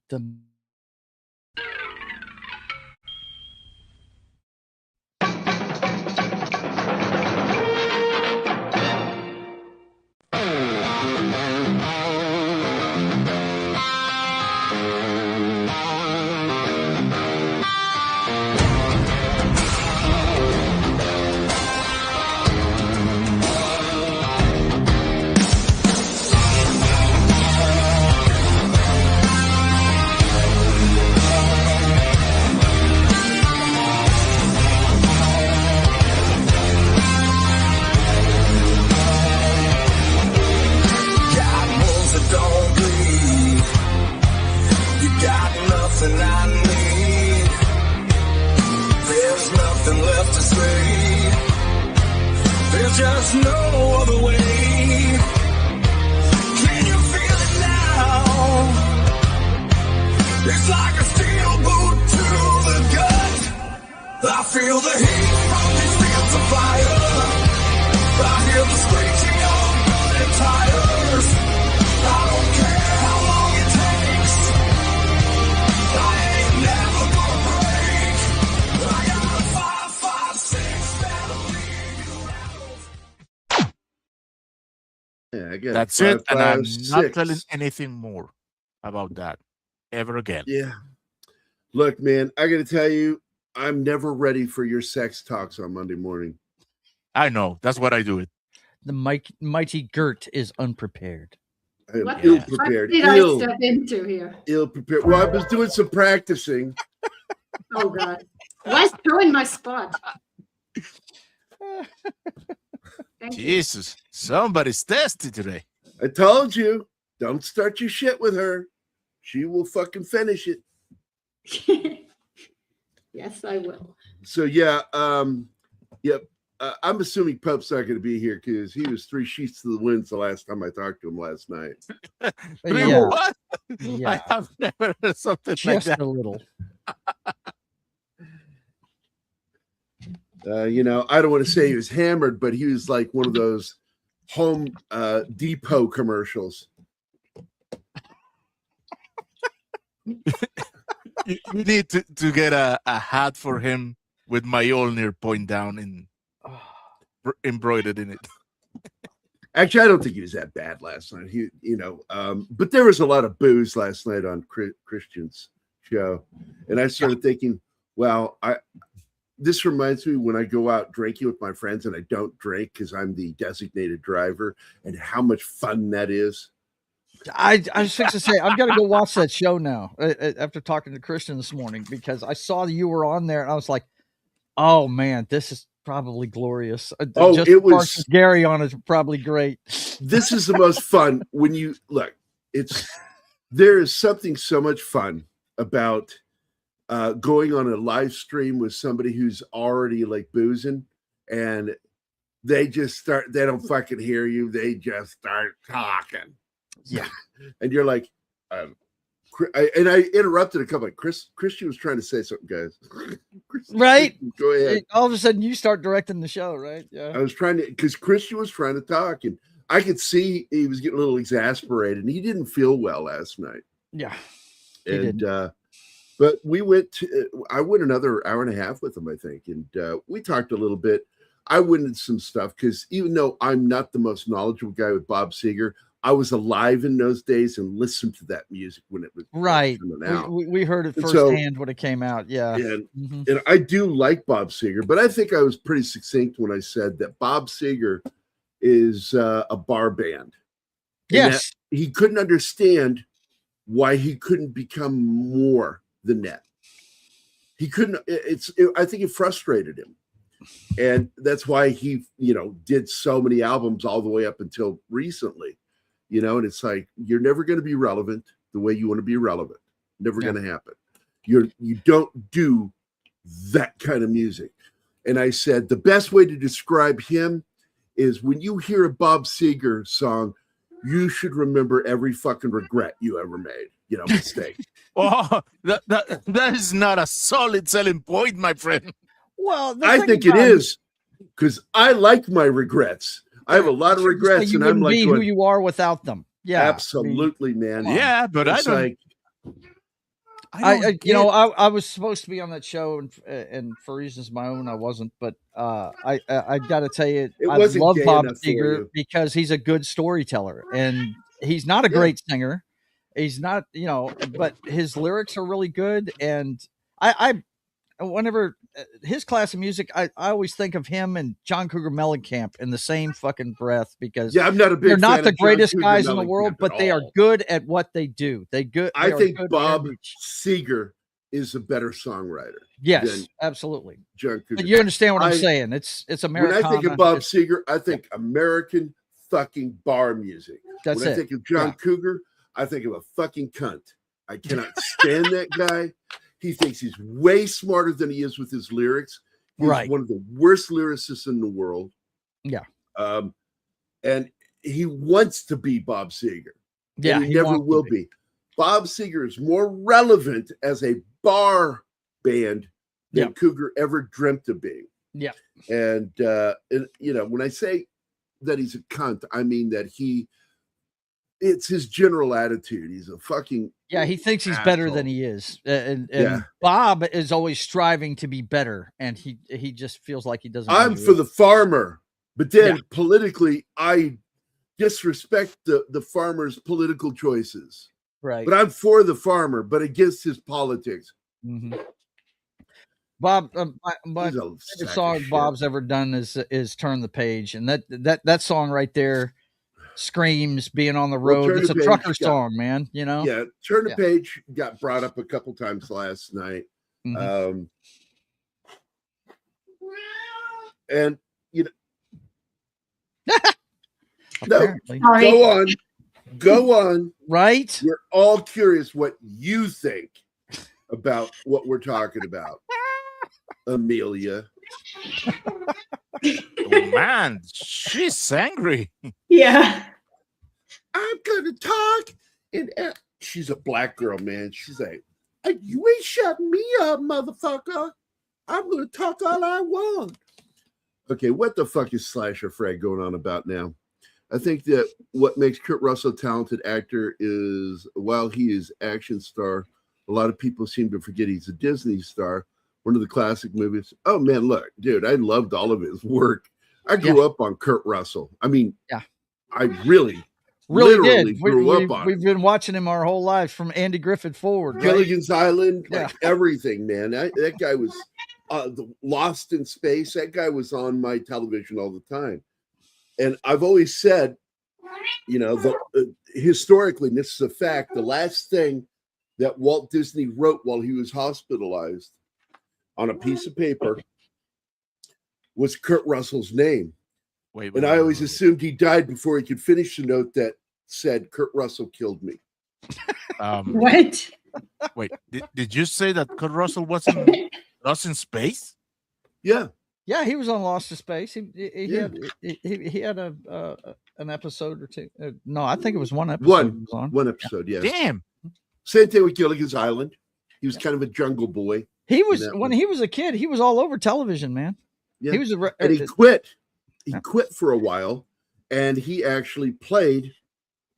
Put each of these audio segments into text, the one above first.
The Just no other way. Can you feel it now? It's like a steel boot to the gut. I feel the heat from these fields of fire. I hear the screeching of burning tires. I don't care how long it takes. I ain't never gonna break. I got a 5.56 that'll leave you rattled. Yeah, I got That's five, it, and five, I'm not six. telling anything more about that ever again. Yeah. Look, man, I got to tell you, I'm never ready for your sex talks on Monday morning. I know. That's what I do it. The mighty Gert is unprepared. I am What ill-prepared. did I step into here? Ill-prepared. Well, I was doing some practicing. Oh, God. Why throwing my spot? Thank you. Jesus, somebody's thirsty today. I told you, don't start your shit with her. She will fucking finish it. Yes, I will. So, yeah, yep. I'm assuming Pope's not going to be here because he was 3 sheets to the wind the last time I talked to him last night. Yeah. What? Yeah. I have never heard something like Just that. a little. You know, I don't want to say he was hammered, but he was like one of those Home Depot commercials. You need to get a hat for him with Mjolnir point down and embroidered in it. Actually, I don't think he was that bad last night. He, but there was a lot of booze last night on Christian's show, and I started thinking, well, this reminds me when I go out drinking with my friends and I don't drink because I'm the designated driver, and how much fun that is. I was fixing to say, I've got to go watch that show now after talking to Christian this morning, because I saw that you were on there and I was like, oh man, this is probably glorious. Just it was Gary on it, probably great. This is the most fun when you look. There is something so much fun about going on a live stream with somebody who's already like boozing, and they don't fucking hear you. They just start talking. Yeah. And you're like, and I interrupted a couple. Like, Christian was trying to say something, guys. Right? Go ahead. All of a sudden you start directing the show, right? Yeah. I was trying to, because Christian was trying to talk, and I could see he was getting a little exasperated, and he didn't feel well last night. Yeah. And but we I went another hour and a half with him, I think, and we talked a little bit. I went into some stuff because even though I'm not the most knowledgeable guy with Bob Seger, I was alive in those days and listened to that music when it was right. coming out. We heard it firsthand when it came out. Yeah. And I do like Bob Seger, but I think I was pretty succinct when I said that Bob Seger is a bar band. Yes. He couldn't understand why he couldn't become more than that. He couldn't. I think it frustrated him. And that's why he, did so many albums all the way up until recently. And it's like, you're never going to be relevant the way you want to be relevant. Never going to happen. You don't do that kind of music. And I said, the best way to describe him is when you hear a Bob Seger song, you should remember every fucking regret you ever made, mistake. Oh, that is not a solid selling point, my friend. Well, I think it is, because I like my regrets. I have a lot of regrets, you and I'm like, be who you are without them. Yeah, absolutely, man. Yeah, but it's I don't. Like, I was supposed to be on that show, and for reasons of my own, I wasn't. But I got to tell you, It I wasn't love gay Bob enough for Seger you. because he's a good storyteller, and he's not a great singer. He's not, but his lyrics are really good, and I whenever his class of music, I always think of him and John Cougar Mellencamp in the same fucking breath because I'm not a big they're not fan the of John greatest Cougar guys in the Mellencamp world, at but they are all. good at what they do. I think good Bob Seger is a better songwriter. Yes, absolutely. John Cougar. But you understand what I'm saying? It's Americana. When I think of Bob Seger, I think American fucking bar music. That's when I think of John Cougar, I think of a fucking cunt. I cannot stand that guy. He thinks he's way smarter than he is with his lyrics. He's one of the worst lyricists in the world. Yeah. And he wants to be Bob Seger. Yeah. He never will be. Bob Seger is more relevant as a bar band than Cougar ever dreamt of being. Yeah. And when I say that he's a cunt, I mean that it's his general attitude. He's a fucking he thinks he's asshole. Better than he is. And Bob is always striving to be better, and he just feels like he doesn't. I'm for the farmer, but then politically I disrespect the farmer's political choices. Right. But I'm for the farmer, but against his politics. Mm-hmm. Bob, my favorite song Bob's ever done is "Turn the Page," and that song right there screams being on the road. It's a trucker song, man. Yeah, Turn the Page got brought up a couple times last night. Mm-hmm. And go on. Right? We're all curious what you think about what we're talking about, Amelia. Oh, man, she's angry. Yeah. I'm gonna talk, and she's a black girl, man. She's like, "You ain't shutting me up, motherfucker. I'm gonna talk all I want." Okay, what the fuck is Slasher Fred going on about now? I think that what makes Kurt Russell a talented actor is, while he is action star, a lot of people seem to forget he's a Disney star. One of the classic movies. Oh man, look, dude, I loved all of his work. I grew up on Kurt Russell. I mean, I really literally did. Grew up on. We've been watching him our whole lives from Andy Griffith forward. Gilligan's Island, like everything, man. That guy was Lost in Space. That guy was on my television all the time. And I've always said, historically, and this is a fact, the last thing that Walt Disney wrote while he was hospitalized on a piece of paper was Kurt Russell's name. I always assumed he died before he could finish the note that said, "Kurt Russell killed me." What? Wait, did you say that Kurt Russell wasn't Lost in Space? Yeah. Yeah, he was on Lost in Space. He had an episode or two. No, I think it was one episode. One episode, yeah. Damn. Same thing with Gilligan's Island. He was kind of a jungle boy. He was when he was a kid. He was all over television, man. Yeah. He was and he quit. He quit for a while, and he actually played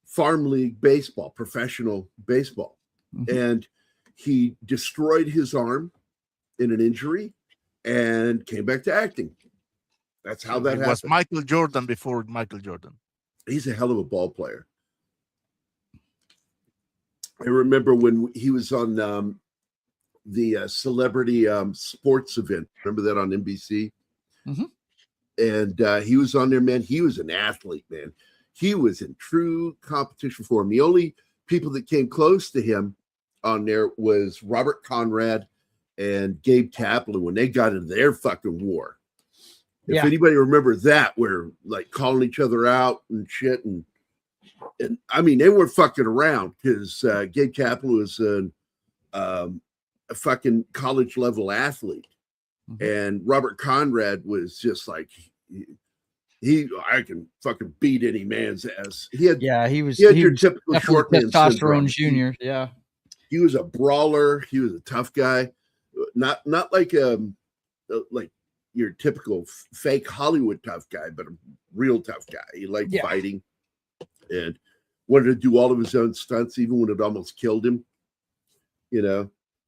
farm league baseball, professional baseball, and he destroyed his arm in an injury and came back to acting. That's how that happened. Was Michael Jordan before Michael Jordan. He's a hell of a ball player. I remember when he was on the celebrity sports event. Remember that on NBC? Mm-hmm. And he was on there, man. He was an athlete, man. He was in true competition for him. The only people that came close to him on there was Robert Conrad and Gabe Kaplan when they got into their fucking war. If anybody remembers that, we're like calling each other out and shit. And I mean, they weren't fucking around because Gabe Kaplan was a fucking college level athlete. And Robert Conrad was just like, I can fucking beat any man's ass. He had your typical short man testosterone junior. Yeah. He was a brawler. He was a tough guy. Not like your typical fake Hollywood tough guy, but a real tough guy. He liked fighting and wanted to do all of his own stunts, even when it almost killed him,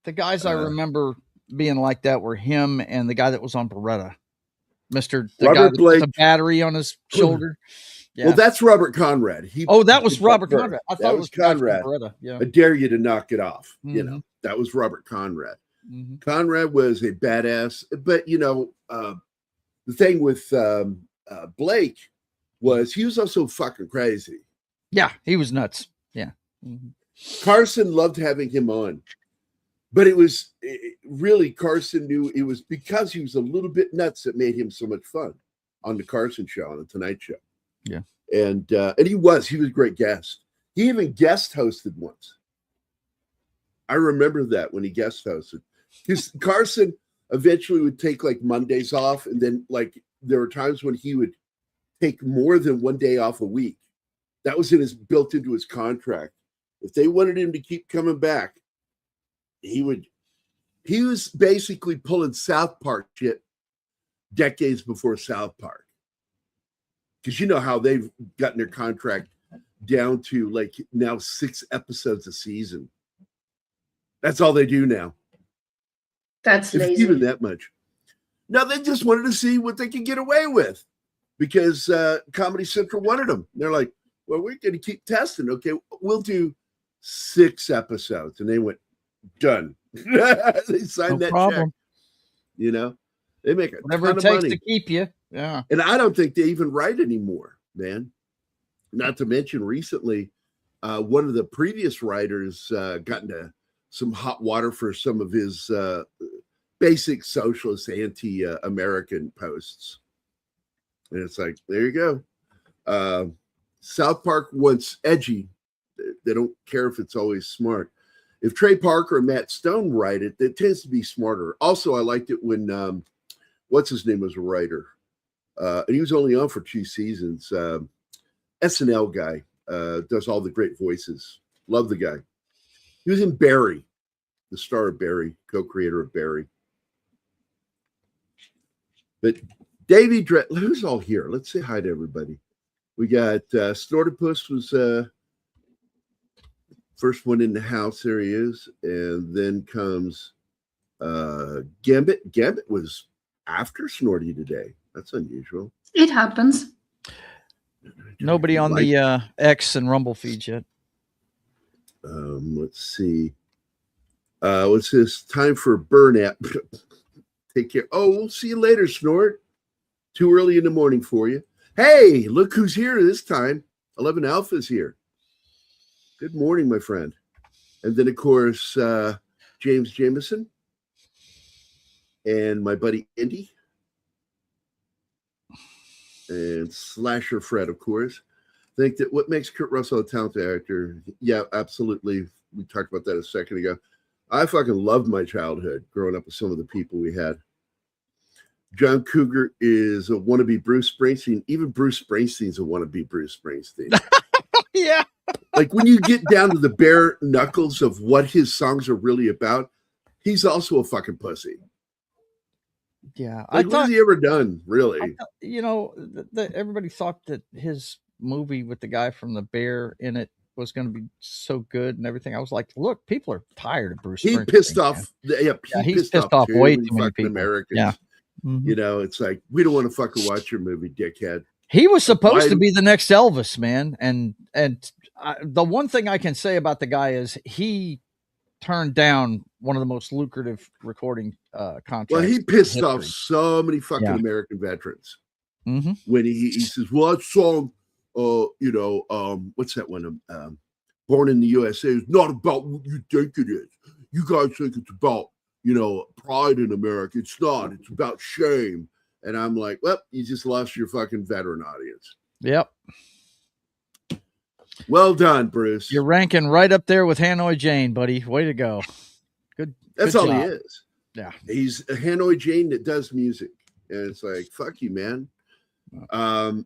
The guys I remember being like that were him and the guy that was on Beretta, the Robert guy that Blake. with a battery on his shoulder. Yeah. Well, that's Robert Conrad. That was Robert Conrad. I thought it was Conrad. Beretta. Yeah. I dare you to knock it off. Mm-hmm. You know, that was Robert Conrad. Mm-hmm. Conrad was a badass, but you know, the thing with Blake was he was also fucking crazy. Yeah, he was nuts. Yeah. Mm-hmm. Carson loved having him on, but really Carson knew it was because he was a little bit nuts that made him so much fun on the Carson show, on the Tonight Show. Yeah. And he was a great guest. He even guest hosted once. I remember that when he guest hosted. Because Carson eventually would take like Mondays off, and then like there were times when he would take more than one day off a week. That was built into his contract. If they wanted him to keep coming back, he was basically pulling South Park shit decades before South Park. Because you know how they've gotten their contract down to like now 6 episodes a season. That's all they do now. That's If lazy. even that much. Now they just wanted to see what they could get away with because Comedy Central wanted them. They're like, well, we're going to keep testing. Okay, we'll do 6 episodes. And they went, done. They signed that check. You know, they make whatever ton it of takes money to keep you. Yeah. And I don't think they even write anymore, man. Not to mention recently, one of the previous writers got into some hot water for some of his basic socialist, anti-American posts. And it's like, there you go. South Park wants edgy. They don't care if it's always smart. If Trey Parker and Matt Stone write it, it tends to be smarter. Also, I liked it when, what's his name was a writer. And he was only on for 2 seasons. SNL guy, does all the great voices. Love the guy. He was in Barry, the star of Barry, co-creator of Barry. But Davey who's all here? Let's say hi to everybody. We got Snortopus was first one in the house. There he is. And then comes Gambit. Gambit was after Snorty today. That's unusual. It happens. Nobody on the X and Rumble feeds yet. Let's see. What's this? Time for burnout. Take care. Oh, we'll see you later, Snort. Too early in the morning for you. Hey, look who's here this time. 11 Alpha's here. Good morning, my friend. And then, of course, James Jameson and my buddy Indy. And Slasher Fred, of course. I think that what makes Kurt Russell a talented actor, yeah, absolutely. We talked about that a second ago. I fucking loved my childhood growing up with some of the people we had. John Cougar is a wannabe Bruce Springsteen. Even Bruce Springsteen's a wannabe Bruce Springsteen. Yeah. Like when you get down to the bare knuckles of what his songs are really about, he's also a fucking pussy. Yeah. Like, what has he ever done, really? Everybody thought that his movie with the guy from The Bear in it was going to be so good and everything. I was like, look, people are tired of Bruce Springsteen. He pissed off. Yeah, he's pissed off way too many people. Americans. Yeah. Mm-hmm. You know, it's like, we don't want to fucking watch your movie, dickhead. He was supposed to be the next Elvis, man. And the one thing I can say about the guy is he turned down one of the most lucrative recording contracts. Well, he pissed off so many fucking American veterans. Mm-hmm. When he says, well, that song, what's that one? Born in the USA is not about what you think it is. You guys think it's about, pride in America. It's not. It's about shame. And I'm like, well, you just lost your fucking veteran audience. Yep. Well done, Bruce. You're ranking right up there with Hanoi Jane, buddy. Way to go. Good. That's good all job. he is. Yeah. He's a Hanoi Jane that does music. And it's like, fuck you, man. I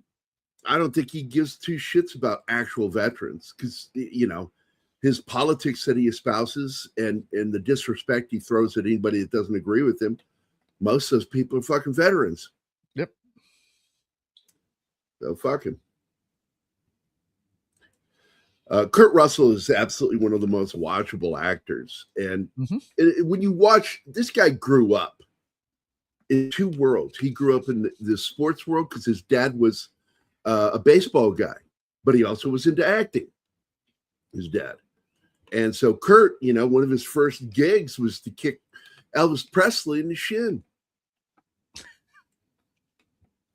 don't think he gives 2 shits about actual veterans because, his politics that he espouses and the disrespect he throws at anybody that doesn't agree with him, most of those people are fucking veterans. Yep. So fuck him. Kurt Russell is absolutely one of the most watchable actors. And when you watch, this guy grew up in two worlds. He grew up in the sports world because his dad was a baseball guy, but he also was into acting, his dad. And so Kurt, one of his first gigs was to kick Elvis Presley in the shin.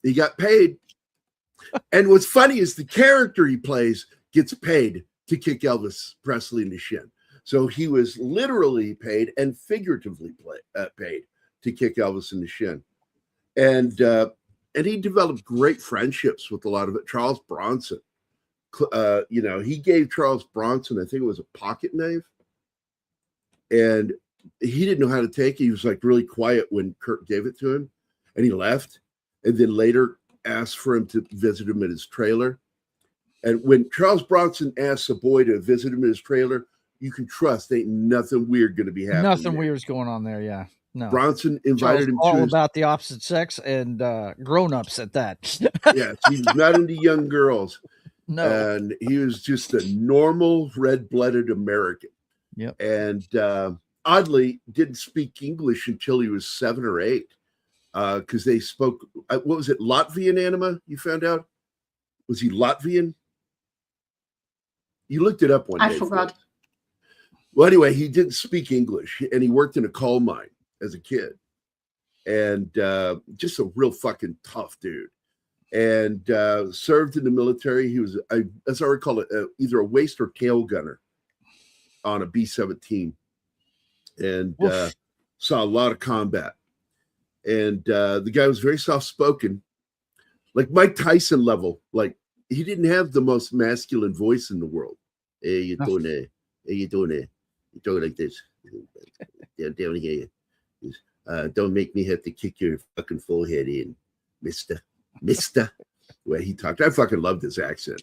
He got paid. And what's funny is the character he plays gets paid to kick Elvis Presley in the shin. So he was literally paid and figuratively paid to kick Elvis in the shin. And he developed great friendships with a lot of it. Charles Bronson. He gave Charles Bronson, I think it was a pocket knife. And he didn't know how to take it. He was like really quiet when Kurt gave it to him. And he left. And then later asked for him to visit him at his trailer. And when Charles Bronson asks a boy to visit him in his trailer, you can trust ain't nothing weird going to be happening. Nothing weird's going on there, yeah. No. Bronson invited him all to about the opposite sex and grown-ups at that. Yes, he's not into young girls. No. And he was just a normal red-blooded American. Yep. And oddly, didn't speak English until he was 7 or 8. Because they spoke, what was it, Latvian anima, you found out? Was he Latvian? You looked it up one day. I forgot. Well, anyway, he didn't speak English, and he worked in a coal mine as a kid. And just a real fucking tough dude. And served in the military. He was, as I recall it, either a waist or tail gunner on a B-17. And saw a lot of combat. And the guy was very soft-spoken, like Mike Tyson level. Like, he didn't have the most masculine voice in the world. Hey, you doing there? Hey, you doing there? You doing like this? Down here. Don't make me have to kick your fucking forehead in, mister. Where he talked. I fucking loved his accent.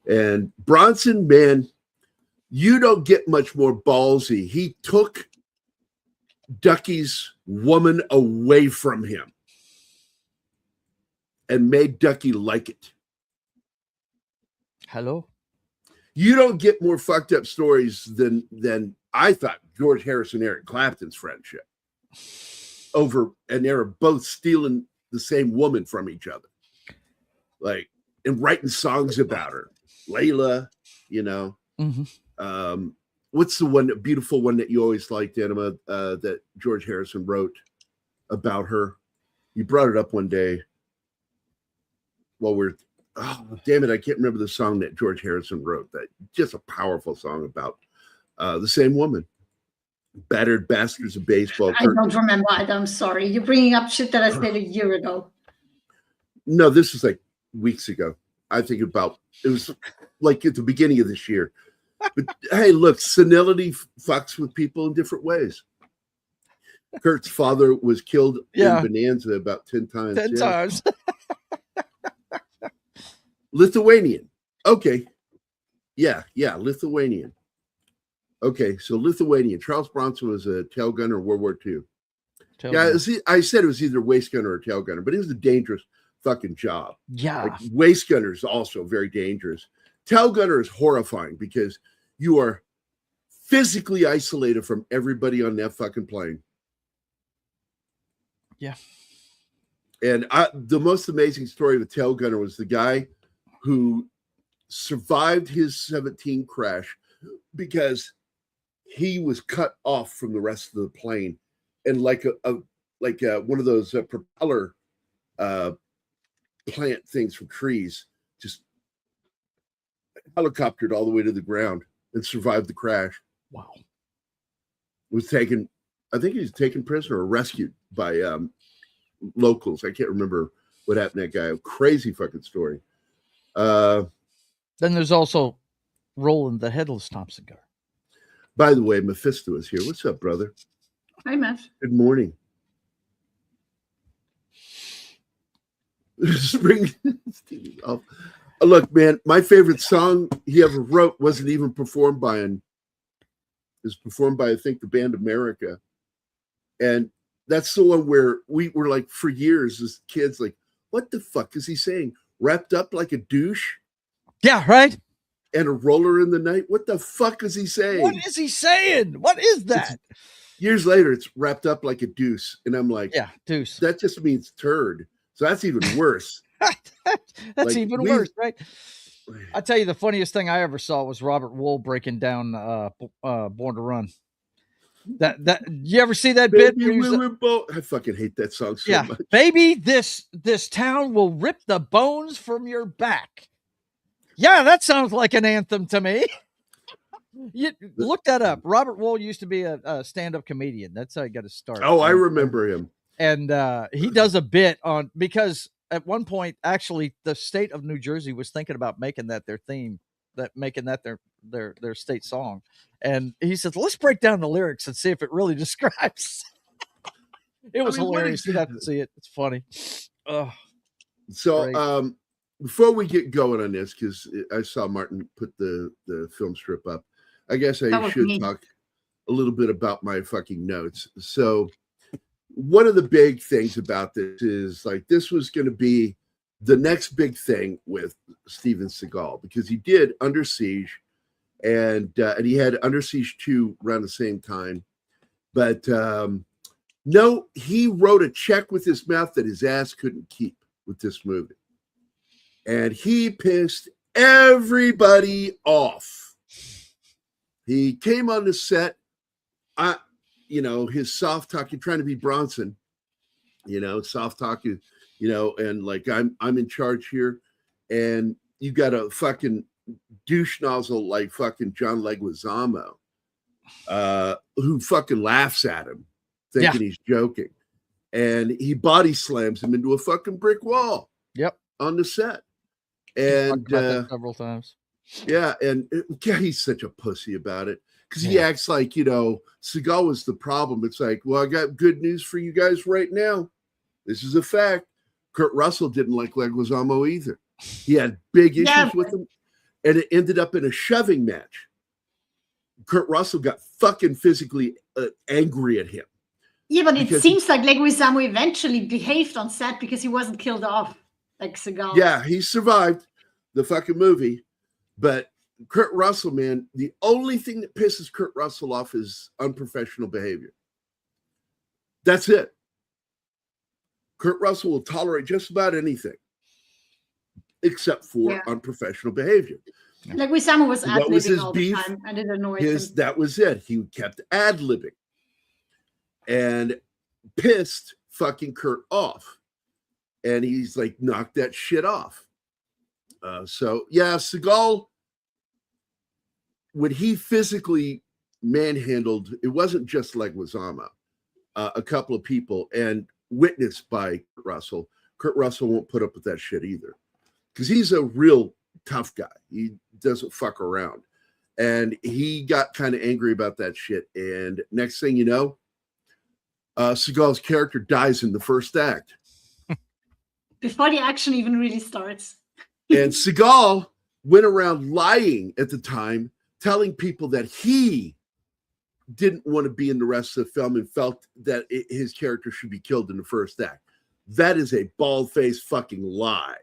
And Bronson, man, you don't get much more ballsy. He took Ducky's woman away from him and made Ducky like it. Hello? You don't get more fucked up stories than I thought George Harrison and Eric Clapton's friendship over, and they were both stealing the same woman from each other, like, and writing songs about her. Layla, what's the one, beautiful one that you always liked, Anima, that George Harrison wrote about her? You brought it up one day while damn it, I can't remember the song that George Harrison wrote. That just a powerful song about the same woman. Battered bastards of baseball. I don't remember it. I'm sorry. You're bringing up shit that I said a year ago. No, this is like weeks ago. I think it was like at the beginning of this year. But hey, look, senility fucks with people in different ways. Kurt's father was killed in Bonanza about 10 times. 10 times. Lithuanian. Okay. Yeah, Lithuanian. Okay, so Lithuanian. Charles Bronson was a tail gunner in World War II. I said it was either waist gunner or tail gunner, but it was a dangerous fucking job. Yeah. Like, waist gunner is also very dangerous. Tail gunner is horrifying because you are physically isolated from everybody on that fucking plane. Yeah. And the most amazing story of a tail gunner was the guy who survived his 17 crash because he was cut off from the rest of the plane, and like one of those propeller plant things from trees, just helicoptered all the way to the ground and survived the crash. Wow. Was taken, I think he was taken prisoner or rescued by locals. I can't remember what happened to that guy. A crazy fucking story. Then there's also Roland the Headless Thompson guy. By the way, Mephisto is here. What's up, brother? Hi, Meph. Good morning. Spring. Look, man, my favorite song he ever wrote wasn't even performed by him. It was performed by, I think, the band America. And that's the one where we were like, for years as kids, like, what the fuck is he saying? Wrapped up like a douche? Yeah, right? and a roller in the night. What the fuck is he saying? What is he saying? What is that? Years later, it's wrapped up like a deuce. And I'm like, yeah, deuce. That just means turd. So that's even worse. That's even worse, right? I tell you, the funniest thing I ever saw was Robert Wool breaking down Born to Run. That you ever see that bit? I fucking hate that song so much. Baby, this town will rip the bones from your back. Yeah, that sounds like an anthem to me. You look that up. Robert Wool used to be a stand-up comedian. That's how he got his start. Oh, I remember him. And he does a bit on, because at one point, actually, the state of New Jersey was thinking about making that their theme, making that their state song. And he says, let's break down the lyrics and see if it really describes. It was hilarious. You'd have to see it. It's funny. So before we get going on this, because I saw Martin put the film strip up, I guess I should talk a little bit about my fucking notes. So one of the big things about this is, like, this was going to be the next big thing with Steven Seagal, because he did Under Siege, and he had Under Siege 2 around the same time. But no, he wrote a check with his mouth that his ass couldn't keep with this movie. And he pissed everybody off. He came on the set, his soft talking, trying to be Bronson, soft talking, and like, I'm in charge here. And you got a fucking douche nozzle like fucking John Leguizamo, who fucking laughs at him, thinking he's joking. And he body slams him into a fucking brick wall. Yep. On the set. And several times. Yeah, and he's such a pussy about it, because he acts like, Seagal was the problem. It's like, well, I got good news for you guys right now. This is a fact. Kurt Russell didn't like Leguizamo either. He had big issues with him, and it ended up in a shoving match. Kurt Russell got fucking physically angry at him. Yeah, but it seems like Leguizamo eventually behaved on set because he wasn't killed off like Seagal. Yeah, he survived the fucking movie. But Kurt Russell, man, the only thing that pisses Kurt Russell off is unprofessional behavior. That's it. Kurt Russell will tolerate just about anything except for unprofessional behavior. Leguizamo was ad-libbing all the time, and it annoyed him. That was it. He kept ad-libbing and pissed fucking Kurt off. And he's like, knock that shit off. Seagal, when he physically manhandled, it wasn't just Leguizamo, a couple of people, and witnessed by Kurt Russell. Kurt Russell won't put up with that shit either, because he's a real tough guy. He doesn't fuck around. And he got kind of angry about that shit. And next thing you know, Seagal's character dies in the first act. Before the action even really starts. And Seagal went around lying at the time, telling people that he didn't want to be in the rest of the film and felt that his character should be killed in the first act. That is a bald-faced fucking lie.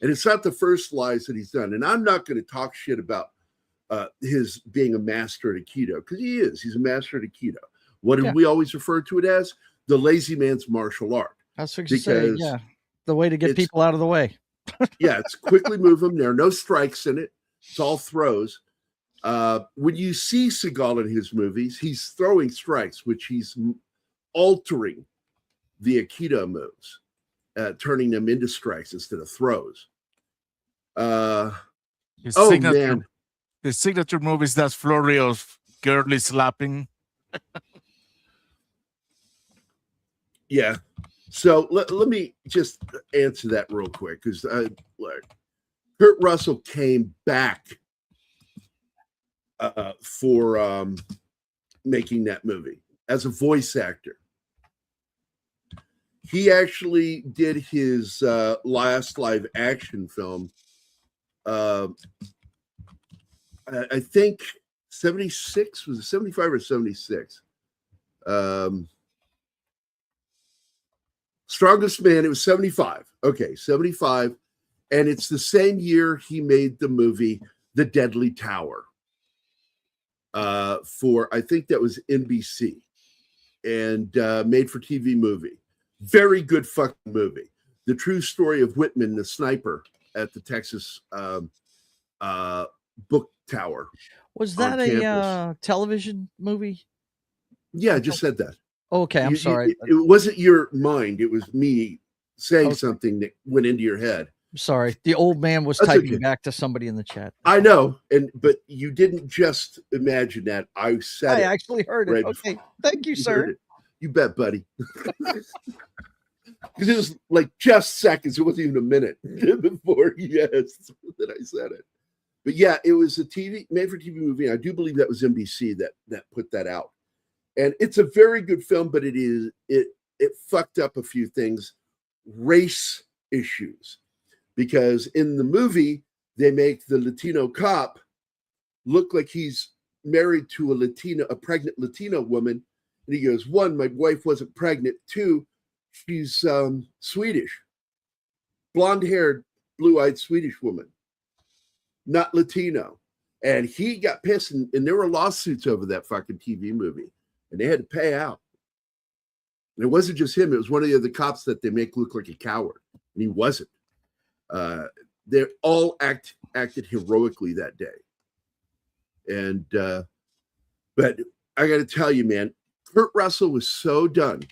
And it's not the first lies that he's done. And I'm not going to talk shit about his being a master at Aikido, because he is. He's a master at Aikido. What did we always refer to it as? The lazy man's martial art. That's what you say, yeah. The way to get people out of the way. It's quickly move them. There are no strikes in it. It's all throws. When you see Seagal in his movies, he's throwing strikes, which he's altering the Aikido moves, turning them into strikes instead of throws. His signature move is that flurry of girly slapping. Yeah. So let me just answer that real quick, because Kurt Russell came back for making that movie as a voice actor. He actually did his last live action film, I think 76, was it 75 or 76? Strongest Man, it was 75. Okay, 75. And it's the same year he made the movie The Deadly Tower for, I think that was NBC, and made for TV movie. Very good fucking movie. The true story of Whitman, the sniper at the Texas book tower. Was that a television movie? Yeah, I just said that. Okay, I'm sorry. It wasn't your mind. It was me saying something that went into your head. I'm sorry. The old man was typing back to somebody in the chat. I know, but you didn't just imagine that. I said I actually heard it. Okay, thank you, sir. You bet, buddy. Because it was like just seconds. It wasn't even a minute before yes that I said it. But yeah, it was a made-for-TV movie. I do believe that was NBC that put that out. And it's a very good film, but it fucked up a few things, race issues, because in the movie they make the Latino cop look like he's married to a pregnant Latino woman, and he goes, 1, my wife wasn't pregnant. 2, she's Swedish, blonde-haired, blue-eyed Swedish woman, not Latino. And he got pissed, and there were lawsuits over that fucking TV movie. And they had to pay out. And it wasn't just him. It was one of the other cops that they make look like a coward. And he wasn't. They all acted heroically that day. And, but I got to tell you, man, Kurt Russell was so done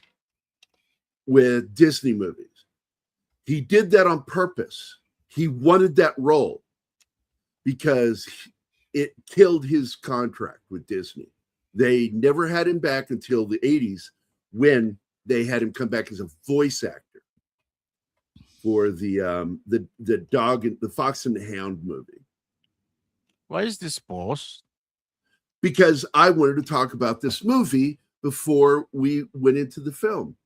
with Disney movies. He did that on purpose. He wanted that role because it killed his contract with Disney. They never had him back until the 80s when they had him come back as a voice actor for the dog and the Fox and the Hound movie. Why is this paused? Because I wanted to talk about this movie before we went into the film.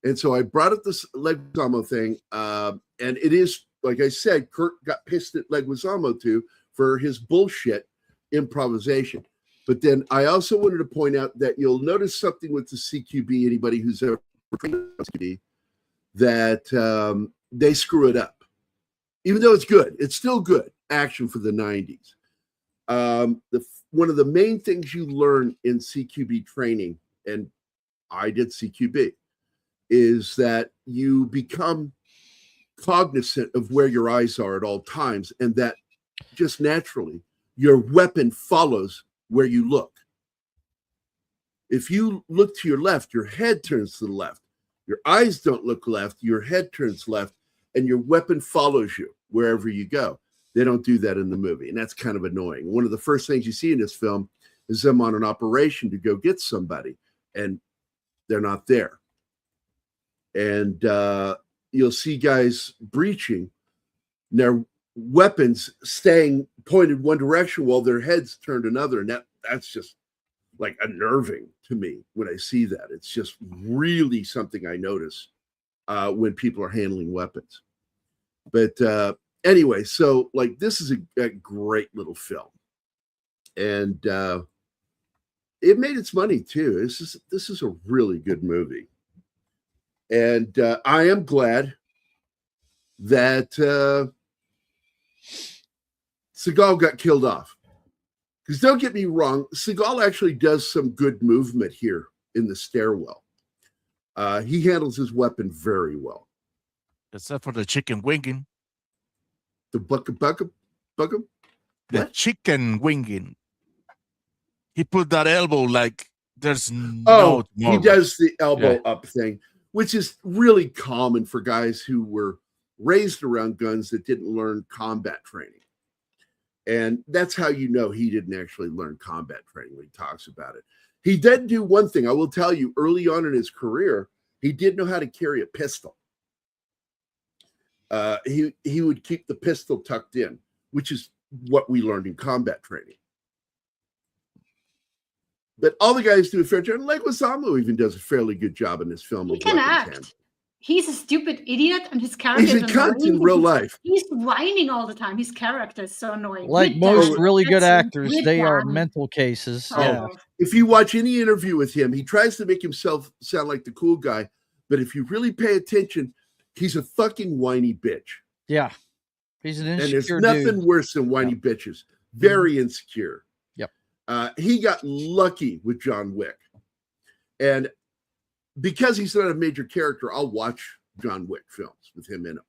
And so I brought up this Leguizamo thing. And it is, like I said, Kurt got pissed at Leguizamo too for his bullshit improvisation. But then I also wanted to point out that you'll notice something with the CQB, anybody who's ever trained on CQB, that they screw it up. Even though it's good, it's still good action for the 90s. One of the main things you learn in CQB training, and I did CQB, is that you become cognizant of where your eyes are at all times, and that just naturally your weapon follows where you look. If you look to your left, your head turns to the left. Your eyes don't look left, your head turns left, and your weapon follows you wherever you go. They don't do that in the movie, and that's kind of annoying. One of the first things you see in this film is them on an operation to go get somebody, and they're not there. And you'll see guys breaching, and their weapons staying pointed one direction while their heads turned another, and that's just like unnerving to me when I see that. It's just really something I notice when people are handling weapons. But anyway, so like this is a great little film, and it made its money too. This is a really good movie, and I am glad that Seagal got killed off. Because don't get me wrong, Seagal actually does some good movement here in the stairwell. He handles his weapon very well. Except for the chicken winging. The bucka? The chicken winging. He put that elbow like there's no tomorrow. He does the elbow up thing, which is really common for guys who were raised around guns that didn't learn combat training. And that's how you know he didn't actually learn combat training when he talks about it. He did do one thing, I will tell you, early on in his career, he did know how to carry a pistol. He would keep the pistol tucked in, which is what we learned in combat training. But all the guys do a fair job. Leguizamo even does a fairly good job in this film. He can act. He's a stupid idiot, and his character is a cunt in real life. He's whining all the time. His character is so annoying. Like most really good actors, they are mental cases. Oh. Yeah. If you watch any interview with him, he tries to make himself sound like the cool guy. But if you really pay attention, he's a fucking whiny bitch. Yeah. He's an insecure and there's nothing dude. worse than whiny bitches. very insecure. Yep. He got lucky with John Wick. And because he's not a major character, I'll watch John Wick films with him in them.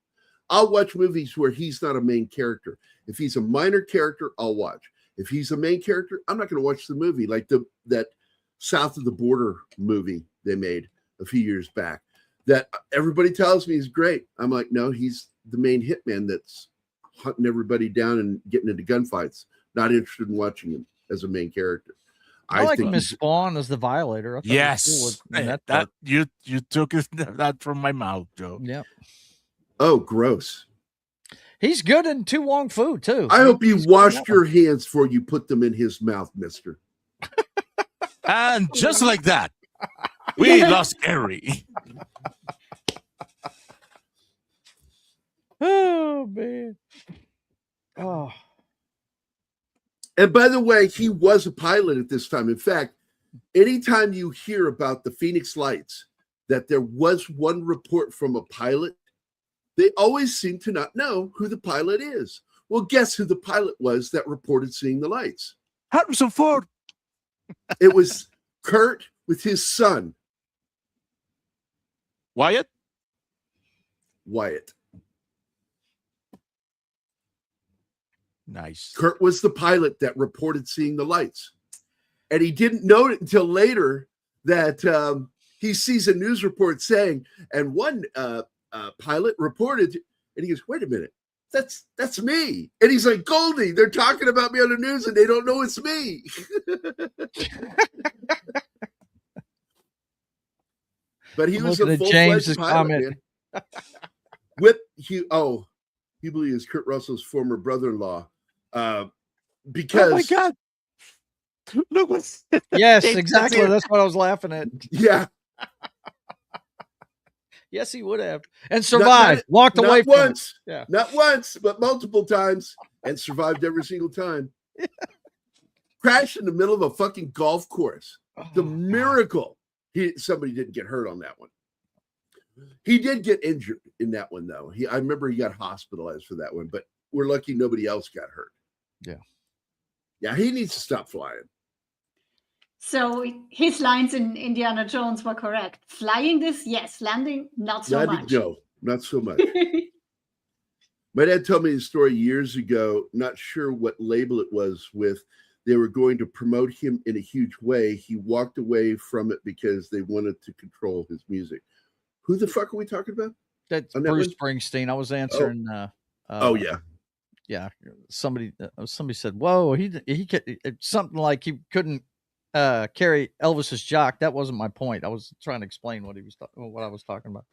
I'll watch movies where he's not a main character. If he's a minor character, I'll watch. If he's a main character, I'm not going to watch the movie. Like that South of the Border movie they made a few years back that everybody tells me is great. I'm like, no, he's the main hitman that's hunting everybody down and getting into gunfights. Not interested in watching him as a main character. I like Miss Spawn as the Violator. Yes, that you took that from my mouth, Joe. Yeah. Oh, gross. He's good in Tu Wong Fu too. I hope you washed your hands before you put them in his mouth, mister. And just like that, we lost Gary. Oh, man. Oh. And by the way, he was a pilot at this time. In fact, anytime you hear about the Phoenix Lights, that there was one report from a pilot, they always seem to not know who the pilot is. Well, guess who the pilot was that reported seeing the lights? Harrison Ford. It was Kurt with his son. Wyatt. Nice. Kurt was the pilot that reported seeing the lights. And he didn't know it until later that he sees a news report saying, and one pilot reported, and he goes, wait a minute, that's me. And he's like, Goldie, they're talking about me on the news and they don't know it's me. But he was a full-fledged pilot, man. He believes Kurt Russell's former brother-in-law. Because oh my God. Look what's yes, exactly. That's what I was laughing at. Yeah. Yes, he would have. And survived. Walked away from once. It. Yeah. Not once, but multiple times. And survived every single time. Yeah. Crashed in the middle of a fucking golf course. The miracle. Somebody didn't get hurt on that one. He did get injured in that one, though. I remember he got hospitalized for that one, but we're lucky nobody else got hurt. Yeah. Yeah, he needs to stop flying. So his lines in Indiana Jones were correct. Flying this, yes. Landing, not so much. No, not so much. My dad told me the story years ago, not sure what label it was with. They were going to promote him in a huge way. He walked away from it because they wanted to control his music. Who the fuck are we talking about? That's Bruce Springsteen. I was answering. Yeah. Yeah. Somebody said, "Whoa, he something like he couldn't carry Elvis's jock." That wasn't my point. I was trying to explain what I was talking about.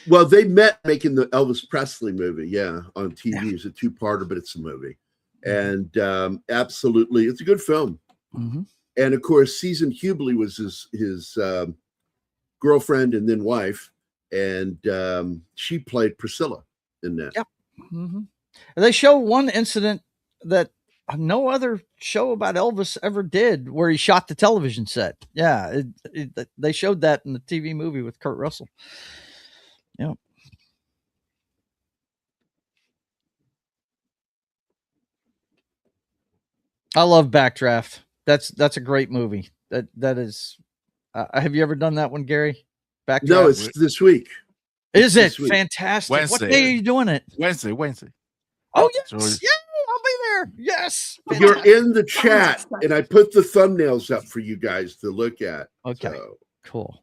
Well, they met making the Elvis Presley movie. Yeah, on TV. Yeah. It's a two-parter, but it's a movie, and absolutely, it's a good film. Mm-hmm. And of course, Susan Hubley was his girlfriend and then wife. And she played Priscilla in that. Yep. Mm-hmm. They show one incident that no other show about Elvis ever did, where he shot the television set. Yeah, they showed that in the TV movie with Kurt Russell. Yeah. I love Backdraft. That's a great movie. That is. Have you ever done that one, Gary? Backdraft? No, it's this week. Is it fantastic? Wednesday. What day are you doing it? Wednesday. Oh, yes. Yeah, I'll be there. Yes. You're in the chat, and I put the thumbnails up for you guys to look at. Okay. So, cool.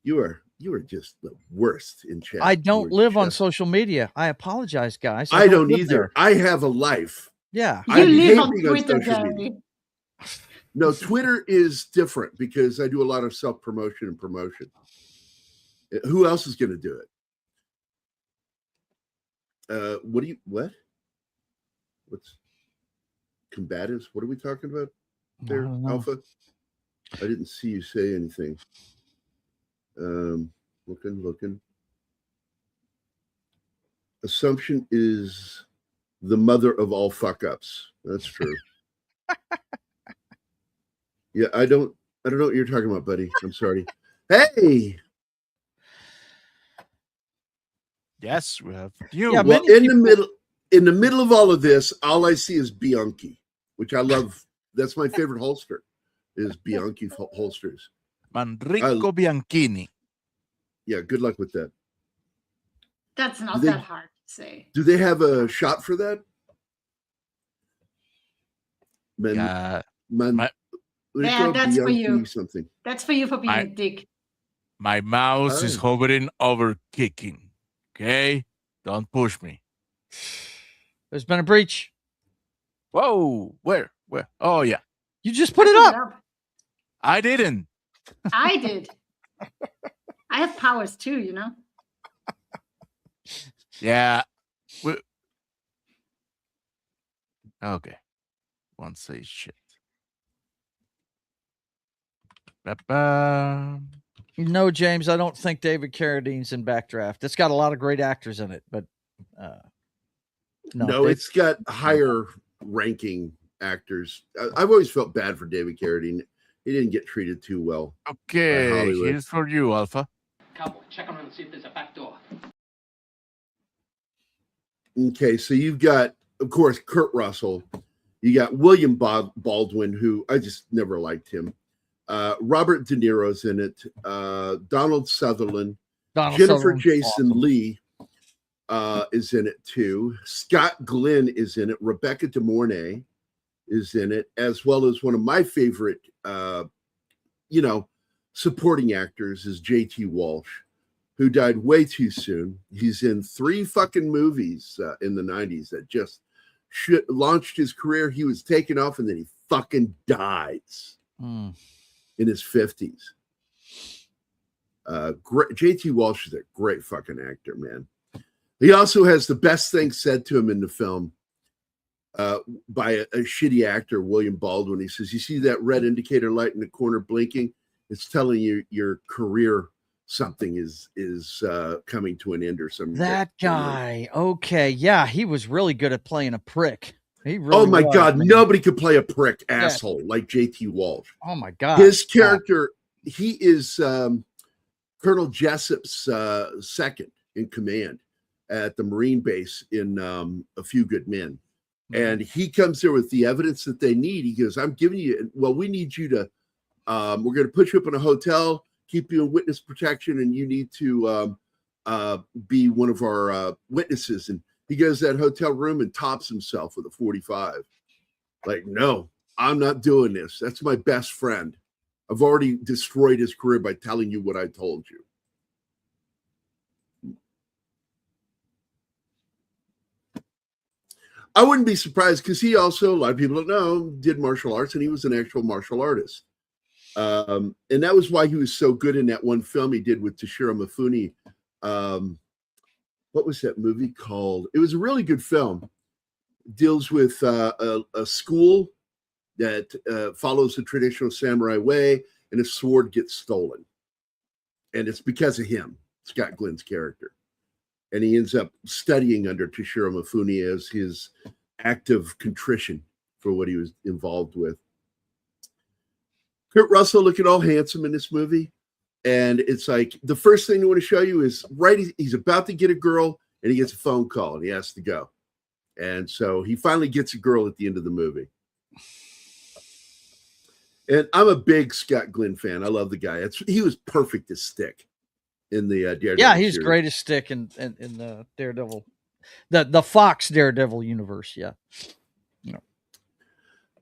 You are just the worst in chat. I don't live on social media. I apologize, guys. I don't either. There. I have a life. Yeah. You live on Twitter, Gary. No, Twitter is different because I do a lot of self-promotion and promotion. Who else is going to do it? What's combatives? What are we talking about there, Alpha? I didn't see you say anything. Looking. Assumption is the mother of all fuck-ups. That's true. Yeah, I don't know what you're talking about, buddy. I'm sorry. Hey. Yes, we have you. Yeah, well, in the middle of all of this, all I see is Bianchi. which I love. That's my favorite holster, is Bianchi holsters. Manrico Bianchini. Yeah, good luck with that. That's not that hard to say. Do they have a shot for that? Yeah, that's for you. Something. That's for you for being a dick. My mouse is hovering over kicking. Okay? Don't push me. There's been a breach. Whoa. Where? Oh, yeah. You just put it up. I didn't. I did. I have powers too, you know? Yeah. Okay. Won't say shit. No, James, I don't think David Carradine's in Backdraft. It's got a lot of great actors in it, but no, it's got higher ranking actors. I've always felt bad for David Carradine. He didn't get treated too well. Okay, here's for you, Alpha. Cowboy, check around and see if there's a back door. Okay, so you've got, of course, Kurt Russell. You got William Baldwin, who I just never liked him. Robert De Niro's in it. Donald Sutherland. Jennifer Jason Leigh is in it too. Scott Glenn is in it. Rebecca De Mornay is in it, as well as one of my favorite, supporting actors is J.T. Walsh, who died way too soon. He's in 3 fucking movies in the 90s that just launched his career. He was taken off and then he fucking dies in his 50s. J.T. Walsh is a great fucking actor, man. He also has the best thing said to him in the film by a shitty actor, William Baldwin. He says, "You see that red indicator light in the corner blinking? It's telling you your career something is coming to an end or something." That guy. Okay. Yeah, he was really good at playing a prick. He really oh my God, man. Nobody could play a prick asshole like J.T. Walsh. Oh my God. His character, he is Colonel Jessup's second in command at the Marine base in A Few Good Men. And he comes there with the evidence that they need. He goes, "I'm giving you, we need you to, we're going to put you up in a hotel, keep you in witness protection, and you need to be one of our witnesses." And he goes to that hotel room and tops himself with a 45. Like, "No, I'm not doing this. That's my best friend. I've already destroyed his career by telling you what I told you." I wouldn't be surprised because he also, a lot of people don't know, did martial arts, and he was an actual martial artist. And that was why he was so good in that one film he did with Toshiro Mifune. What was that movie called? It was a really good film. It deals with a school that follows the traditional samurai way, and a sword gets stolen. And it's because of him, Scott Glenn's character. And he ends up studying under Toshiro Mifune as his act of contrition for what he was involved with. Kurt Russell looking all handsome in this movie. And it's like the first thing they want to show you is he's about to get a girl and he gets a phone call and he has to go. And so he finally gets a girl at the end of the movie. And I'm a big Scott Glenn fan. I love the guy. He was perfect as Stick in the Daredevil. Yeah, he's series. great as Stick in the Daredevil, the Fox Daredevil universe. Yeah.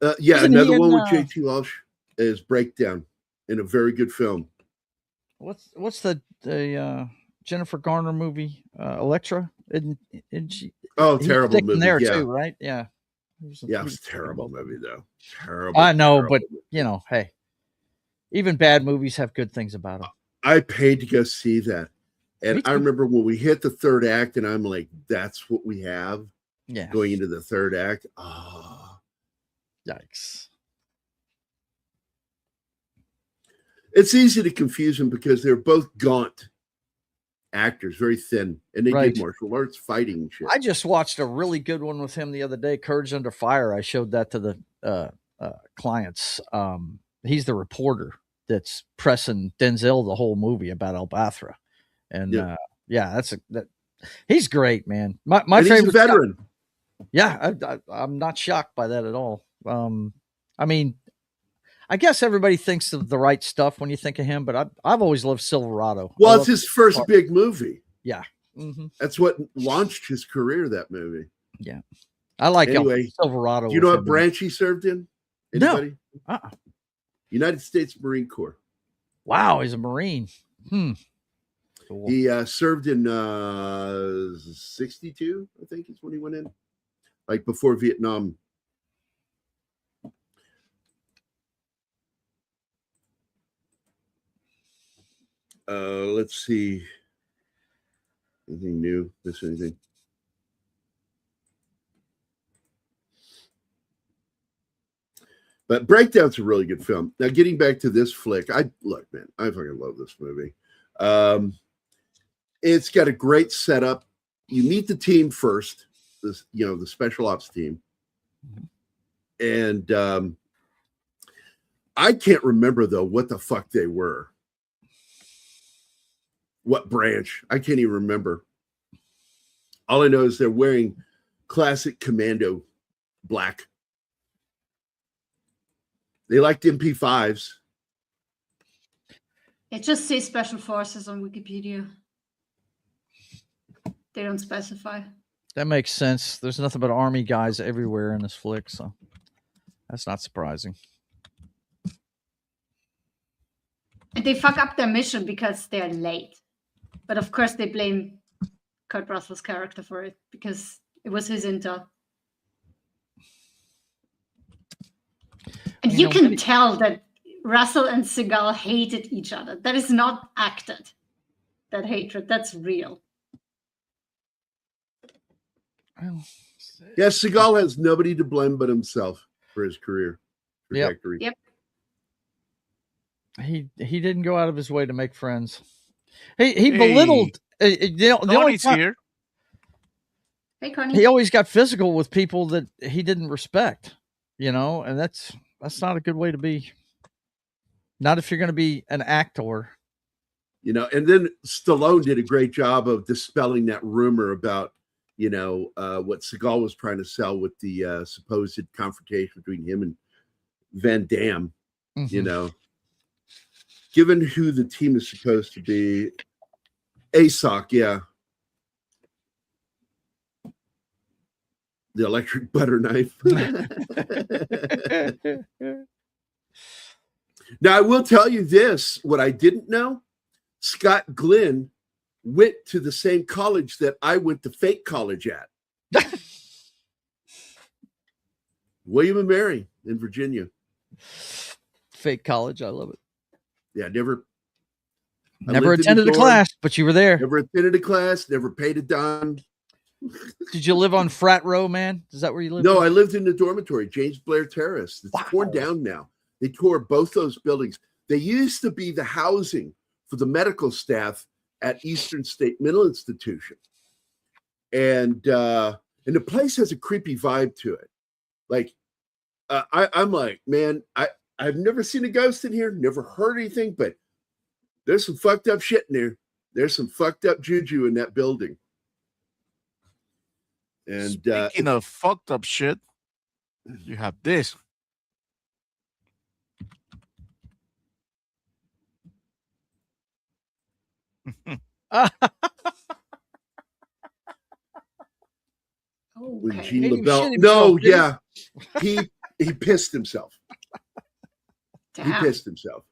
Another one with J.T. Walsh is Breakdown, in a very good film. What's the Jennifer Garner movie, Elektra? Isn't she? Oh, terrible movie there too, right? Yeah. It was a terrible movie though. Terrible. I know, terrible but movie. Hey, even bad movies have good things about them. I paid to go see that. And I remember when we hit the third act and I'm like, that's what we have going into the third act. Oh, yikes. It's easy to confuse them because they're both gaunt actors, very thin, and they did martial arts fighting shit. I just watched a really good one with him the other day, Courage Under Fire. I showed that to the clients. He's the reporter that's pressing Denzel the whole movie about Albathra. And he's great, man. My favorite veteran. I'm not shocked by that at all. I mean, I guess everybody thinks of the right stuff when you think of him, but I've always loved Silverado. Well, it's his first big movie. Yeah. Mm-hmm. That's what launched his career, that movie. Yeah. I like anyway, Silverado. Do you know what branch he served in? Anybody? No. United States Marine Corps. Wow, he's a Marine. Cool. He served in 62, I think is when he went in. Like before Vietnam. Let's see. Anything new? Miss anything? But Breakdown's a really good film. Now, getting back to this flick, I fucking love this movie. It's got a great setup. You meet the team first, the special ops team, and I can't remember though what the fuck they were. What branch? I can't even remember. All I know is they're wearing classic commando black. They liked MP5s. It just says Special Forces on Wikipedia. They don't specify. That makes sense. There's nothing but Army guys everywhere in this flick, so that's not surprising. And they fuck up their mission because they're late. But of course they blame Kurt Russell's character for it because it was his intel. And you can tell that Russell and Seagal hated each other. That is not acted. That hatred, that's real. Yes, Seagal has nobody to blame but himself for his career trajectory. Yep. He didn't go out of his way to make friends. He belittled the only time, here. Hey, Connie. he always got physical with people that he didn't respect, and that's not a good way to be. Not if you're going to be an actor. And then Stallone did a great job of dispelling that rumor about, what Seagal was trying to sell with the supposed confrontation between him and Van Damme, Given who the team is supposed to be, ASOC, yeah. The electric butter knife. Now, I will tell you this, what I didn't know, Scott Glenn went to the same college that I went to fake college at. William and Mary in Virginia. Fake college, I love it. Yeah, never attended a class, but you were there. Never attended a class, never paid a dime. Did you live on Frat Row, man? Is that where you lived? No, I lived in the dormitory, James Blair Terrace. It's torn down now. They tore both those buildings. They used to be the housing for the medical staff at Eastern State Mental Institution. And the place has a creepy vibe to it. Like, I'm like, man, I've never seen a ghost in here, never heard anything, but there's some fucked up shit in there. There's some fucked up juju in that building. And speaking of fucked up shit, you have this. When Okay. Gene Made him LaBelle, shit no, himself, yeah, he pissed himself. He Damn. pissed himself.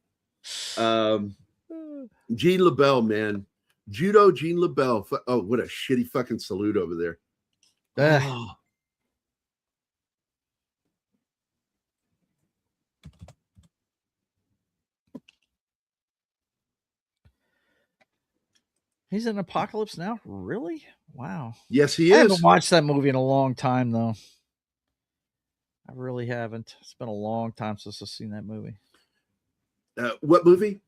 Gene LaBelle, man, Judo Gene LaBelle. Oh, what a shitty fucking salute over there. Oh. He's in Apocalypse Now? Really? Wow. Yes, he I is. haven't watched that movie in a long time, though. I really haven't. It's been a long time since I've seen that movie. What movie?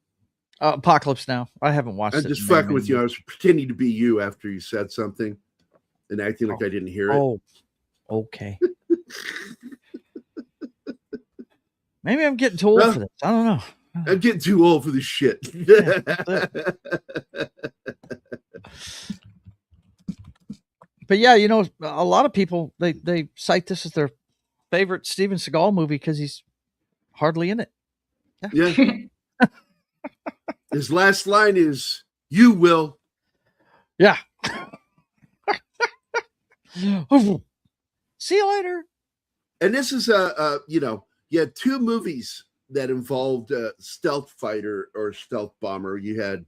Apocalypse Now. I haven't watched it. I'm just fucking with you. I was pretending to be you after you said something and acting like I didn't hear it. Oh, okay. Maybe I'm getting too old for this. I don't know. I'm getting too old for this shit. But yeah, a lot of people they cite this as their favorite Steven Seagal movie because he's hardly in it. Yeah. His last line is, "You will." Yeah. See you later. And this is you had two movies that involved a stealth fighter or stealth bomber. You had,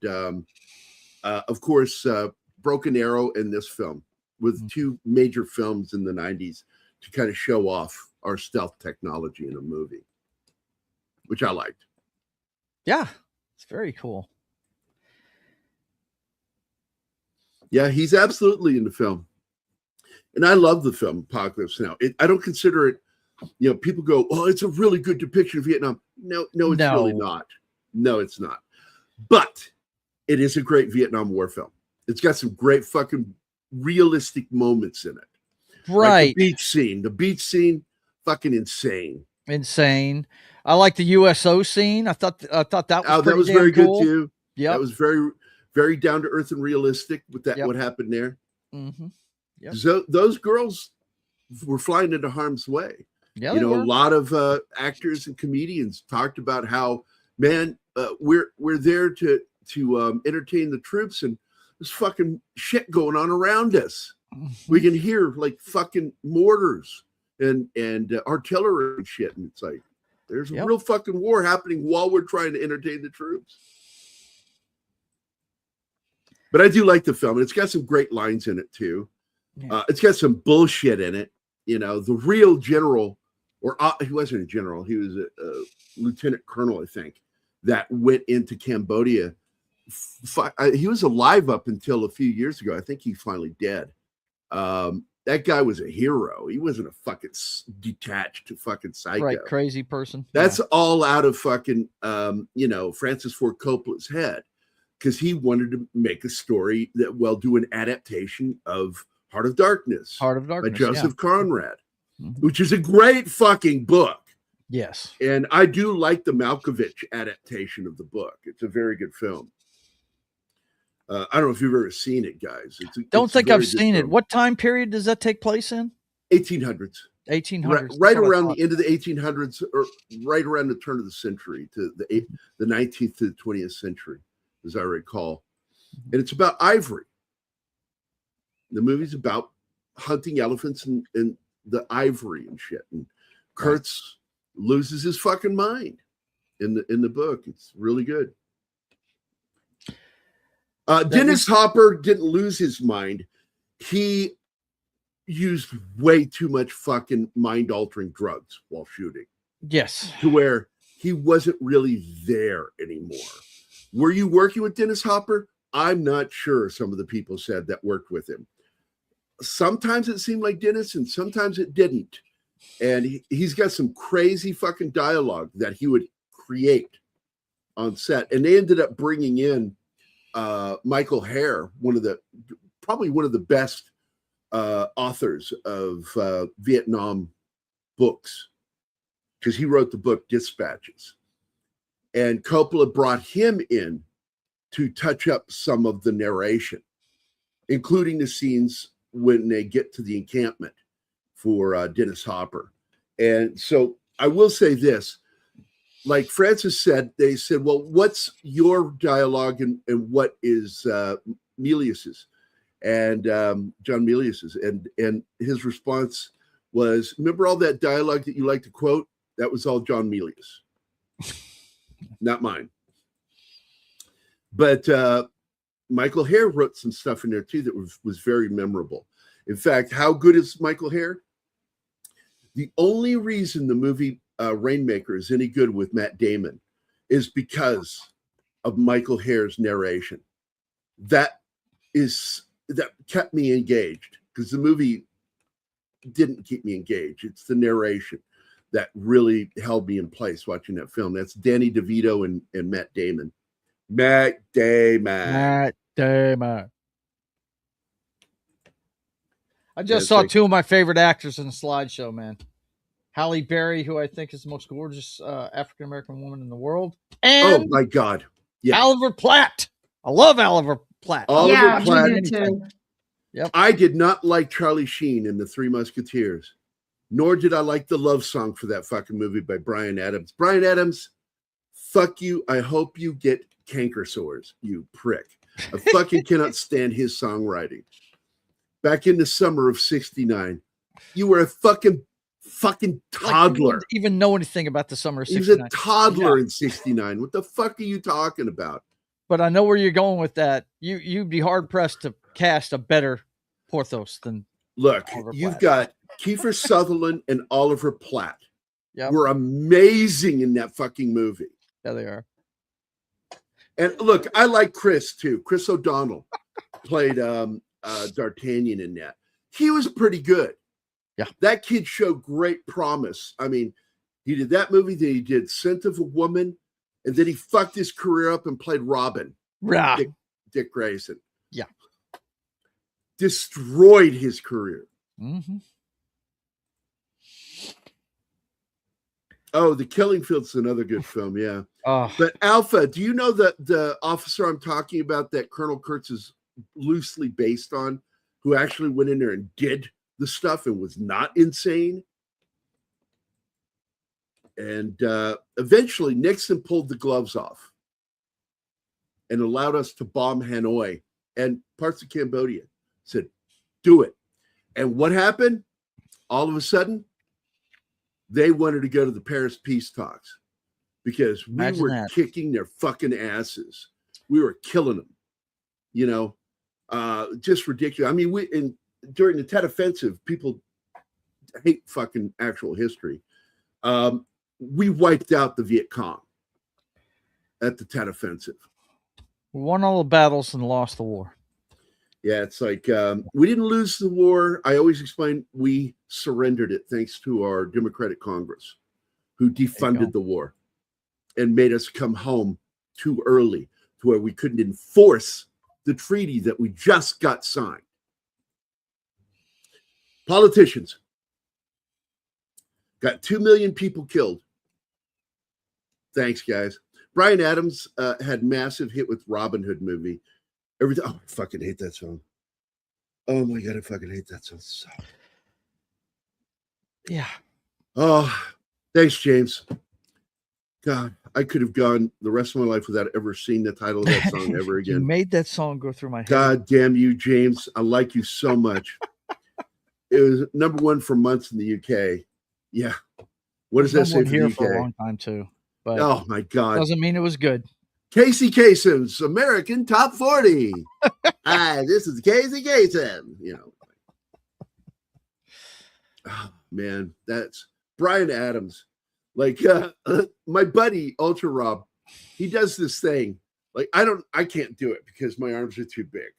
of course, Broken Arrow in this film, with two major films in the 90s to kind of show off our stealth technology in a movie, which I liked. Yeah, it's very cool. Yeah, he's absolutely in the film. And I love the film Apocalypse Now. I don't consider it, people go, "Oh, it's a really good depiction of Vietnam." No, it's really not. No, it's not. But it is a great Vietnam War film. It's got some great fucking realistic moments in it. Right. Like the beach scene, fucking insane. Insane. I like the USO scene. I thought that was that was very cool. good too. Yeah, that was very, very down to earth and realistic with that. Yep. What happened there? Mm-hmm. Yep. So those girls were flying into harm's way. Yeah, a lot of actors and comedians talked about how, man, we're there to entertain the troops, and there's fucking shit going on around us. We can hear like fucking mortars and artillery and shit, and it's like there's a real fucking war happening while we're trying to entertain the troops. But I do like the film, and it's got some great lines in it too. Yeah. It's got some bullshit in it. The real general, or he wasn't a general, he was a lieutenant colonel, I think, that went into Cambodia. He was alive up until a few years ago. I think he's finally dead. That guy was a hero. He wasn't a fucking detached fucking psycho. Right, crazy person. That's all out of fucking, Francis Ford Coppola's head, because he wanted to make a story that, do an adaptation of Heart of Darkness by Joseph Conrad, which is a great fucking book. Yes. And I do like the Malkovich adaptation of the book. It's a very good film. I don't know if you've ever seen it, guys. Don't think I've seen it. What time period does that take place in? 1800s. 1800s. Right around the end of the 1800s, or right around the turn of the century, to the 19th to the 20th century, as I recall. And it's about ivory. The movie's about hunting elephants and the ivory and shit. And Kurtz loses his fucking mind in the book. It's really good. Dennis Hopper didn't lose his mind. He used way too much fucking mind-altering drugs while shooting. Yes. To where he wasn't really there anymore. Were you working with Dennis Hopper? I'm not sure. Some of the people said that worked with him. Sometimes it seemed like Dennis, and sometimes it didn't. And he's got some crazy fucking dialogue that he would create on set. And they ended up bringing in Michael Hare, probably one of the best authors of Vietnam books, because he wrote the book Dispatches. And Coppola brought him in to touch up some of the narration, including the scenes when they get to the encampment for Dennis Hopper. And so I will say this, like Francis said, they said, well, what's your dialogue and what is Milius's? And John Milius's. And his response was, remember all that dialogue that you like to quote? That was all John Milius. Not mine. But Michael Hare wrote some stuff in there too that was very memorable. In fact, how good is Michael Hare? The only reason the movie Rainmaker is any good with Matt Damon is because of Michael Hare's narration. That kept me engaged, because the movie didn't keep me engaged. It's the narration that really held me in place watching that film. That's Danny DeVito and Matt Damon. Matt Damon. I just saw two of my favorite actors in the slideshow, man. Halle Berry, who I think is the most gorgeous African-American woman in the world. And oh, my God. Yeah. Oliver Platt. I love Oliver Platt. Oliver Platt. Too. Yep. I did not like Charlie Sheen in The Three Musketeers. Nor did I like the love song for that fucking movie by Bryan Adams. Bryan Adams, fuck you. I hope you get canker sores, you prick. I fucking cannot stand his songwriting. Back in the summer of '69, you were a fucking toddler. Like, you didn't even know anything about the summer of He was '69. a toddler in '69. What the fuck are you talking about? But I know where you're going with that. You'd be hard pressed to cast a better Porthos than. Look, Oliver you've Platt. got Kiefer Sutherland and Oliver Platt. Yep. Were amazing in that fucking movie. Yeah, they are. And look, I like Chris too. Chris O'Donnell played D'Artagnan in that. He was pretty good. Yeah. That kid showed great promise. I mean, he did that movie, then he did Scent of a Woman, and then he fucked his career up and played Robin. Yeah. Dick Grayson. Yeah. Destroyed his career. Mm-hmm. Oh, The Killing Field's another good film, yeah. Oh. But Alpha, do you know that the officer I'm talking about that Colonel Kurtz is loosely based on, who actually went in there and did the stuff and was not insane? And eventually Nixon pulled the gloves off and allowed us to bomb Hanoi and parts of Cambodia. Said, do it. And what happened? All of a sudden, they wanted to go to the Paris peace talks because we were kicking their fucking asses. We were killing them, you know, just ridiculous. I mean, during the Tet Offensive, people hate fucking actual history. We wiped out the Viet Cong at the Tet Offensive. We won all the battles and lost the war. Yeah, it's like we didn't lose the war. I always explain we surrendered it thanks to our Democratic Congress, who defunded the war and made us come home too early to where we couldn't enforce the treaty that we just got signed. Politicians got 2 million people killed. Thanks, guys. Bryan Adams had massive hit with Robin Hood movie. Everything. Oh, I fucking hate that song. Oh my God, I fucking hate that song. So. Yeah. Oh, thanks, James. God, I could have gone the rest of my life without ever seeing the title of that song ever again. You made that song go through my head. God damn you, James. I like you so much. It was number one for months in the UK. Yeah. What does that say for here the UK? For a long time too. But oh my God. Doesn't mean it was good. Casey Kasem's American Top 40. Hi, this is Casey Kasem. You know. Oh man, that's Bryan Adams. Like my buddy Ultra Rob, he does this thing. Like I can't do it because my arms are too big.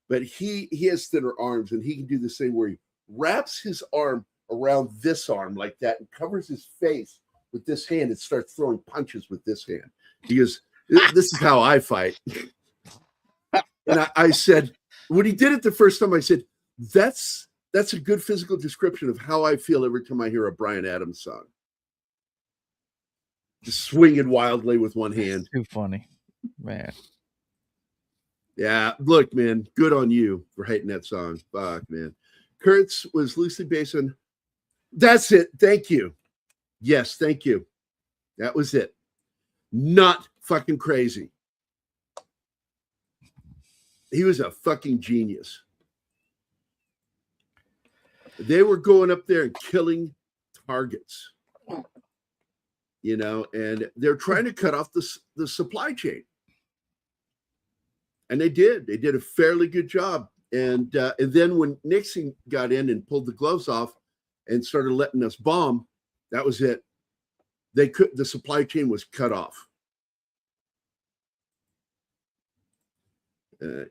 But he has thinner arms and he can do this thing where he wraps his arm around this arm like that and covers his face with this hand and starts throwing punches with this hand. He goes, this is how I fight. And I said, when he did it the first time, I said, that's a good physical description of how I feel every time I hear a Bryan Adams song. Just swinging wildly with one hand. Too funny, man. Yeah, look, man, good on you for hating that song. Fuck, man. Kurtz was loosely based on. That's it. Thank you. Yes, thank you. That was it. Not fucking crazy. He was a fucking genius. They were going up there and killing targets, you know, and they're trying to cut off the supply chain. And they did. They did a fairly good job. And then when Nixon got in and pulled the gloves off and started letting us bomb, that was it. The supply chain was cut off.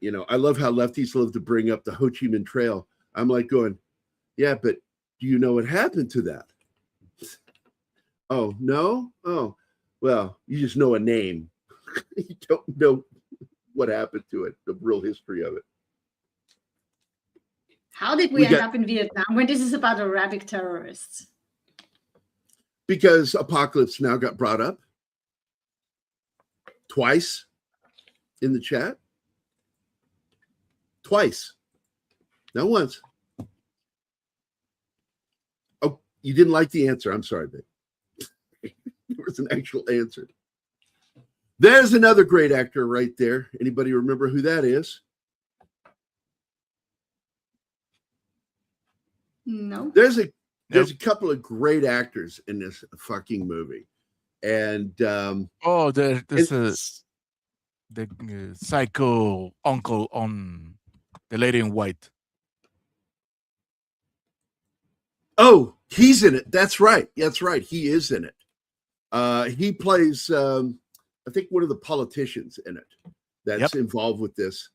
You know, I love how lefties love to bring up the Ho Chi Minh Trail. I'm like going, yeah, but do you know what happened to that? Oh, no? Oh, well, you just know a name. You don't know what happened to it, the real history of it. How did we end up in Vietnam when this is about Arabic terrorists? Because Apocalypse Now got brought up twice in the chat. Twice. Not once. Oh, You didn't like the answer. I'm sorry, babe. There was an actual answer. There's another great actor right there. Anybody remember who that is? No. There's a couple of great actors in this fucking movie. And there's the psycho uncle on The Lady in White. Oh, he's in it. That's right. That's right. He is in it. He plays, I think, one of the politicians in it that's involved with this.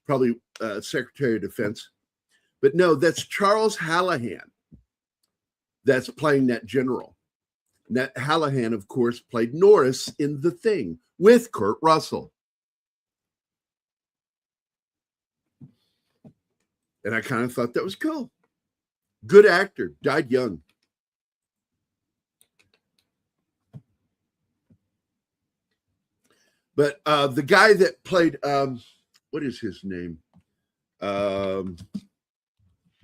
Probably Secretary of Defense. But no, that's Charles Hallahan that's playing that general. And that Hallahan, of course, played Norris in The Thing with Kurt Russell. And I kind of thought that was cool. Good actor, died young. But the guy that played, what is his name?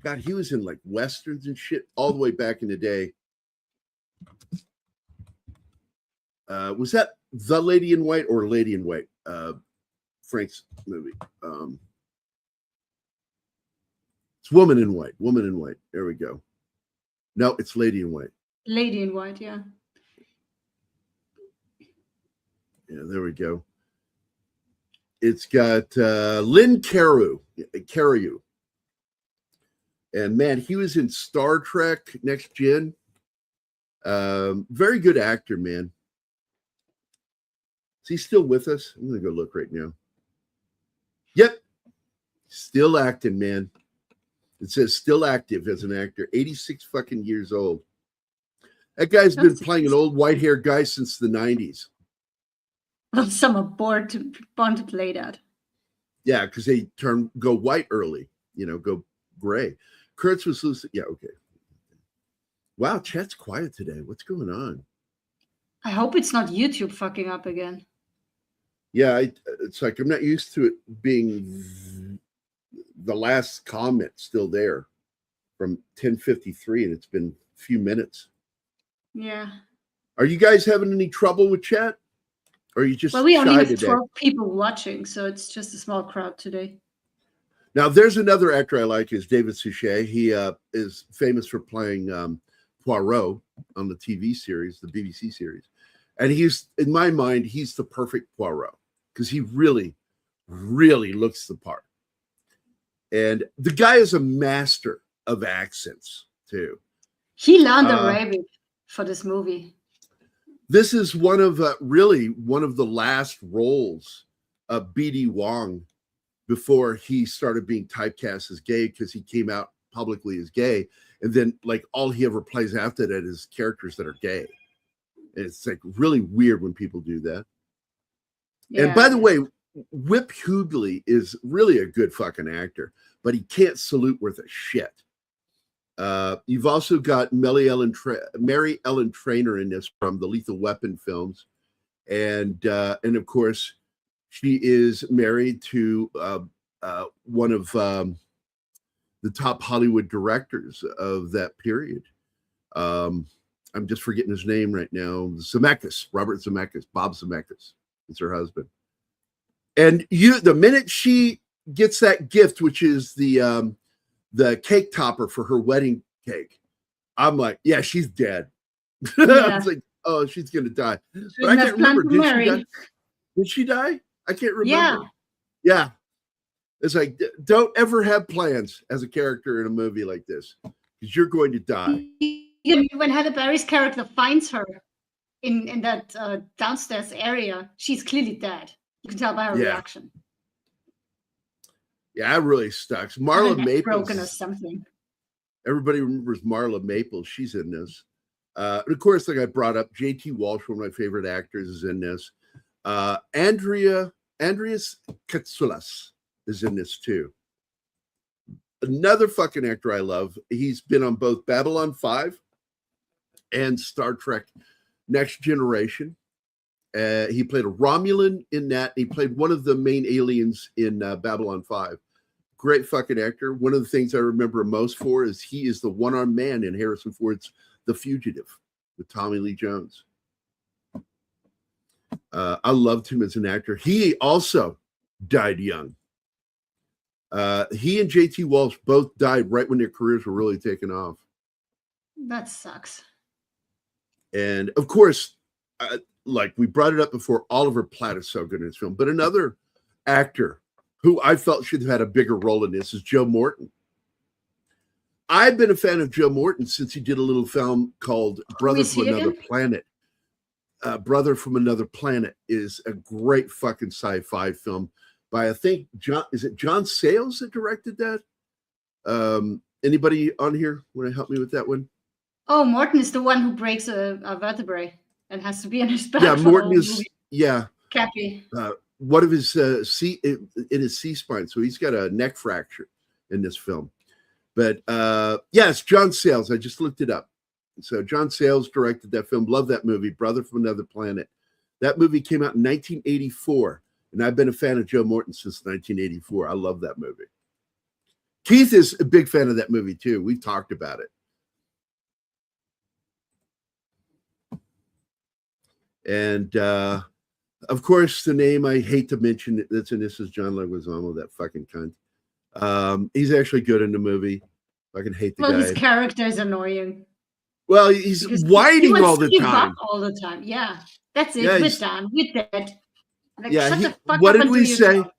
God, he was in like Westerns and shit all the way back in the day. Was that The Lady in White or Lady in White? Frank's movie. It's Woman in White. Woman in White. There we go. No, it's Lady in White. Lady in White, yeah. Yeah, there we go. It's got Lynn Carew. And man, he was in Star Trek Next Gen. Very good actor, man. Is he still with us? I'm going to go look right now. Yep. Still acting, man. It says still active as an actor. 86 fucking years old. That guy's been playing an old white-haired guy since the 90s. Well, some are born to play that. Yeah, because they go white early. Go gray. Kurtz was loose. Yeah, okay. Wow, chat's quiet today. What's going on? I hope it's not YouTube fucking up again. Yeah, it's like I'm not used to it being the last comment still there from 10:53, and it's been a few minutes. Yeah. Are you guys having any trouble with chat? Or are you just we only have today? 12 people watching, so it's just a small crowd today. Now, there's another actor I like is David Suchet. He is famous for playing Poirot on the TV series, the BBC series. And he's, in my mind, he's the perfect Poirot because he really, really looks the part. And the guy is a master of accents, too. He learned Arabic for this movie. This is one of the last roles of B.D. Wong before he started being typecast as gay because he came out publicly as gay. And then like all he ever plays after that is characters that are gay. And it's like really weird when people do that. Yeah. And by the way, Whip Hughley is really a good fucking actor, but he can't salute worth a shit. You've also got Mary Ellen Trainor in this from the Lethal Weapon films. And of course, she is married to one of the top Hollywood directors of that period. I'm just forgetting his name right now. Robert Zemeckis, Bob Zemeckis. It's her husband. And the minute she gets that gift, which is the cake topper for her wedding cake, I'm like, yeah, she's dead. Yeah. I was like, oh, she's gonna die. But I can't remember. Did she die? I can't remember. Yeah. It's like, don't ever have plans as a character in a movie like this because you're going to die. When Halle Berry's character finds her in that downstairs area, she's clearly dead. You can tell by her reaction. Yeah, it really sucks. Marla Maples. Broken or something. Everybody remembers Marla Maples. She's in this. And of course, like I brought up, J.T. Walsh, one of my favorite actors, is in this. Andreas Katsoulas is in this too. Another fucking actor I love. He's been on both Babylon 5 and Star Trek Next Generation. He played a Romulan in that. He played one of the main aliens in Babylon 5. Great fucking actor. One of the things I remember most for is he is the one-armed man in Harrison Ford's The Fugitive with Tommy Lee Jones. I loved him as an actor. He also died young. He and J.T. Walsh both died right when their careers were really taking off. That sucks. And of course, like we brought it up before, Oliver Platt is so good in this film. But another actor who I felt should have had a bigger role in this is Joe Morton. I've been a fan of Joe Morton since he did a little film called Brother from Another Planet. Brother from Another Planet is a great fucking sci-fi film by, I think, John Sayles that directed that? Anybody on here want to help me with that one? Oh, Morton is the one who breaks a vertebrae and has to be in his back. Yeah, Morton is, yeah. Cappy. One of his in his C-spine, so he's got a neck fracture in this film. But yes, John Sayles. I just looked it up. So John Sayles directed that film. Love that movie, Brother from Another Planet. That movie came out in 1984, and I've been a fan of Joe Morton since 1984. I love that movie. Keith is a big fan of that movie too. We've talked about it. And of course, the name I hate to mention that's in this is John Leguizamo, that fucking cunt. He's actually good in the movie. I can hate the guy. Well, his character is annoying. Well, he's whining all the time. All the time, yeah. That's it. Yeah, we're done. We're dead. Like, yeah. shut the fuck what up did we say? yourself.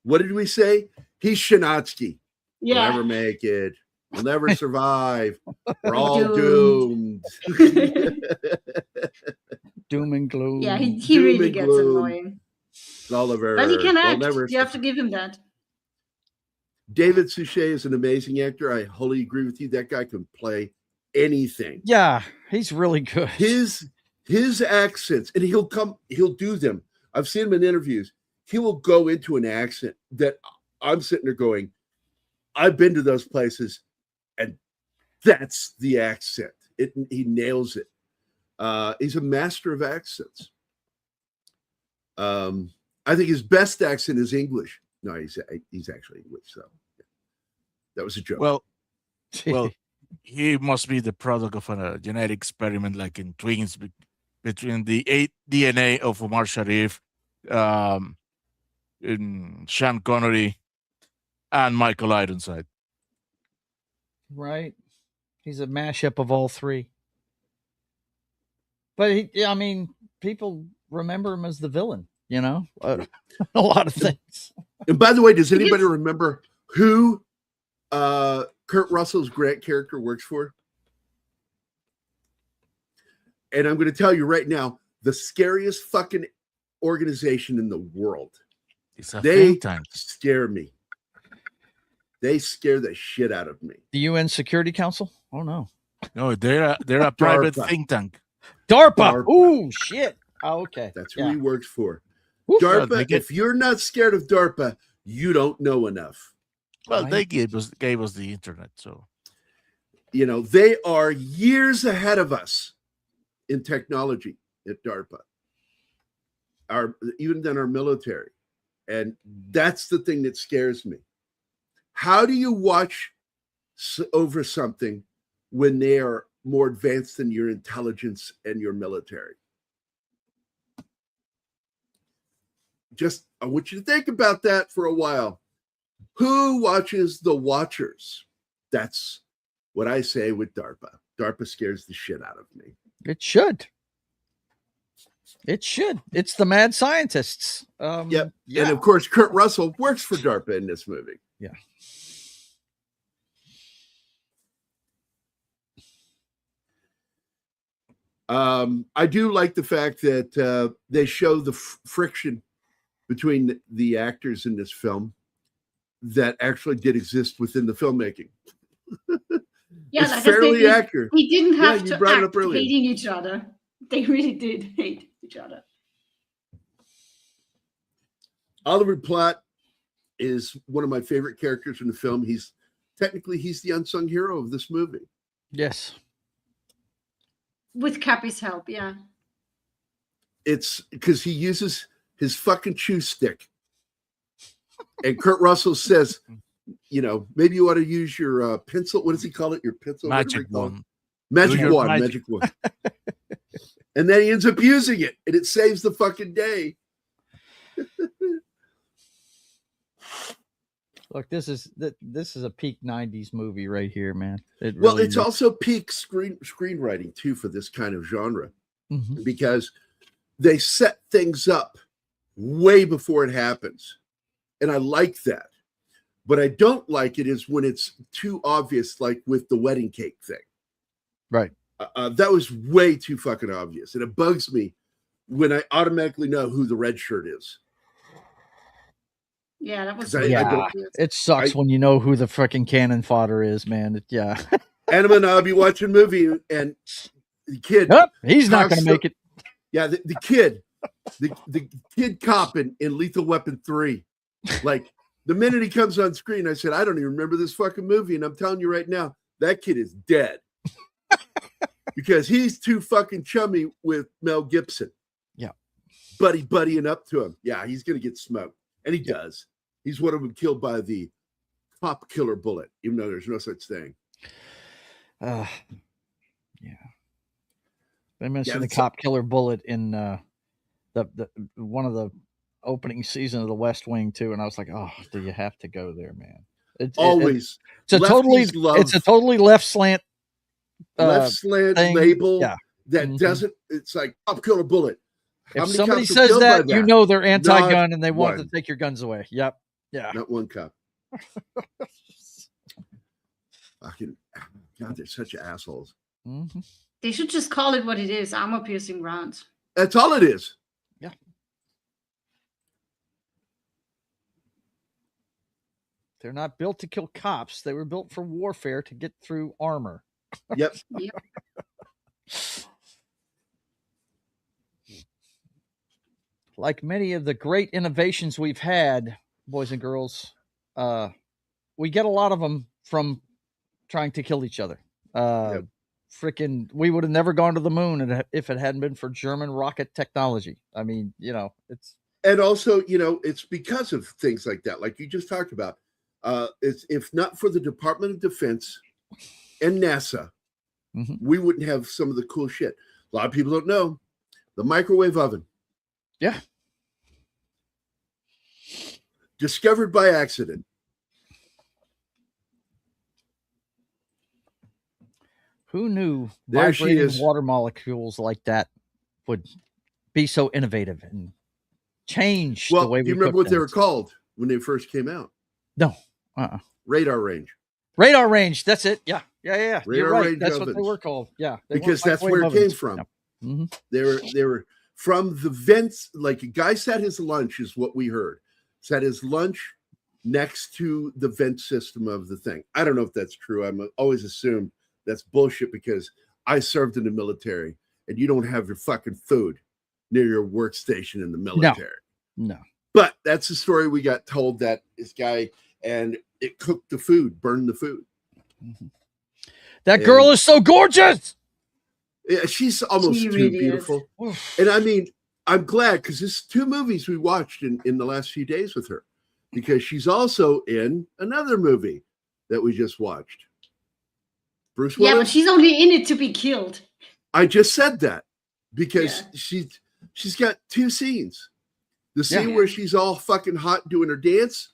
What did we say? He's Shinatsky. Yeah. We'll never make it. We'll never survive. We're all doomed. Doom and gloom. Yeah, he really gets annoying. Oliver. But he can act. Never... You have to give him that. David Suchet is an amazing actor. I wholly agree with you. That guy can play anything. Yeah, he's really good. His accents, and he'll do them. I've seen him in interviews. He will go into an accent that I'm sitting there going, I've been to those places, and that's the accent. He nails it. He's a master of accents. I think his best accent is English. No, he's actually English. So that was a joke. Well, he must be the product of a genetic experiment, like in twins, between the DNA of Omar Sharif, in Sean Connery, and Michael Ironside. Right. He's a mashup of all three. But I mean, people remember him as the villain, you know, a lot of things. And by the way, does anybody remember who Kurt Russell's Grant character works for? And I'm going to tell you right now, the scariest fucking organization in the world. They scare me. They scare the shit out of me. The UN Security Council? Oh no. No, they're a private think tank. DARPA. Oh shit. Oh, okay. That's who he works for. Woo. DARPA. If you're not scared of DARPA, you don't know enough. Well, they gave us the internet, so you know they are years ahead of us in technology at DARPA. Even than our military, and that's the thing that scares me. How do you watch over something when they are more advanced than your intelligence and your military? Just, I want you to think about that for a while. Who watches the watchers? That's what I say with DARPA. DARPA scares the shit out of me. It should. It should. It's the mad scientists. Yep. Yeah. And of course, Kurt Russell works for DARPA in this movie. Yeah. I do like the fact that they show the friction between the actors in this film that actually did exist within the filmmaking. Yeah, it's fairly accurate. We didn't have to act hating each other. They really did hate each other. Oliver Platt is one of my favorite characters in the film. He's the unsung hero of this movie. Yes. With Cappy's help, yeah. It's because he uses his fucking chew stick. And Kurt Russell says, you know, maybe you ought to use your pencil. What does he call it? Your pencil? Magic wand. Magic your wand, magic. magic wand. And then he ends up using it, and it saves the fucking day. Look, this is a peak '90s movie right here, man. Well, it's also peak screenwriting too for this kind of genre, because they set things up way before it happens, and I like that. But I don't like it is when it's too obvious, like with the wedding cake thing. Right. That was way too fucking obvious, and it bugs me when I automatically know who the red shirt is. Yeah, that was. It sucks when you know who the freaking cannon fodder is, man. Anima and I'll be watching a movie, and the kid. Nope, he's not going to make it. Yeah, the kid cop in Lethal Weapon 3. Like, the minute he comes on screen, I said, I don't even remember this fucking movie, and I'm telling you right now, that kid is dead. Because he's too fucking chummy with Mel Gibson. Yeah. Buddying up to him. Yeah, he's going to get smoked. And he does. He's one of them killed by the cop killer bullet, even though there's no such thing. Yeah. They mentioned the cop killer bullet in the one of the opening season of The West Wing too, and I was like, oh, do you have to go there, man? It's a totally left slant label that Mm-hmm. doesn't. It's like cop killer bullet. If somebody says that, you know they're anti-gun and they want to take your guns away. Yep. Yeah. Not one cop. Fucking God, they're such assholes. Mm-hmm. They should just call it what it is: armor-piercing rounds. That's all it is. Yeah. They're not built to kill cops. They were built for warfare to get through armor. Yep. Like many of the great innovations we've had, boys and girls, we get a lot of them from trying to kill each other. Frickin', we would have never gone to the moon if it hadn't been for German rocket technology. I mean, it's. And also, it's because of things like that, like you just talked about. It's if not for the Department of Defense and NASA, we wouldn't have some of the cool shit. A lot of people don't know the microwave oven. Yeah. Discovered by accident. Who knew there vibrating water molecules like that would be so innovative and change the way we do you remember what they things. were called when they first came out? No. Radar range. Radar range. That's it. Yeah. You're right. Range That's ovens. what they were called. Yeah. Because that's where it came from. Yeah. They were from the vents. Like a guy sat his lunch is what we heard. Sat his lunch next to the vent system of the thing. I don't know if that's true. I'm always assumed that's bullshit because I served in the military and you don't have your fucking food near your workstation in the military. No. But that's the story we got told, that this guy, and it cooked the food, burned the food. That girl is so gorgeous. Yeah, she's almost too really beautiful. And I mean, I'm glad because there's 2 movies we watched in the last few days with her, because she's also in another movie that we just watched. Bruce Willis. Yeah, but she's only in it to be killed. I just said that because she's got 2 scenes. The scene where she's all fucking hot doing her dance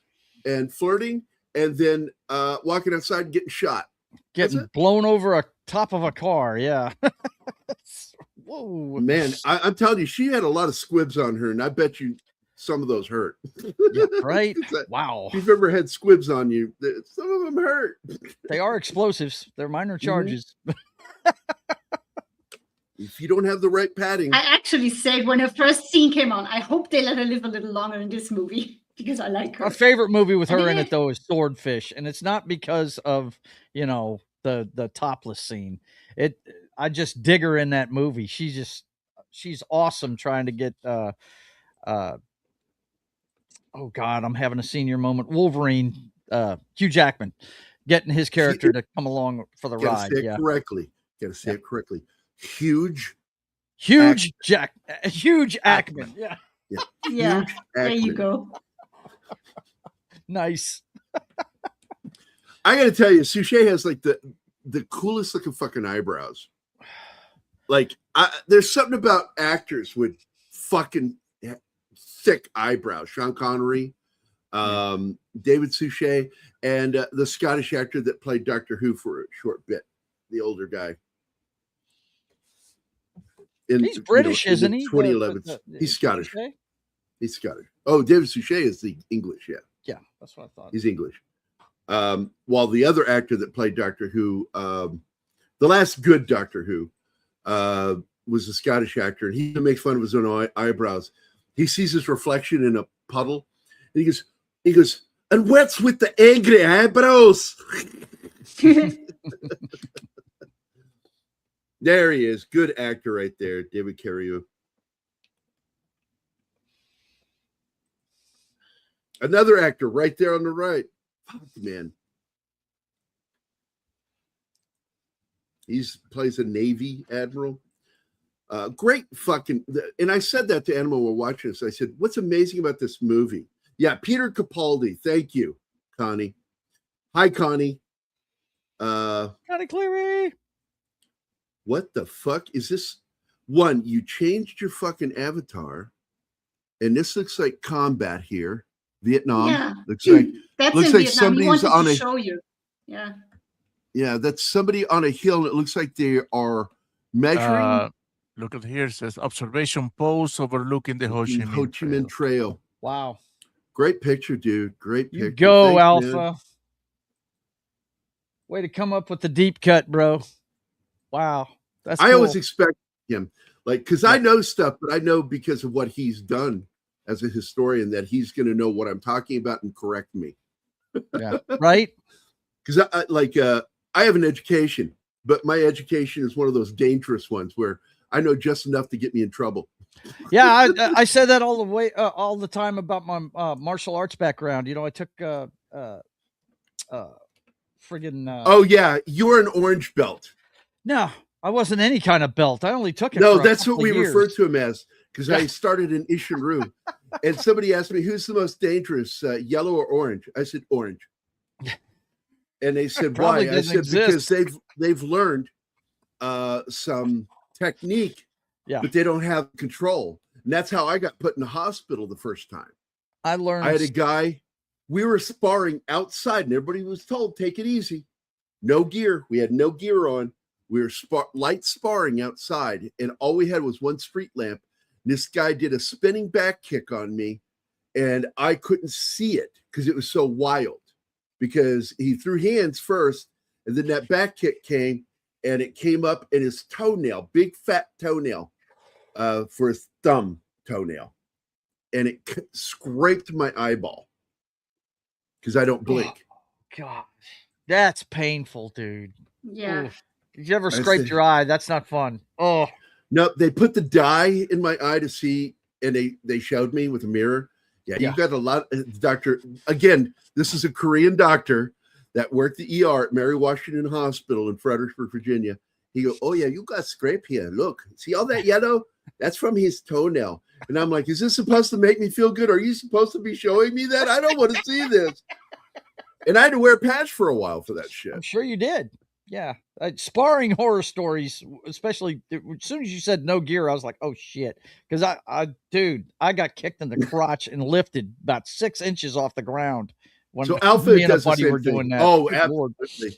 and flirting, and then walking outside and getting shot. Getting blown over a top of a car. Yeah. Whoa. Man, I'm telling you, she had a lot of squibs on her, and I bet you some of those hurt. Yeah, right? Wow. If you've ever had squibs on you, some of them hurt. They are explosives. They're minor charges. If you don't have the right padding. I actually said when her first scene came on, I hope they let her live a little longer in this movie because I like her. My favorite movie with her in it, though, is Swordfish. And it's not because of, the topless scene. I just dig her in that movie. She's awesome trying to get oh God, I'm having a senior moment. Wolverine, Hugh Jackman, getting his character to come along for the ride. Say it correctly. Gotta say it correctly. Huge Ackman. Yeah. Yeah. There you go. Nice. I gotta tell you, Suchet has like the coolest looking fucking eyebrows. Like, there's something about actors with fucking thick eyebrows. Sean Connery, David Suchet, and the Scottish actor that played Doctor Who for a short bit, the older guy. He's British, isn't he? 2011. He's Scottish. Suchet? He's Scottish. Oh, David Suchet is the English, yeah. Yeah, that's what I thought. He's English. While the other actor that played Doctor Who, the last good Doctor Who, was a Scottish actor, and he makes fun of his own eyebrows. He sees his reflection in a puddle, and he goes, and what's with the angry eyebrows? There he is. Good actor right there, David Carreyrou. Another actor right there on the right. Fuck, man. He plays a Navy admiral. Great fucking, and I said that to Animal while watching this. I said, what's amazing about this movie? Yeah, Peter Capaldi. Thank you, Connie. Hi, Connie. Connie Cleary. What the fuck is this? One, you changed your fucking avatar, and this looks like combat here. Vietnam. Yeah. Looks like That's looks in like Vietnam. He somebody's wanted on to a show you. Yeah. yeah, that's somebody on a hill. And it looks like they are measuring. Look at here. It says observation post overlooking the Ho Chi Minh, Ho Chi Minh Trail. Wow. Great picture, dude. Great picture. You go, Thanks, Alpha. man. Way to come up with the deep cut, bro. Wow. That's I cool. always expect him, like, because I know stuff, but I know because of what he's done as a historian that he's going to know what I'm talking about and correct me. Yeah. Right? Because I have an education, but my education is one of those dangerous ones where I know just enough to get me in trouble. Yeah, I said that all the time about my martial arts background. You know, I took friggin' oh yeah, you're an orange belt. No, I wasn't any kind of belt. I only took it. No, for that's what we refer to him as, because I Yeah. started in Ishinru, and somebody asked me who's the most dangerous, yellow or orange. I said orange, and they said why? Probably I doesn't said because exist. they've learned some technique, Yeah. but they don't have control, and that's how I got put in the hospital the first time. I learned. I had a guy. We were sparring outside, and everybody was told take it easy, no gear. We had no gear on. We were light sparring outside, and all we had was one street lamp. This guy did a spinning back kick on me, and I couldn't see it because it was so wild. Because he threw hands first, and then that back kick came, and it came up in his toenail, big fat toenail, for his thumb toenail, and it scraped my eyeball because I don't blink. Gosh, that's painful, dude. Yeah. Oof. If you ever I scraped see. your eye, that's not fun. Oh, No, they put the dye in my eye to see, and they showed me with a mirror. Yeah, Yeah. you've got a lot. Doctor, again, this is a Korean doctor that worked the ER at Mary Washington Hospital in Fredericksburg, Virginia. He goes, oh yeah, you got scrape here. Look, see all that yellow? That's from his toenail. And I'm like, is this supposed to make me feel good? Are you supposed to be showing me that? I don't want to see this. And I had to wear a patch for a while for that shit. I'm sure you did. Yeah. Sparring horror stories, especially as soon as you said no gear, I was like, oh shit. Because I got kicked in the crotch and lifted about 6 inches off the ground when So Alpha me and a does the buddy same were doing thing. that. Oh, Good Lord. absolutely.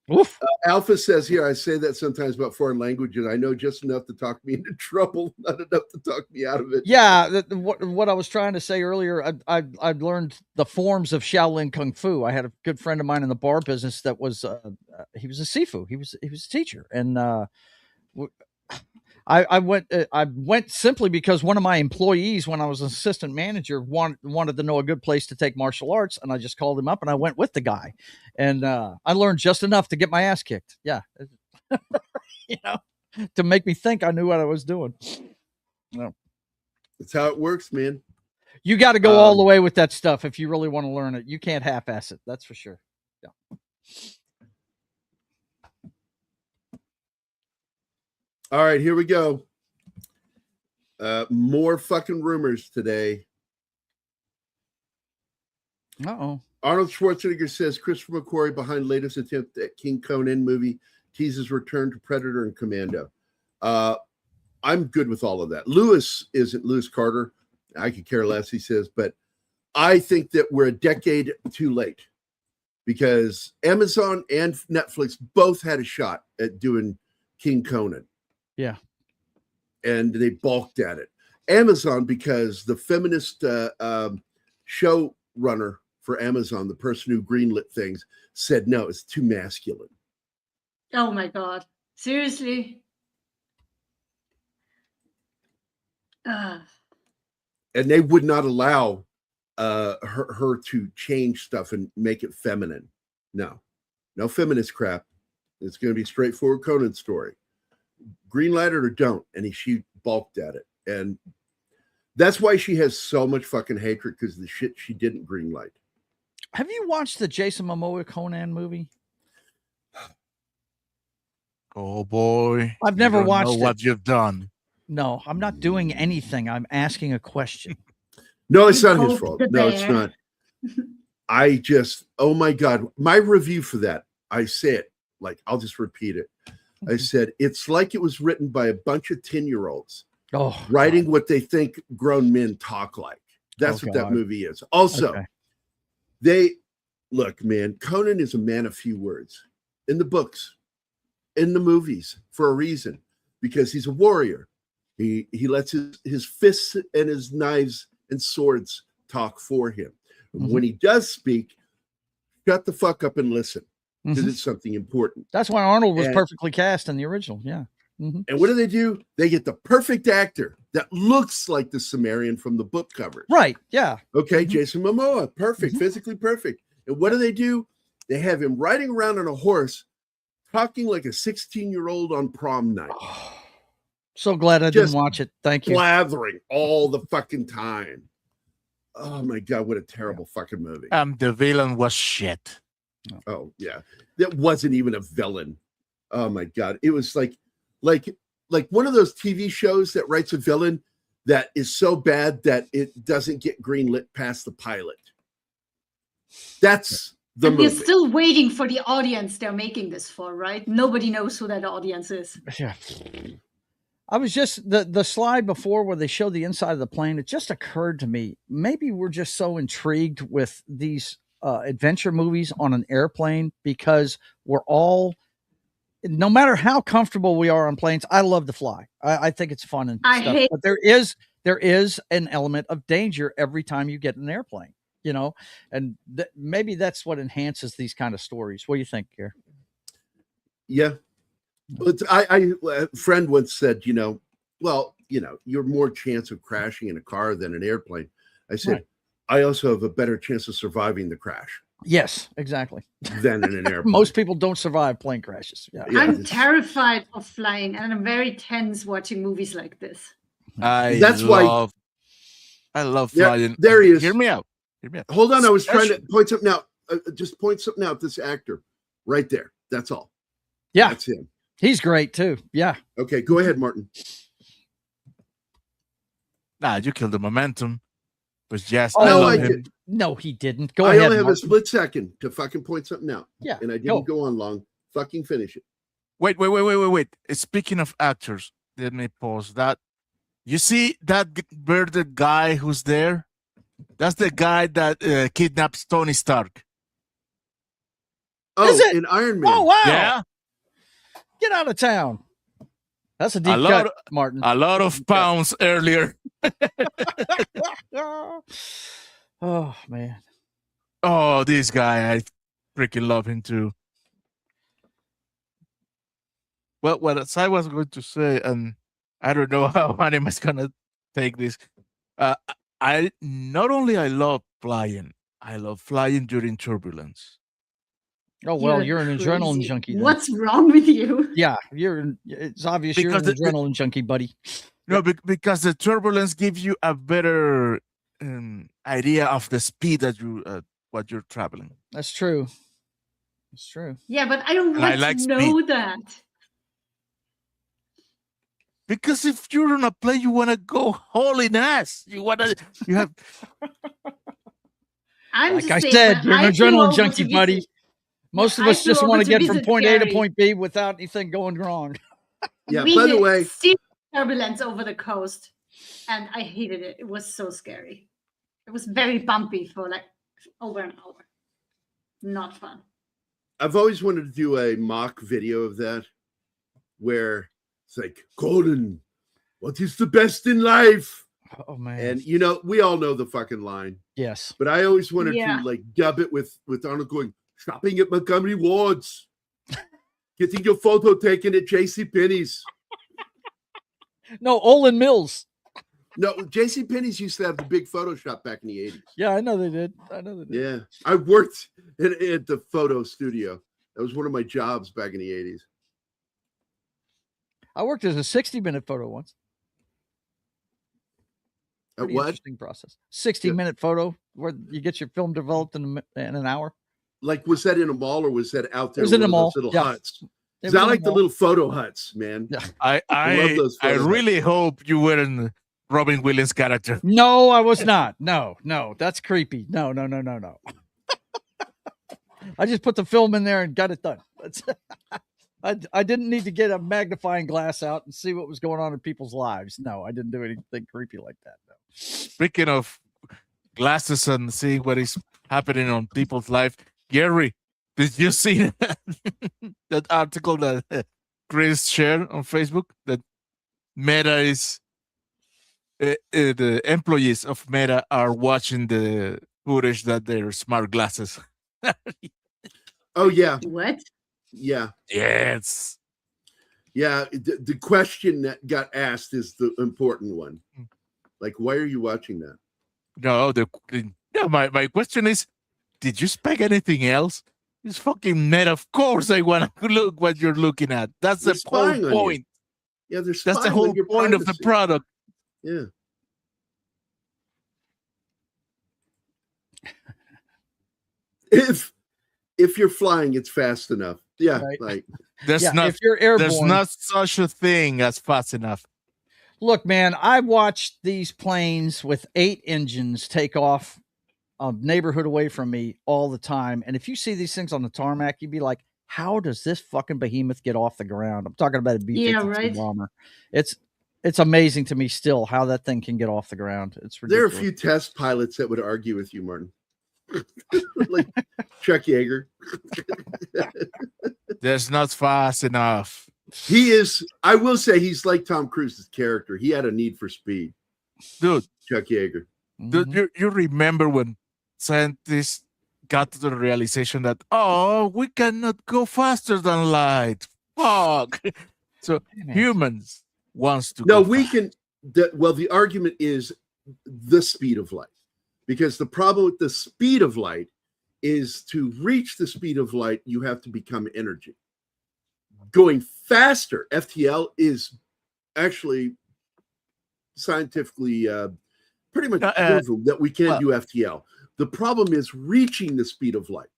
Oof. Alpha says here, I say that sometimes about foreign languages. I know just enough to talk me into trouble, not enough to talk me out of it. Yeah, what I was trying to say earlier, I learned the forms of Shaolin Kung Fu. I had a good friend of mine in the bar business that was he was a sifu. He was a teacher, and I went simply because one of my employees, when I was an assistant manager, wanted to know a good place to take martial arts, and I just called him up and I went with the guy, and I learned just enough to get my ass kicked. Yeah, you know, to make me think I knew what I was doing. No. That's how it works, man. You got to go all the way with that stuff if you really want to learn it. You can't half-ass it. That's for sure. Yeah. All right, here we go. More fucking rumors today. Uh-oh. Arnold Schwarzenegger says Christopher McQuarrie behind latest attempt at King Conan movie teases Return to Predator and Commando. I'm good with all of that. Lewis isn't Lewis Carter. I could care less, he says, but I think that we're a decade too late because Amazon and Netflix both had a shot at doing King Conan. Yeah. And they balked at it. Amazon, because the feminist showrunner for Amazon, the person who greenlit things, said, no, it's too masculine. Oh my God. Seriously? And they would not allow her to change stuff and make it feminine. No feminist crap. It's going to be a straightforward Conan story. Greenlight it or don't. And she balked at it. And that's why she has so much fucking hatred, because the shit she didn't greenlight. Have you watched the Jason Momoa Conan movie? Oh boy. I've never watched what you've done. No, I'm not doing anything. I'm asking a question. No, it's not his fault. No, it's not. I just, oh my God. My review for that, I say it, like, I'll just repeat it. I said, it's like it was written by a bunch of 10-year-olds writing what they think grown men talk like. That's what that movie is. Also, look, man, Conan is a man of few words in the books, in the movies, for a reason, because he's a warrior. He lets his fists and his knives and swords talk for him. When he does speak, shut the fuck up and listen, because it's something important. That's why Arnold was perfectly cast in the original. Yeah. And what do? They get the perfect actor that looks like the Sumerian from the book cover. Right. Yeah. Okay. Jason Momoa, perfect, physically perfect. And what do? They have him riding around on a horse, talking like a 16-year-old on prom night. So glad I didn't watch it. Thank you. Blathering all the fucking time. Oh my God, what a terrible fucking movie. The villain was shit. Oh yeah. That wasn't even a villain. Oh my God. It was like one of those TV shows that writes a villain that is so bad that it doesn't get greenlit past the pilot. That's the movie. You're still waiting for the audience they're making this for, right? Nobody knows who that audience is. Yeah. I was just the slide before where they showed the inside of the plane. It just occurred to me, maybe we're just so intrigued with these adventure movies on an airplane because we're all, no matter how comfortable we are on planes, I love to fly. I think it's fun and stuff. But there is an element of danger every time you get in an airplane, you know, and maybe that's what enhances these kind of stories. What do you think, Gary? Yeah. But a friend once said, you're more chance of crashing in a car than an airplane. I said, I also have a better chance of surviving the crash. Yes, exactly. Than in an airplane. Most people don't survive plane crashes. Yeah. I'm terrified of flying, and I'm very tense watching movies like this. I love flying. There he is. Hear me out. Hold on. I was trying to point something out. Just point something out. This actor right there. That's all. Yeah. That's him. He's great too. Yeah. Okay, go ahead, Martin. You killed the momentum. But yes, no, he didn't. Go ahead. I only have Martin. a split second to fucking point something out. Yeah. And I didn't go on long. Fucking finish it. Wait. Speaking of actors, let me pause that. You see that bearded guy who's there? That's the guy that kidnaps Tony Stark. Oh, in Iron Man. Oh, wow. Yeah. Get out of town. That's a deep cut, Martin. A lot of pounds earlier. Oh, man. Oh, this guy, I freaking love him too. Well, what I was going to say, and I don't know how Anima's gonna take this. I love flying. I love flying during turbulence. Oh, well, you're an adrenaline junkie. Then. What's wrong with you? Yeah, it's obvious because you're an adrenaline junkie, buddy. No, because the turbulence gives you a better idea of the speed that what you're traveling. That's true. It's true. Yeah, but I don't want to know that. Because if you're on a plane, you want to go hauling ass. You have. Like I said, you're an adrenaline junkie, buddy. Most of I us just flew want over to get from visit point A to Gary. point B without anything going wrong. Yeah, We by the hit way, serious turbulence over the coast, and I hated it. It was so scary. It was very bumpy for like over an hour. Not fun. I've always wanted to do a mock video of that where it's like, Colin, what is the best in life? Oh man. And you know, we all know the fucking line. Yes. But I always wanted Yeah. to like dub it with Arnold going, shopping at Montgomery Ward's, getting your photo taken at JCPenney's. No, Olin Mills. No, JCPenney's used to have the big Photoshop back in the 80s. Yeah, I know they did. Yeah. I worked at the photo studio. That was one of my jobs back in the 80s. I worked as a 60-minute photo once. At Pretty what? interesting process. 60-minute photo where you get your film developed in an hour. Like, was that in a mall or was that out there? It was in a one of mall. those little Yeah. huts. It 'Cause was I in a like the mall. little photo huts, man. Yeah. I love those I photo really hope you weren't Robin Williams' character. No, I was not. No, that's creepy. No. I just put the film in there and got it done. I didn't need to get a magnifying glass out and see what was going on in people's lives. No, I didn't do anything creepy like that. No. Speaking of glasses and seeing what is happening on people's life, Gary, did you see that article that Chris shared on Facebook that Meta is the employees of Meta are watching the footage that they're smart glasses. Oh, yeah. What? Yeah. Yes. Yeah. The question that got asked is the important one. Like, why are you watching that? No, my question is, did you spec anything else? It's fucking Meta. Of course I want to look what you're looking at. That's They're the whole spying on you. point. Yeah, they're That's the spying whole on your point of the privacy. product. Yeah. If you're flying, it's fast enough. Yeah, Right. like There's Yeah, not if you're airborne, there's not such a thing as fast enough. look, man, I watched these planes with 8 engines take off a neighborhood away from me all the time. And if you see these things on the tarmac, you'd be like, how does this fucking behemoth get off the ground? I'm talking about a B-52 Yeah, right. bomber. It's amazing to me still how that thing can get off the ground. It's there are ridiculous. a few test pilots that would argue with you, Martin. Like Chuck Yeager. There's not fast enough. He is, I will say, he's like Tom Cruise's character. He had a need for speed. Dude, Chuck Yeager. Mhm. you remember when scientists got to the realization that, oh, we cannot go faster than light. Fuck. So Man. humans wants to No, go we fast. can. The argument is the speed of light, because the problem with the speed of light is to reach the speed of light, you have to become energy. Going faster, FTL, is actually scientifically pretty much proven that we can do FTL. The problem is reaching the speed of light,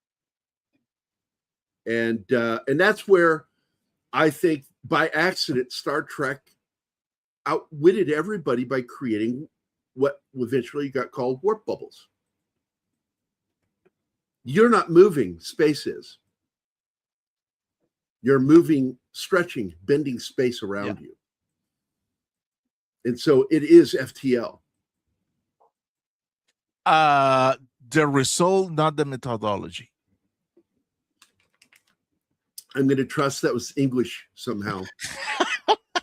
and that's where I think by accident Star Trek outwitted everybody by creating what eventually got called warp bubbles. You're not moving, space is. You're moving, stretching, bending space around you. And so it is FTL. The result, not the methodology. I'm going to trust that was English somehow.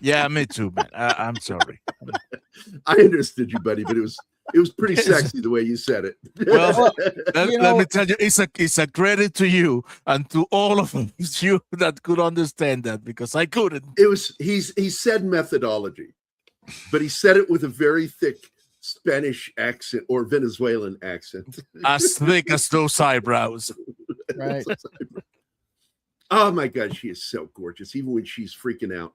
Yeah, me too, man. I'm sorry. I understood you, buddy, but it was pretty sexy the way you said it. Well, You let know- me tell you, it's a credit to you and to all of you that could understand that, because I couldn't. He said methodology, but he said it with a very thick Spanish accent or Venezuelan accent. As thick as those eyebrows. Right. Oh my God, she is so gorgeous, even when she's freaking out.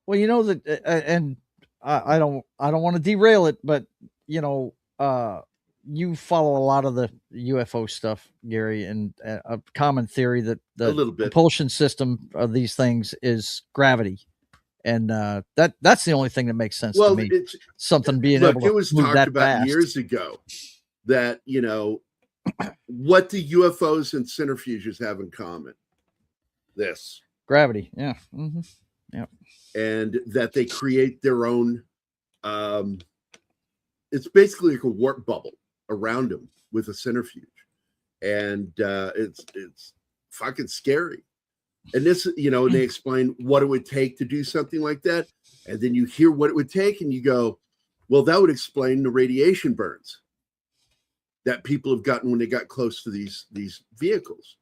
Well, you know that, and I don't want to derail it, but you know, you follow a lot of the UFO stuff, Gary, and a common theory that A the little bit. propulsion system of these things is gravity, and that's the only thing that makes sense Well, to me. it's Something being look, able to it was move talked that about fast. years ago that, you know, What do UFOs and centrifuges have in common? This. Gravity. Yeah. Mm-hmm. Yeah. And that they create their own. It's basically like a warp bubble around them with a centrifuge, and it's fucking scary. And this, and they explain what it would take to do something like that, and then you hear what it would take, and you go, well, that would explain the radiation burns that people have gotten when they got close to these vehicles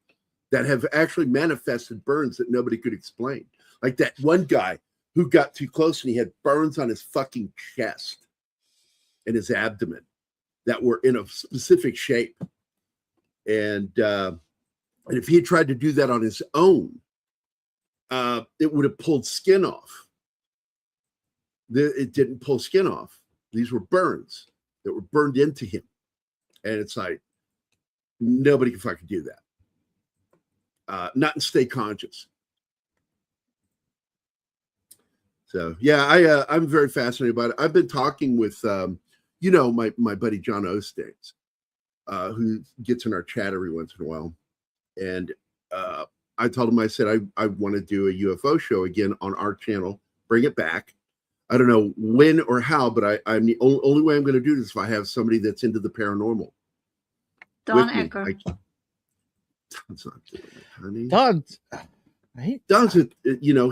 that have actually manifested burns that nobody could explain. Like that one guy who got too close and he had burns on his fucking chest and his abdomen that were in a specific shape. And if he had tried to do that on his own, it would have pulled skin off. It didn't pull skin off. These were burns that were burned into him. And it's like, nobody can fucking do that. Not and stay conscious. So, yeah, I'm very fascinated by it. I've been talking with, my buddy John Ostanes, who gets in our chat every once in a while. And I told him, I said, I want to do a UFO show again on our channel, bring it back. I don't know when or how, but I'm the only way I'm going to do this if I have somebody that's into the paranormal. Don Ecker. Don's not doing it, honey. Don's,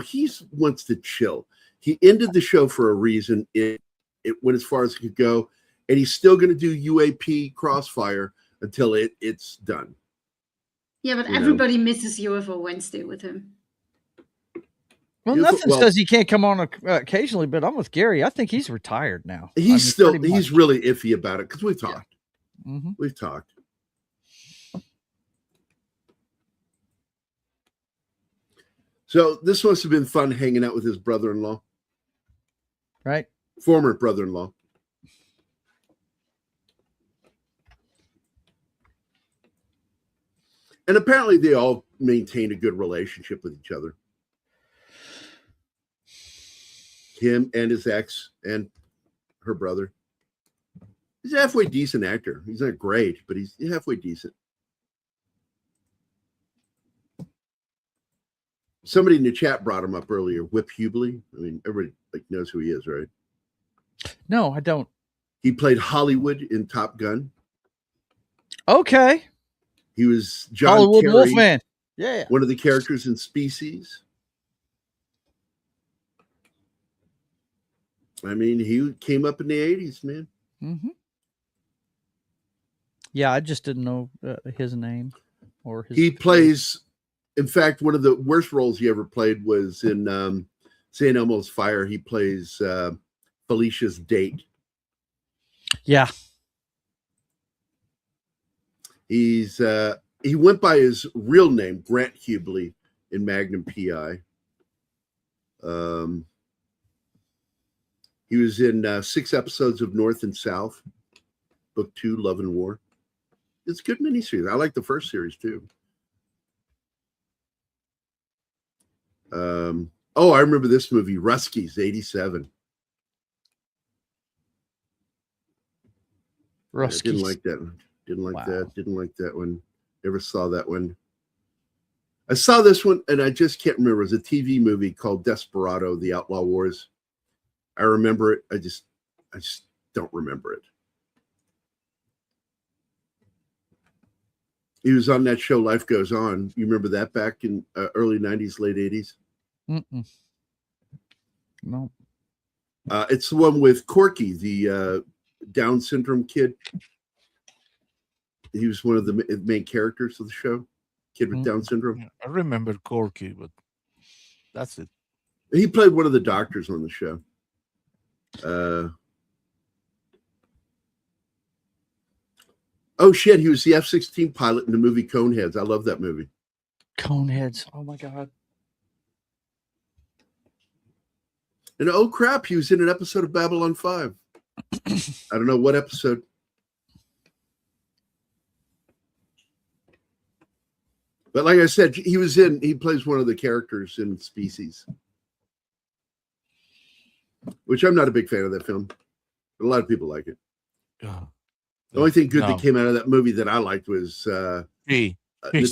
he wants to chill. He ended the show for a reason. It went as far as it could go, and he's still going to do UAP Crossfire until it's done. Yeah, but everybody misses UFO Wednesday with him. Well, nothing says he can't come on occasionally, but I'm with Gary. I think he's retired now. He's really iffy about it because we've talked. Yeah. Mm-hmm. We've talked. So this must have been fun hanging out with his brother-in-law. Right. Former brother-in-law. And apparently they all maintain a good relationship with each other. Him and his ex and her brother. He's a halfway decent actor. He's not great, but he's halfway decent. Somebody in the chat brought him up earlier, Whip Hubley. I mean, everybody knows who he is, right? No, I don't. He played Hollywood in Top Gun. Okay. He was John Hollywood Kerry, Wolfman. Yeah. one of the characters in Species. I mean, he came up in the 80s, man. Mm-hmm. Yeah, I just didn't know his name or his. He plays, in fact, one of the worst roles he ever played was in St. Elmo's Fire. He plays Felicia's date. Yeah. He went by his real name, Grant Hubley, in Magnum P.I. He was in 6 episodes of North and South, Book 2, Love and War. It's a good miniseries. I like the first series too. I remember this movie, Ruskies, 87. Ruskies. Didn't like that one. Didn't like that. Didn't like that one. Never saw that one. I saw this one, and I just can't remember. It was a TV movie called Desperado, The Outlaw Wars. I remember it. I just don't remember it. He was on that show, Life Goes On. You remember that back in early 90s, late 80s? Mm-mm. No. It's the one with Corky, the Down syndrome kid. He was one of the main characters of the show. Kid with Down syndrome. Yeah, I remember Corky, but that's it. He played one of the doctors on the show. Oh shit, he was the F-16 pilot in the movie Coneheads. I love that movie. Coneheads. Oh my God. And oh crap, he was in an episode of Babylon 5. I don't know what episode. But like I said, he plays one of the characters in Species. Which I'm not a big fan of that film. But a lot of people like it. Yeah. The only thing good No. that came out of that movie that I liked was It's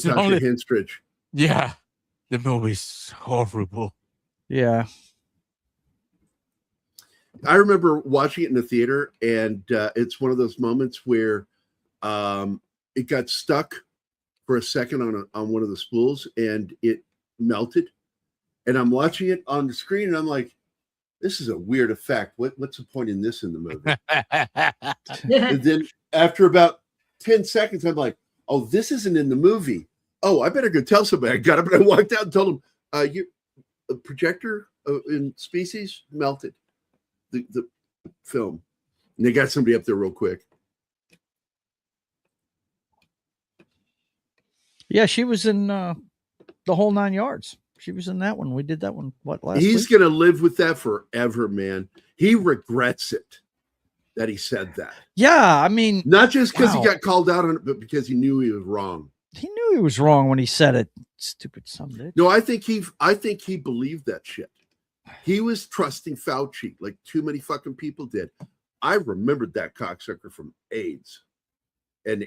the Natasha only- Henstridge. Yeah, the movie's horrible. Yeah. I remember watching it in the theater, and it's one of those moments where it got stuck for a second on one of the spools, and it melted. And I'm watching it on the screen, and I'm like, "This is a weird effect. What's the point in this in the movie?" And then after about 10 seconds, I'm like, "Oh, this isn't in the movie. Oh, I better go tell somebody." I got up and I walked out and told them, "Your projector in Species melted the film." And they got somebody up there real quick. Yeah, she was in the whole 9 yards. She was in that one. We did that one. What last He's week? going to live with that forever, man. He regrets it that he said that. Yeah, I mean, Not just because Wow. he got called out on it, but because he knew he was wrong. he knew he was wrong when he said it. Stupid son of a bitch. No, I think he believed that shit. He was trusting Fauci like too many fucking people did. I remembered that cocksucker from AIDS and the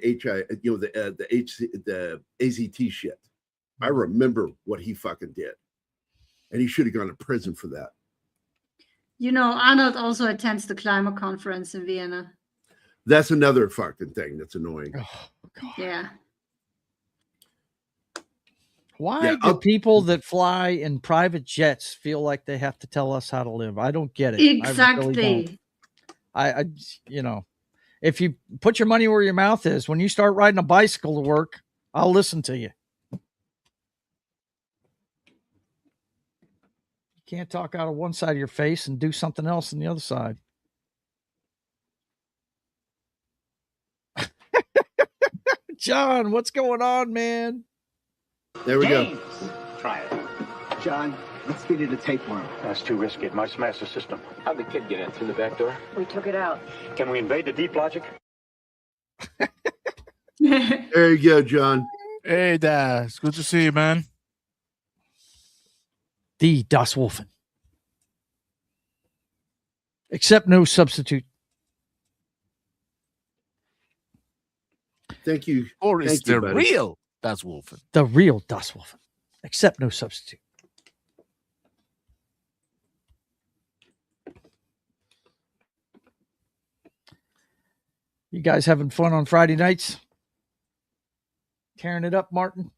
AZT shit. I remember what he fucking did, and he should have gone to prison for that. You know, Arnold also attends the climate conference in Vienna. That's another fucking thing that's annoying. Oh, God. Yeah. Why Yeah, do people that fly in private jets feel like they have to tell us how to live? I don't get it. Exactly. I you know, if you put your money where your mouth is, when you start riding a bicycle to work, I'll listen to you. You can't talk out of one side of your face and do something else on the other side. John, what's going on, man? There we go. James, try it. John, let's feed it a tapeworm. That's too risky. It might smash the system. How'd the kid get in? Through the back door? We took it out. Can we invade the deep logic? There you go, John. Hey, Dad. It's good to see you, man. The Das Wolfen. Except no substitute. Thank you. Or is Thank you, the buddy. real Das Wolfen? The real Das Wolfen. Except no substitute. You guys having fun on Friday nights? Tearing it up, Martin?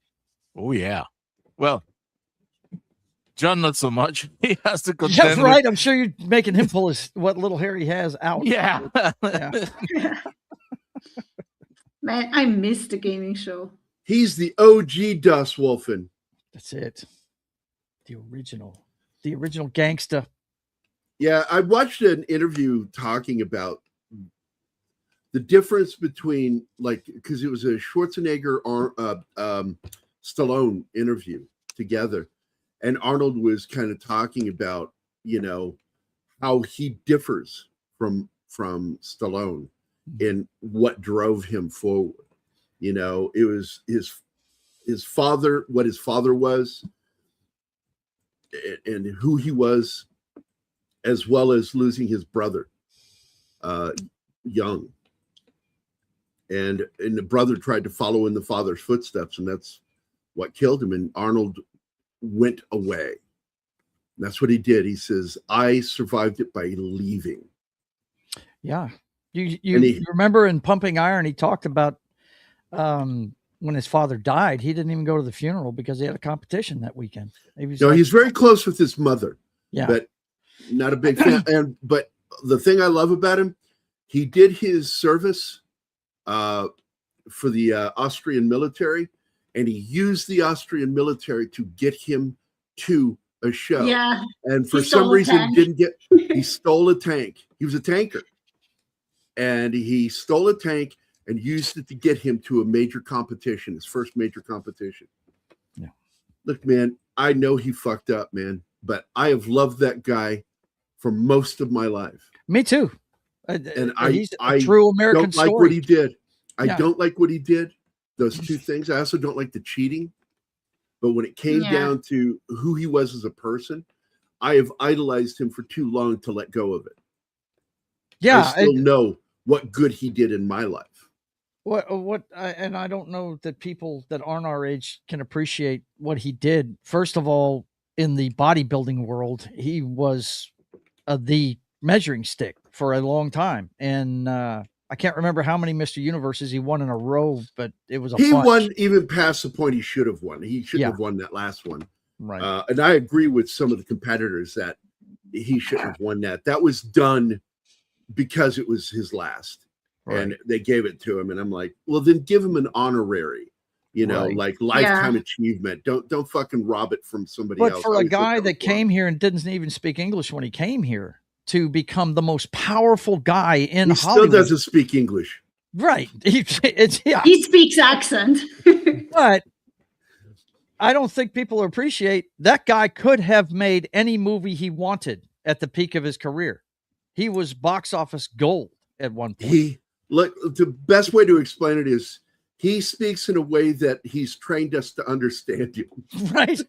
Oh, yeah. Well, John, not so much. He has to contend That's with- right. I'm sure you're making him pull his what little hair he has out. Yeah. Yeah. Man, I missed the gaming show. He's the OG Das Wolfen. That's it. The original gangsta. Yeah, I watched an interview talking about the difference between, like, because it was a Schwarzenegger or Stallone interview together, and Arnold was kind of talking about, you know, how he differs from Stallone in what drove him forward. You know, it was his father, what his father was, and who he was, as well as losing his brother young. And the brother tried to follow in the father's footsteps, and that's what killed him. And Arnold went away. And that's what he did. He says, I survived it by leaving. Yeah. You And he- remember in Pumping Iron, he talked about when his father died, he didn't even go to the funeral because he had a competition that weekend. He was No, like- he's very close with his mother, yeah. but not a big fan. But the thing I love about him, he did his service for the Austrian military, and he used the Austrian military to get him to a show. Yeah. And for He stole some a reason tank. he stole a tank. He was a tanker. And he stole a tank and used it to get him to a major competition, his first major competition. Yeah. Look, man, I know he fucked up, man, but I have loved that guy for most of my life. Me too. And He's a I true American don't like story. what he did. I Yeah. don't like what he did. Those two things. I also don't like the cheating. But when it came Yeah. down to who he was as a person, I have idolized him for too long to let go of it. Yeah. I still know what good he did in my life. And I don't know that people that aren't our age can appreciate what he did. First of all, in the bodybuilding world, he was the measuring stick for a long time. And I can't remember how many Mr. Universes he won in a row, but it was a He bunch. won even past the point he should have won. He shouldn't Yeah. have won that last one. Right. And I agree with some of the competitors that he shouldn't have won that. That was done because it was his last. And they gave it to him. And I'm like, well, then give him an honorary, like lifetime achievement. Don't fucking rob it from somebody else. But for a guy that came here and didn't even speak English when he came here to become the most powerful guy in Hollywood. Still doesn't speak English. Right. He speaks accent. But I don't think people appreciate that guy could have made any movie he wanted at the peak of his career. He was box office gold at one point. The best way to explain it is he speaks in a way that he's trained us to understand you. Right.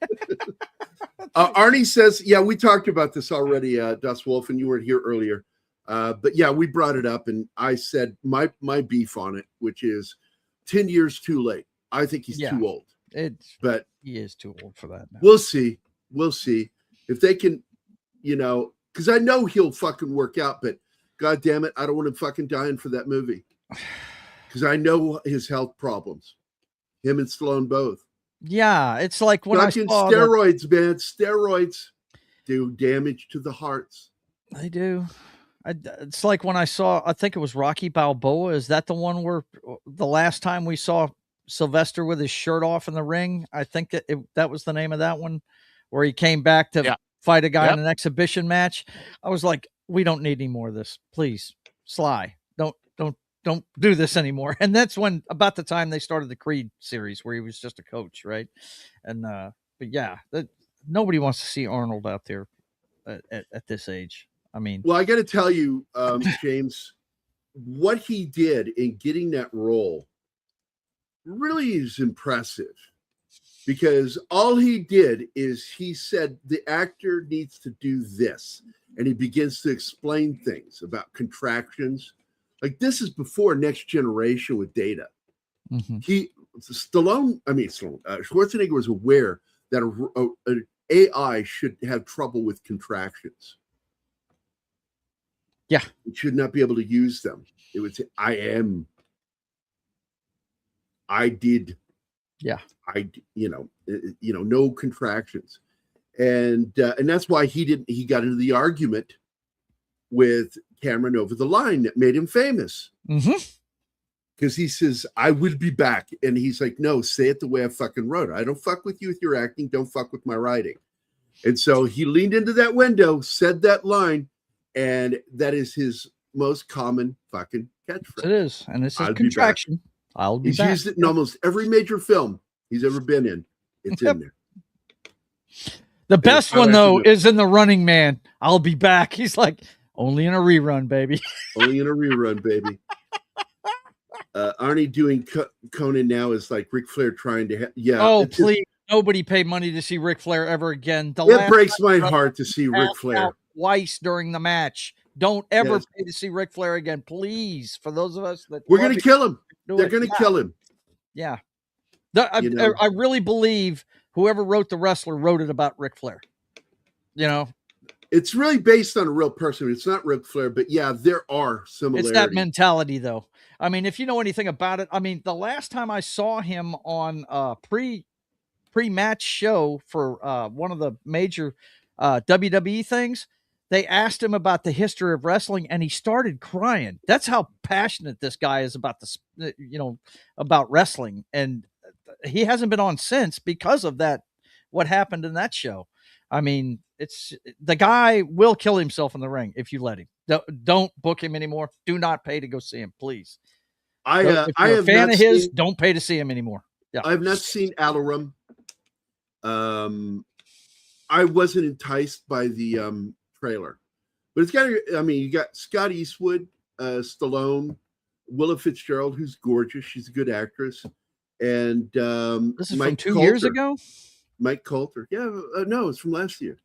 Arnie says, yeah, we talked about this already, Dust Wolf, and you weren't here earlier. But yeah, we brought it up, and I said my beef on it, which is 10 years too late. I think he's too old. But he is too old for that now. We'll see if they can, because I know he'll fucking work out, but God damn it, I don't want him fucking dying for that movie. Because I know his health problems. Him and Stallone both. Yeah, it's like when fucking I saw steroids, man. Steroids do damage to the hearts. They do. It's like when I saw, I think it was Rocky Balboa. Is that the one where the last time we saw Sylvester with his shirt off in the ring? I think that was the name of that one, where he came back to fight a guy in an exhibition match. I was like, we don't need any more of this. Please, Sly, don't do this anymore. And that's when, about the time they started the Creed series, where he was just a coach, right? And but yeah, nobody wants to see Arnold out there at this age. I mean, well, I got to tell you, James, what he did in getting that role really is impressive, because all he did is he said the actor needs to do this, and he begins to explain things about contractions. Like, this is before Next Generation with data. Mm-hmm. Schwarzenegger was aware that an AI should have trouble with contractions. Yeah, it should not be able to use them. It would say, I am, I did. Yeah, no contractions. And that's why he got into the argument with Cameron over the line that made him famous. Because he says, I will be back. And he's like, no, say it the way I fucking wrote it. I don't fuck with you with your acting. Don't fuck with my writing. And so he leaned into that window, said that line, and that is his most common fucking catchphrase. It is. And it's a contraction. I'll be back. He's used it in almost every major film he's ever been in. It's in there. The best one, though, is in The Running Man. I'll be back. He's like, only in a rerun, baby. Only in a rerun, baby. Arnie doing Conan now is like Ric Flair trying to... Oh, please. Nobody paid money to see Ric Flair ever again. It breaks my heart to see Ric Flair. Twice during the match. Don't ever pay to see Ric Flair again, please. For those of us that... We're going to kill him. They're going to kill him. Yeah. I really believe whoever wrote The Wrestler wrote it about Ric Flair. It's really based on a real person. It's not Ric Flair, but yeah, there are similarities. It's that mentality, though. I mean, if you know anything about it, I mean, the last time I saw him on a pre-match show for one of the major WWE things, they asked him about the history of wrestling, and he started crying. That's how passionate this guy is about about wrestling. And he hasn't been on since because of that, what happened in that show. I mean, the guy will kill himself in the ring if you let him. Don't book him anymore. Do not pay to go see him, please. If you're a fan of his, don't pay to see him anymore. Yeah, I have not seen Alarum. I wasn't enticed by the trailer, but it's got. I mean, you got Scott Eastwood, Stallone, Willa Fitzgerald, who's gorgeous. She's a good actress, and this is Mike from 2 years ago. Mike Coulter. Yeah, no, it's from last year.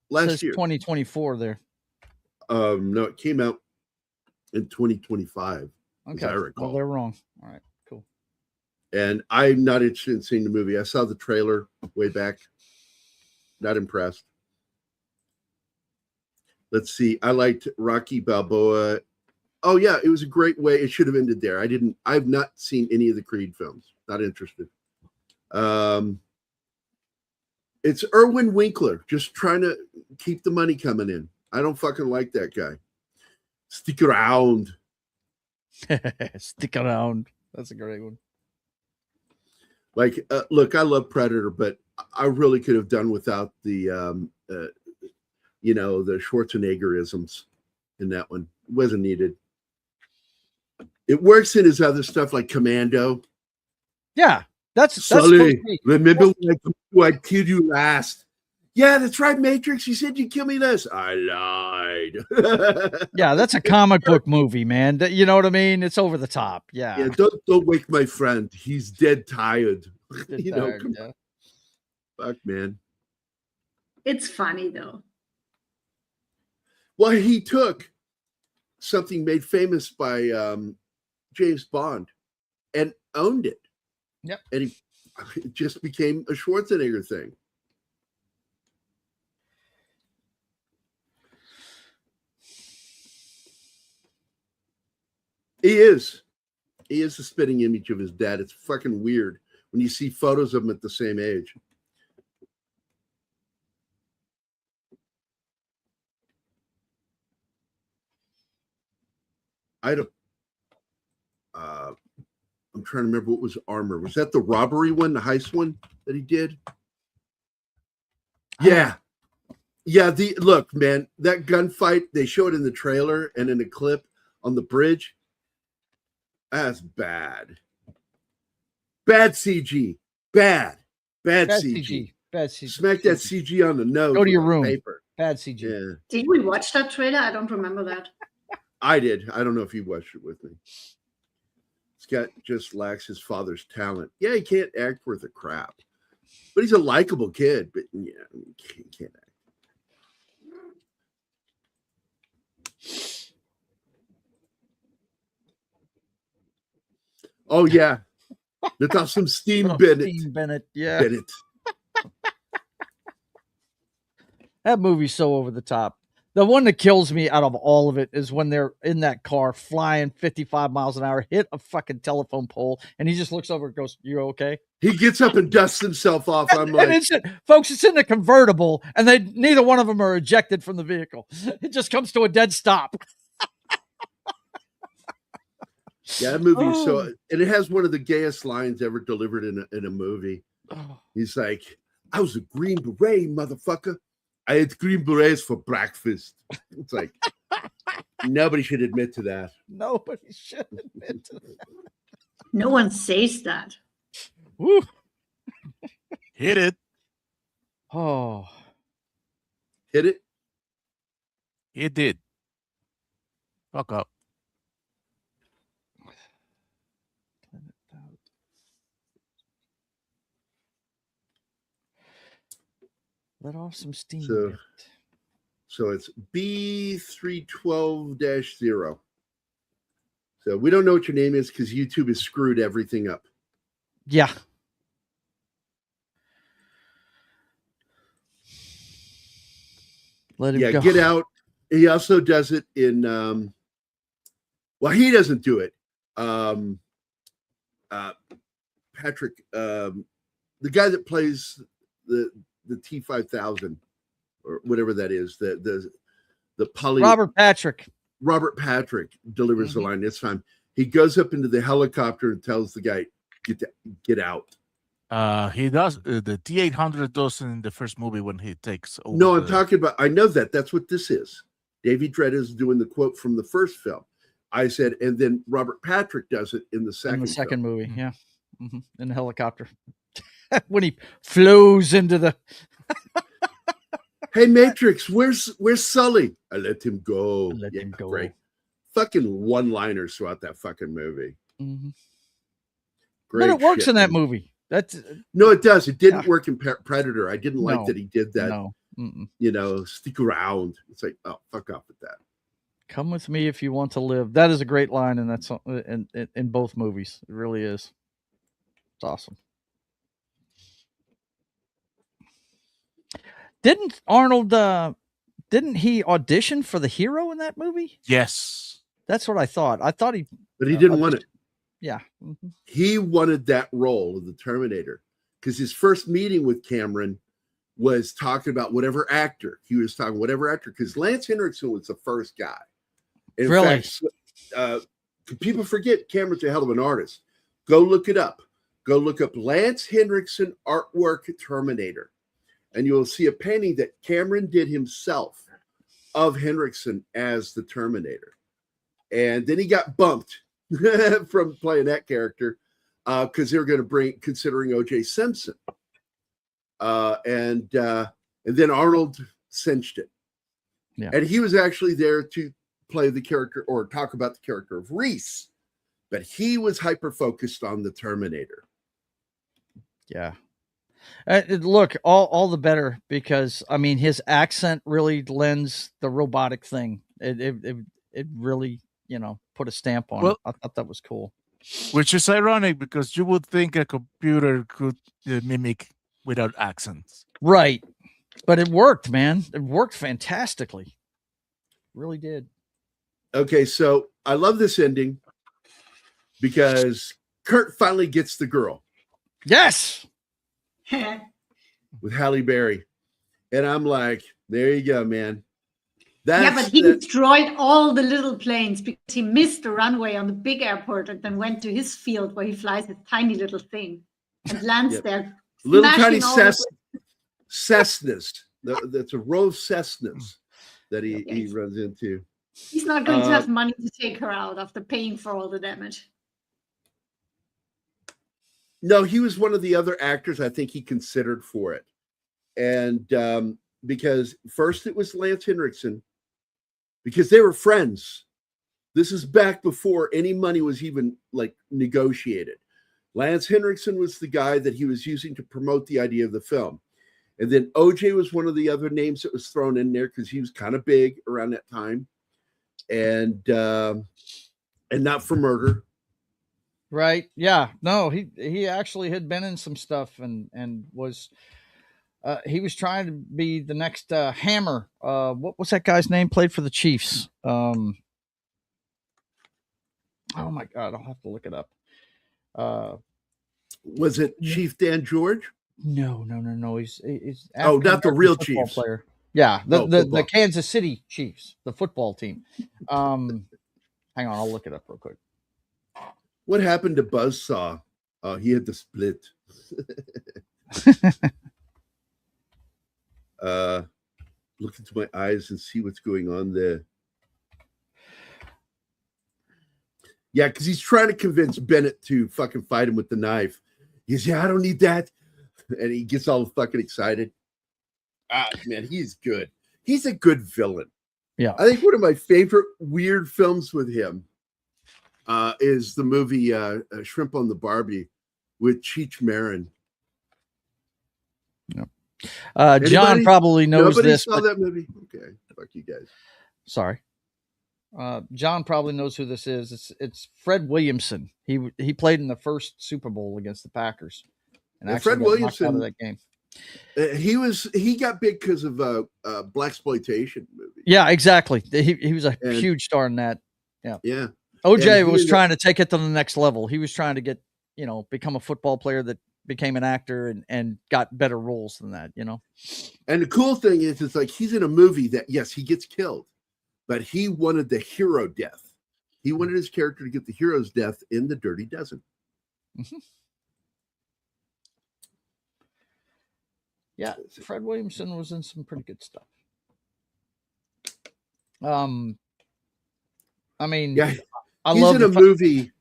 Last year, 2024. There. No, it came out in 2025. as I recall. Well, they're wrong. All right, cool. And I'm not interested in seeing the movie. I saw the trailer way back. Not impressed. Let's see. I liked Rocky Balboa. Oh yeah, it was a great way. It should have ended there. I've not seen any of the Creed films. Not interested. It's Erwin Winkler just trying to keep the money coming in. I don't fucking like that guy. Stick around. Stick around. That's a great one. Like, look, I love Predator, but I really could have done without the, the Schwarzeneggerisms in that one. It wasn't needed. It works in his other stuff like Commando. Yeah, that's Sully. Remember when I killed you last? Yeah, that's right, Matrix. You said you'd kill me last. I lied. Yeah, that's a comic book movie, man. You know what I mean? It's over the top. Yeah. Yeah, don't wake my friend. He's dead tired. Come on. Fuck, man. It's funny though. Well, he took something made famous by James Bond and owned it. Yep. And it just became a Schwarzenegger thing. He is the spitting image of his dad. It's fucking weird when you see photos of him at the same age. I'm trying to remember what was Armor. Was that the robbery one, the heist one that he did? Yeah. Yeah, look, man, that gunfight, they show it in the trailer and in a clip on the bridge. That's bad. Bad CG. Bad CG. Bad CG. Smack that CG on the nose. Go to your room. Paper. Bad CG. Yeah. Did we watch that trailer? I don't remember that. I did. I don't know if you watched it with me. Scott just lacks his father's talent. Yeah, he can't act worth a crap. But he's a likable kid. But yeah, he can't act. Oh, yeah. Let's have some Steam Bennett. Steam Bennett, yeah. Bennett. That movie's so over the top. The one that kills me out of all of it is when they're in that car flying 55 miles an hour, hit a fucking telephone pole, and he just looks over and goes, "You okay?" He gets up and dusts himself off. I'm like, folks, it's in the convertible, and neither one of them are ejected from the vehicle. It just comes to a dead stop. Yeah, that movie is so, and it has one of the gayest lines ever delivered in a movie. He's like, "I was a Green Beret, motherfucker. I had Green Berets for breakfast." It's like, nobody should admit to that. Nobody should admit to that. No one says that. Woo. Hit it. Oh. Hit it? It did. Fuck up. Let off some steam. So it's B312-0. So we don't know what your name is because YouTube has screwed everything up. Yeah. Let him go. Get out. He also does it in well, he doesn't do it. Patrick, the guy that plays the T-5000 or whatever that is, the poly. Robert Patrick delivers the line this time. He goes up into the helicopter and tells the guy, get out. He does. The T-800 does in the first movie when he takes over. No, I'm talking about, I know that's what this is. Davey Dredd is doing the quote from the first film. I said, and then Robert Patrick does it in the second movie. Mm-hmm. Yeah. Mm-hmm. In the helicopter. When he flows into the Hey Matrix, where's Sully? I let him go. Let him go. Great. Fucking one-liners throughout that fucking movie. Mm-hmm. Great. But it works in that movie. No, it does. It didn't work in Predator. I didn't like that he did that. No. Stick around. It's like, oh, fuck off with that. Come with me if you want to live. That is a great line, and that's in both movies. It really is. It's awesome. Didn't Arnold? Didn't he audition for the hero in that movie? Yes. That's what I thought. I thought he, but he didn't want it. Yeah. Mm-hmm. He wanted that role of the Terminator because his first meeting with Cameron was talking about whatever actor. He was talking whatever actor because Lance Henriksen was the first guy. In Really? fact, people forget Cameron's a hell of an artist. Go look it up. Go look up Lance Henriksen artwork Terminator. And you will see a painting that Cameron did himself of Henriksen as the Terminator. And then he got bumped from playing that character because they were going to considering O.J. Simpson. And then Arnold cinched it. Yeah. And he was actually there to play the character or talk about the character of Reese. But he was hyper-focused on the Terminator. Yeah. Look, all the better because I mean his accent really lends the robotic thing. It really, put a stamp on it. I thought that was cool. Which is ironic because you would think a computer could mimic without accents. Right. But it worked, man. It worked fantastically. It really did. Okay, so I love this ending because Kurt finally gets the girl. Yes. With Halle Berry. And I'm like, there you go, man. But he destroyed all the little planes because he missed the runway on the big airport and then went to his field where he flies his tiny little thing and lands there. Little tiny Cessnas. That's a row of Cessnas that he runs into. He's not going to have money to take her out after paying for all the damage. No, he was one of the other actors I think he considered for it. And because first it was Lance Henriksen, because they were friends. This is back before any money was even like negotiated. Lance Henriksen was the guy that he was using to promote the idea of the film. And then OJ was one of the other names that was thrown in there because he was kind of big around that time. And not for murder. Right. Yeah. No, he actually had been in some stuff and was he was trying to be the next Hammer. What was that guy's name? Played for the Chiefs. Oh my God, I'll have to look it up. Was it Chief Dan George? No. He's not the real Chiefs player. Yeah, the Kansas City Chiefs, the football team. Hang on, I'll look it up real quick. What happened to Buzzsaw? He had the split. Look into my eyes and see what's going on there. Yeah, because he's trying to convince Bennett to fucking fight him with the knife. He says, I don't need that. And he gets all fucking excited. Man, he's good. He's a good villain. Yeah. I think one of my favorite weird films with him is the movie Shrimp on the Barbie with Cheech Marin. Yeah. John probably knows this. Nobody saw that movie? Okay. Fuck you guys. Sorry. John probably knows who this is. It's Fred Williamson. He played in the first Super Bowl against the Packers. And Fred Williamson out of that game. He got big because of a blaxploitation movie. Yeah, exactly. He was a huge star in that. Yeah. Yeah. OJ was trying to take it to the next level. He was trying to get, become a football player that became an actor and got better roles than that, And the cool thing is, it's like he's in a movie that, yes, he gets killed, but he wanted the hero death. He wanted his character to get the hero's death in The Dirty Dozen. Mm-hmm. Yeah, Fred Williamson was in some pretty good stuff. I mean, yeah, he's in a movie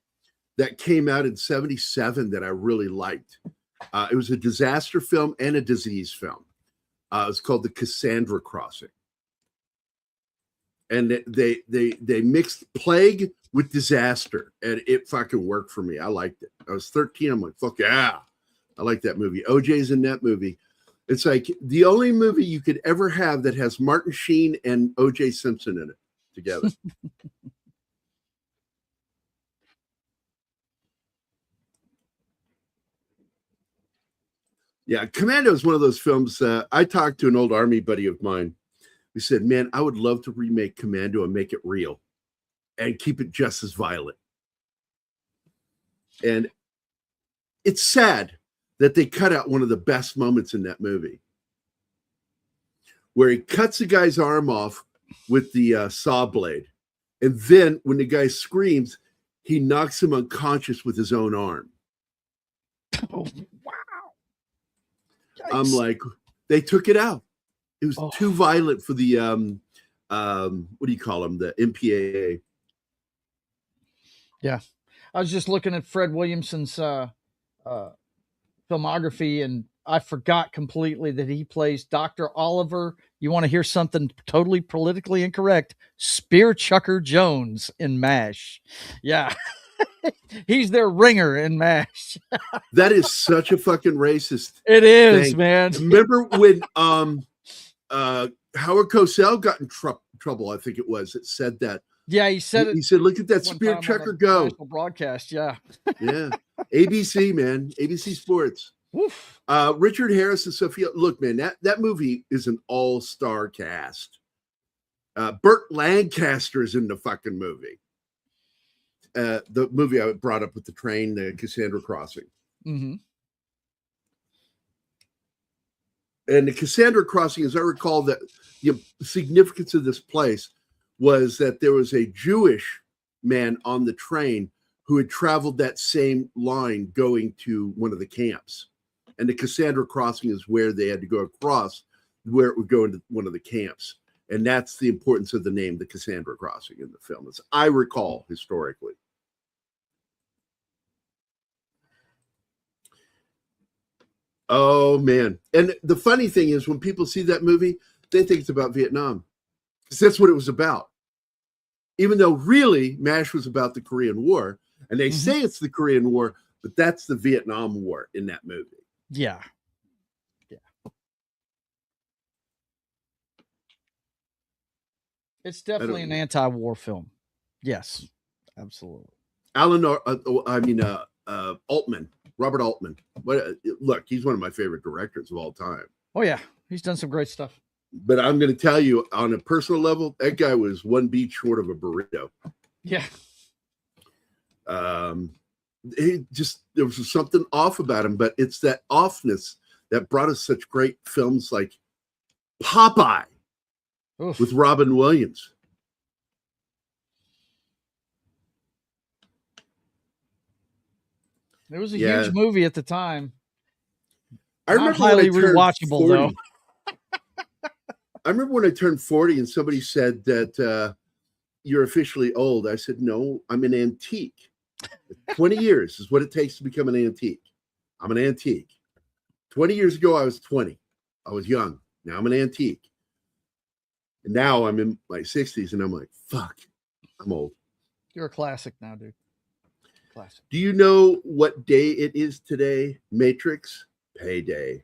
that came out in '77 that I really liked. It was a disaster film and a disease film. It's called The Cassandra Crossing, and they mixed plague with disaster, and it fucking worked for me. I liked it. I was 13. I'm like, fuck yeah, I like that movie. OJ's in that movie. It's like the only movie you could ever have that has Martin Sheen and O.J. Simpson in it. together. Yeah, Commando is one of those films. I talked to an old Army buddy of mine. We said, man, I would love to remake Commando and make it real and keep it just as violent. And it's sad that they cut out one of the best moments in that movie, where he cuts the guy's arm off with the saw blade. And then when the guy screams, he knocks him unconscious with his own arm. Oh, wow. Yikes. I'm like, they took it out. It was too violent for the, what do you call them? The MPAA. Yeah. I was just looking at Fred Williamson's filmography, and I forgot completely that he plays Dr. Oliver. You want to hear something totally politically incorrect? Spear Chucker Jones in MASH. Yeah. He's their ringer in MASH. That is such a fucking racist. It is, thing. man. Remember when Howard Cosell got in trouble, I think it was, it said that. Yeah, he said it. He said, look at that one Spear time on Chucker the go. national broadcast, yeah. Yeah. ABC, man. ABC Sports. Woof. Richard Harris and Sophia. Look, man, that movie is an all-star cast. Burt Lancaster's in the fucking movie. The movie I brought up with the train, the Cassandra Crossing. Mm-hmm. And the Cassandra Crossing, as I recall, that the significance of this place was that there was a Jewish man on the train who had traveled that same line going to one of the camps. And the Cassandra Crossing is where they had to go across, where it would go into one of the camps. And that's the importance of the name, the Cassandra Crossing, in the film, as I recall historically. Oh, man. And the funny thing is, when people see that movie, they think it's about Vietnam, because that's what it was about. Even though really MASH was about the Korean War, and they say it's the Korean War, but that's the Vietnam War in that movie. Yeah. Yeah. It's definitely an anti-war film. Yes, absolutely. Altman, Robert Altman. Look, he's one of my favorite directors of all time. Oh, yeah. He's done some great stuff. But I'm going to tell you, on a personal level, that guy was one beat short of a burrito. Yeah. There was something off about him, but it's that offness that brought us such great films like Popeye with Robin Williams. It was a huge movie at the time. I remember highly rewatchable, though. I remember when I turned 40 and somebody said that you're officially old. I said, no, I'm an antique. 20 years is what it takes to become an antique. I'm an antique. 20 years ago, I was 20. I was young. Now I'm an antique. And now I'm in my 60s and I'm like, fuck, I'm old. You're a classic now, dude. Classic. Do you know what day it is today? Matrix payday.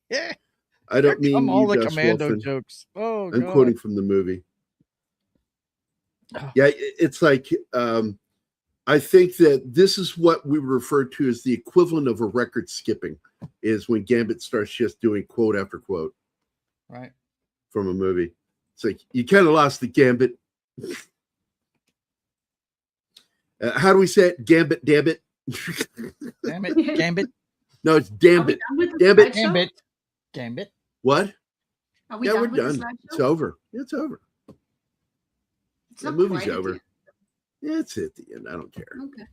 Yeah. I don't mean all you, the Gus Commando Wolfman. jokes. Oh, I'm God. quoting from the movie. Yeah, it's like I think that this is what we refer to as the equivalent of a record skipping, is when Gambit starts just doing quote after quote, right, from a movie. It's like you kind of lost the Gambit. How do we say it? Gambit, damn it. Damn it, Gambit. No, it's Gambit. Gambit. Gambit. Gambit. What? Are we Yeah, done we're with done. the It's over. It's over. It's The not movie's quite at over. the end. Yeah, it's at the end. I don't care. Okay.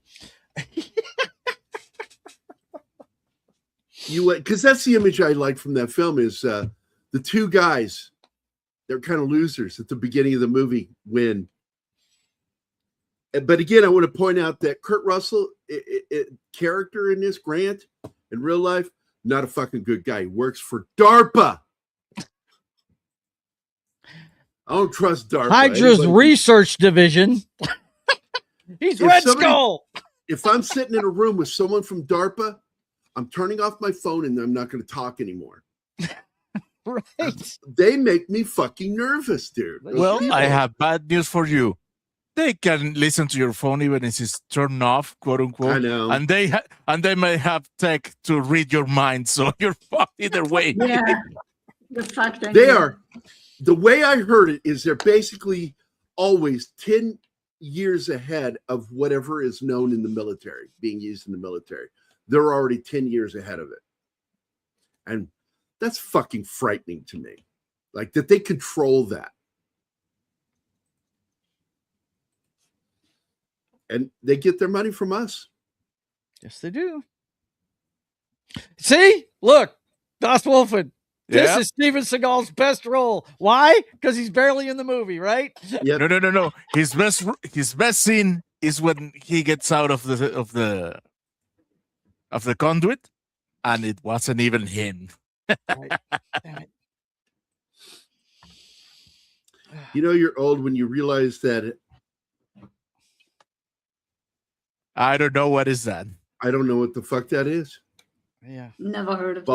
Because that's the image I like from that film is the two guys, they're kind of losers at the beginning of the movie win. But again, I want to point out that Kurt Russell, character in this, Grant, in real life, not a fucking good guy. He works for DARPA. I don't trust DARPA. Hydra's research division. He's Red Skull. If I'm sitting in a room with someone from DARPA, I'm turning off my phone and I'm not going to talk anymore. Right. They make me fucking nervous, dude. Those Well, people. I have bad news for you. They can listen to your phone even if it's turned off, quote unquote. I know. And they may have tech to read your mind, so you're fucked either way. Yeah. You're fucked. They anyway. are. The way I heard it is they're basically always 10 years ahead of whatever is known in the military, being used in the military. They're already 10 years ahead of it. And that's fucking frightening to me. Like that they control that. And they get their money from us. Yes, they do. See? Look, Das Wolfen. This Yeah. is Steven Seagal's best role. Why? Because he's barely in the movie, right? Yep. No. His best scene is when he gets out of the conduit, and it wasn't even him. Right. Damn it. You know you're old when you realize that. I don't know what is that. I don't know what the fuck that is. Yeah. Never heard of it.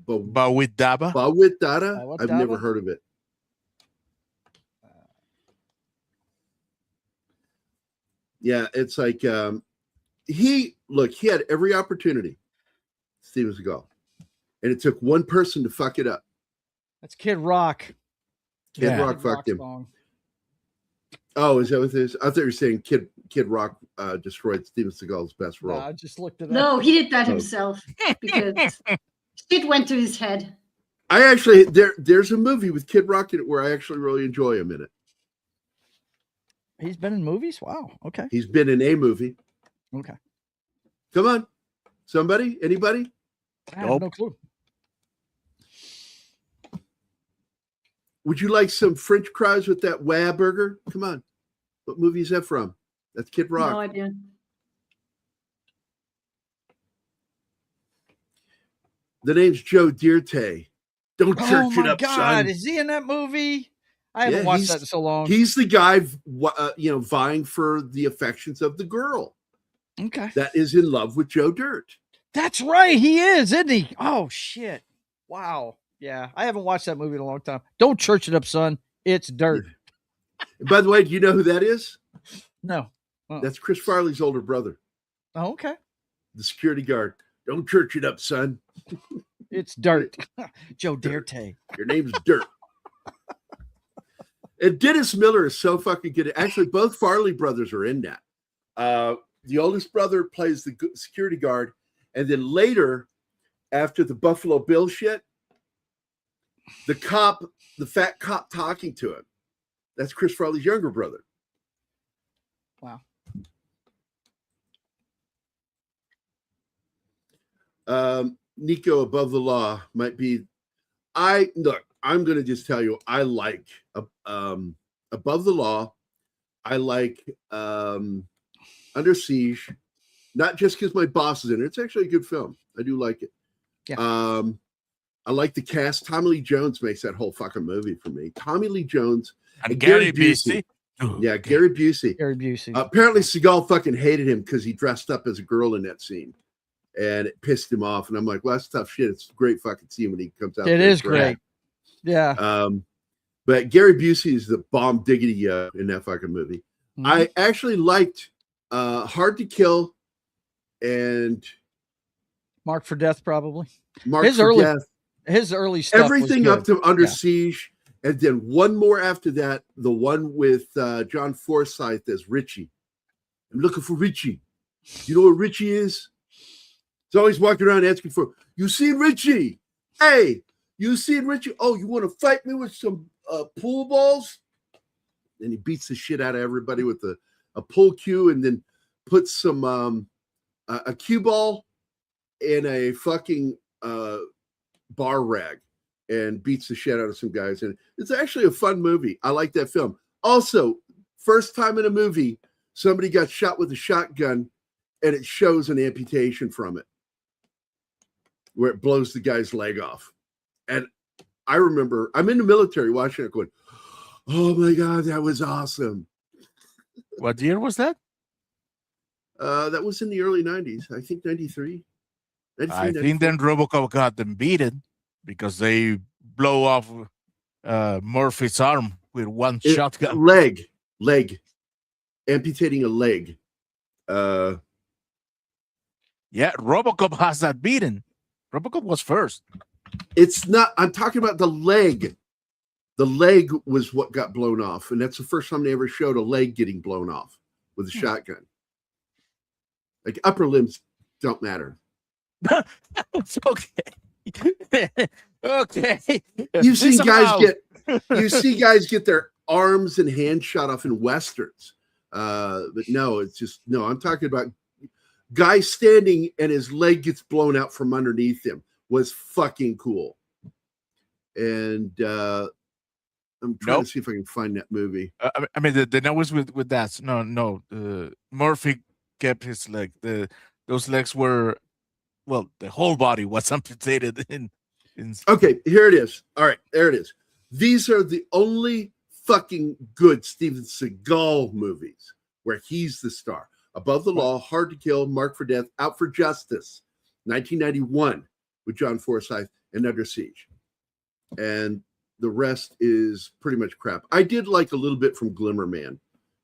But with Daba, Bawitara? Bawitara? I've never heard of it. Yeah, it's like he had every opportunity, Steven Seagal, and it took one person to fuck it up. That's Kid Rock. Kid Rock fucked him. Song. Oh, is that what it is? I thought you were saying Kid Rock destroyed Steven Seagal's best No, role. I just looked it up. No, he did that Oh. himself because shit went to his head. I actually there's a movie with Kid Rock in it where I actually really enjoy him in it. He's been in movies? Wow. Okay. He's been in a movie. Okay. Come on, somebody, anybody? I have Nope. no clue. Would you like some French fries with that wah burger? Come on. What movie is that from? That's Kid Rock. No idea. The name's Joe Dierte. Don't Oh church it my up, God. son. Is he in that movie? I haven't Yeah, watched he's- that in so long. He's the guy, vying for the affections of the girl Okay. that is in love with Joe Dirt. That's right. He is, isn't he? Oh, shit. Wow. Yeah. I haven't watched that movie in a long time. Don't church it up, son. It's dirt. And by the way, do you know who that is? No. That's Chris Farley's older brother, Oh, okay. the security guard. Don't church it up, son. It's dirt. Joe Dierte. Your name's Dirt. And Dennis Miller is so fucking good. Actually, both Farley brothers are in that. The oldest brother plays the security guard. And then later, after the Buffalo Bill shit, the fat cop talking to him, that's Chris Farley's younger brother. Wow. Nico Above the Law might be. I'm going to just tell you, I like Above the Law. I like Under Siege, not just because my boss is in it. It's actually a good film. I do like it. Yeah. I like the cast. Tommy Lee Jones makes that whole fucking movie for me. Tommy Lee Jones and Gary Busey. Yeah, Gary Busey. Gary Busey. Apparently, Seagal fucking hated him because he dressed up as a girl in that scene, and it pissed him off. And I'm like, well, that's tough shit. It's a great fucking scene when he comes out. It is great. Yeah. But Gary Busey is the bomb diggity in that fucking movie. Mhm. I actually liked Hard to Kill and Marked for Death, probably. Marked His for early- Death. His early stuff. Everything was up to Under Yeah. Siege, and then one more after that, the one with John Forsythe as Richie. I'm looking for Richie. You know what Richie is? He's always walking around asking for, you seen Richie? Hey, you seen Richie? Oh, you want to fight me with some pool balls? And he beats the shit out of everybody with a pool cue, and then puts some a cue ball in a fucking bar rag and beats the shit out of some guys. And it's actually a fun movie. I like that film. Also, first time in a movie, somebody got shot with a shotgun and it shows an amputation from it where it blows the guy's leg off. And I remember I'm in the military watching it going, oh my God, that was awesome. What year was that? That was in the early 90s. I think 93. I think then RoboCop got them beaten. because they blow off Murphy's arm with one shotgun. Leg, amputating a leg. Yeah, RoboCop has that beaten. RoboCop was first. It's not. I'm talking about the leg. The leg was what got blown off, and that's the first time they ever showed a leg getting blown off with a shotgun. Like upper limbs don't matter. It's okay. Okay. You see guys get their arms and hands shot off in westerns. But no, it's just no. I'm talking about guy standing and his leg gets blown out from underneath him was fucking cool. And I'm trying to see if I can find that movie. I mean, the nose with that. No. Murphy kept his leg. Those legs were, well, the whole body was amputated. Okay, here it is. All right, there it is. These are the only fucking good Steven Seagal movies where he's the star. Above the Law, Hard to Kill, Marked for Death, Out for Justice, 1991 with John Forsythe, and Under Siege. And the rest is pretty much crap. I did like a little bit from Glimmer Man.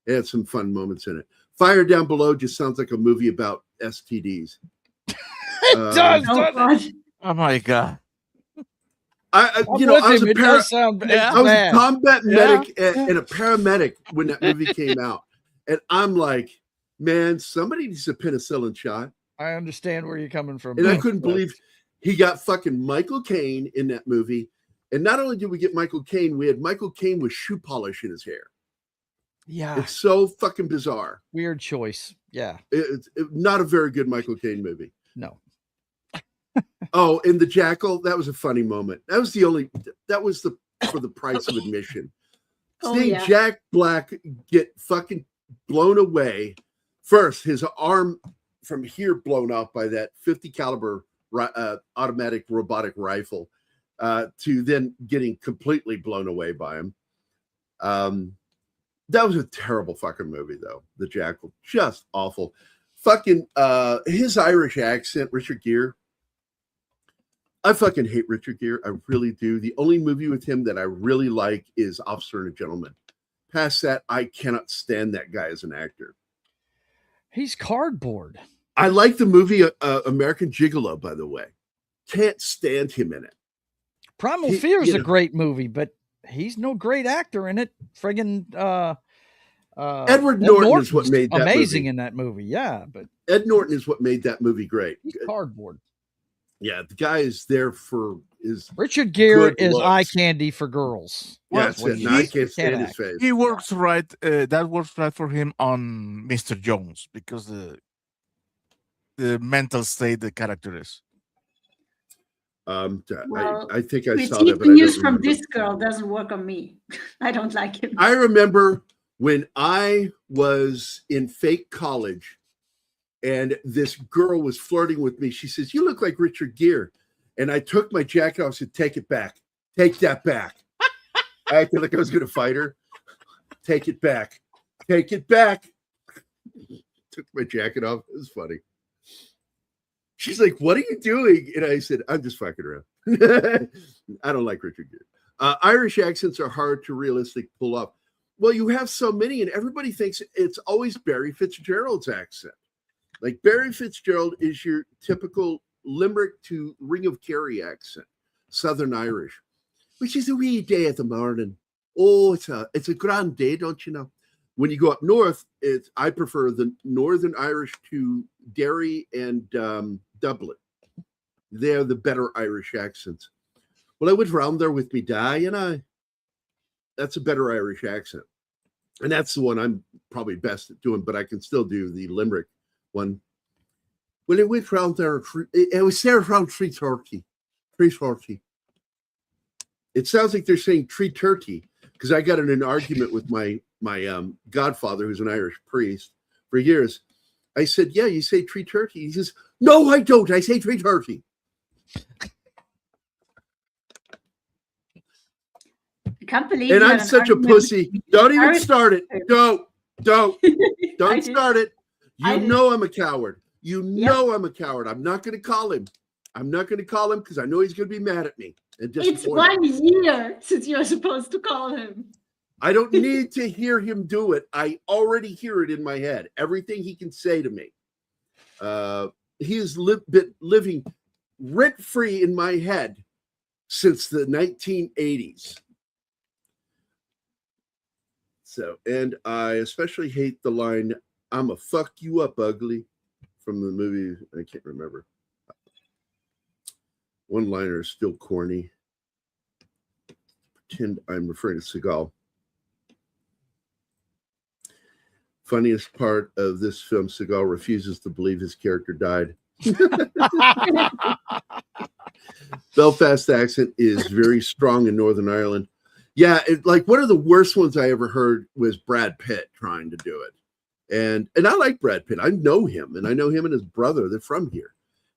It had some fun moments in it. Fire Down Below just sounds like a movie about STDs. It does. Oh my God. I was a combat medic and a paramedic when that movie came out. And I'm like, man, somebody needs a penicillin shot. I understand where you're coming from. And I couldn't believe he got fucking Michael Caine in that movie. And not only did we get Michael Caine, we had Michael Caine with shoe polish in his hair. Yeah. It's so fucking bizarre. Weird choice. Yeah. It's not a very good Michael Caine movie. No. Oh, and the Jackal, that was a funny moment. That was for the price of admission. Seeing Jack Black get fucking blown away. First, his arm from here blown off by that 50 caliber automatic robotic rifle, to then getting completely blown away by him. That was a terrible fucking movie, though. The Jackal, just awful. Fucking his Irish accent, Richard Gere. I fucking hate Richard Gere. I really do. The only movie with him that I really like is Officer and a Gentleman. Past that, I cannot stand that guy as an actor. He's cardboard. I like the movie American Gigolo, by the way. Can't stand him in it. Primal Fear is a great movie, but he's no great actor in it. Friggin' Edward Norton is what made that amazing movie. In that movie. Yeah, but Ed Norton is what made that movie great. He's cardboard. Yeah, the guy is there for his Richard Gere is eye candy for girls. Yeah, that's it. No, I can't stand his face. He works right. That works right for him on Mr. Jones because the mental state the character is. I think I saw that. But the news from this girl doesn't work on me. I don't like him. I remember when I was in fake college and this girl was flirting with me. She says, "You look like Richard Gere." And I took my jacket off and said, "Take it back. Take that back." I acted like I was going to fight her. Take it back. Take it back. Took my jacket off. It was funny. She's like, "What are you doing?" And I said, "I'm just fucking around." I don't like Richard Gere. Irish accents are hard to realistically pull off. Well, you have so many, and everybody thinks it's always Barry Fitzgerald's accent. Like Barry Fitzgerald is your typical Limerick to Ring of Kerry accent, Southern Irish, which is a wee day of the morning. Oh, it's a grand day, don't you know? When you go up north, I prefer the Northern Irish to Derry and Dublin. They're the better Irish accents. Well, I went round there with me dad, and that's a better Irish accent. And that's the one I'm probably best at doing, but I can still do the Limerick one. Well, it went round there. It was there around 3:30. 3:30. It sounds like they're saying 3:30 because I got in an argument with my godfather, who's an Irish priest, for years. I said, "Yeah, you say 3:30." He says, "No, I don't. I say 3:30." I can't believe. And I'm such a pussy. Don't even start it. Don't start it. You know I'm a coward. You know I'm a coward. I'm not going to call him. I'm not going to call him because I know he's going to be mad at me. and It's disappointed. 1 year since you're supposed to call him. I don't need to hear him do it. I already hear it in my head. Everything he can say to me. He has been living rent-free in my head since the 1980s. So, and I especially hate the line, "I'ma fuck you up, ugly," from the movie. I can't remember. One liner is still corny. Pretend I'm referring to Seagal. Funniest part of this film, Seagal refuses to believe his character died. Belfast accent is very strong in Northern Ireland. Yeah, like one of the worst ones I ever heard was Brad Pitt trying to do it. And I like Brad Pitt. I know him, and I know him and his brother. They're from here.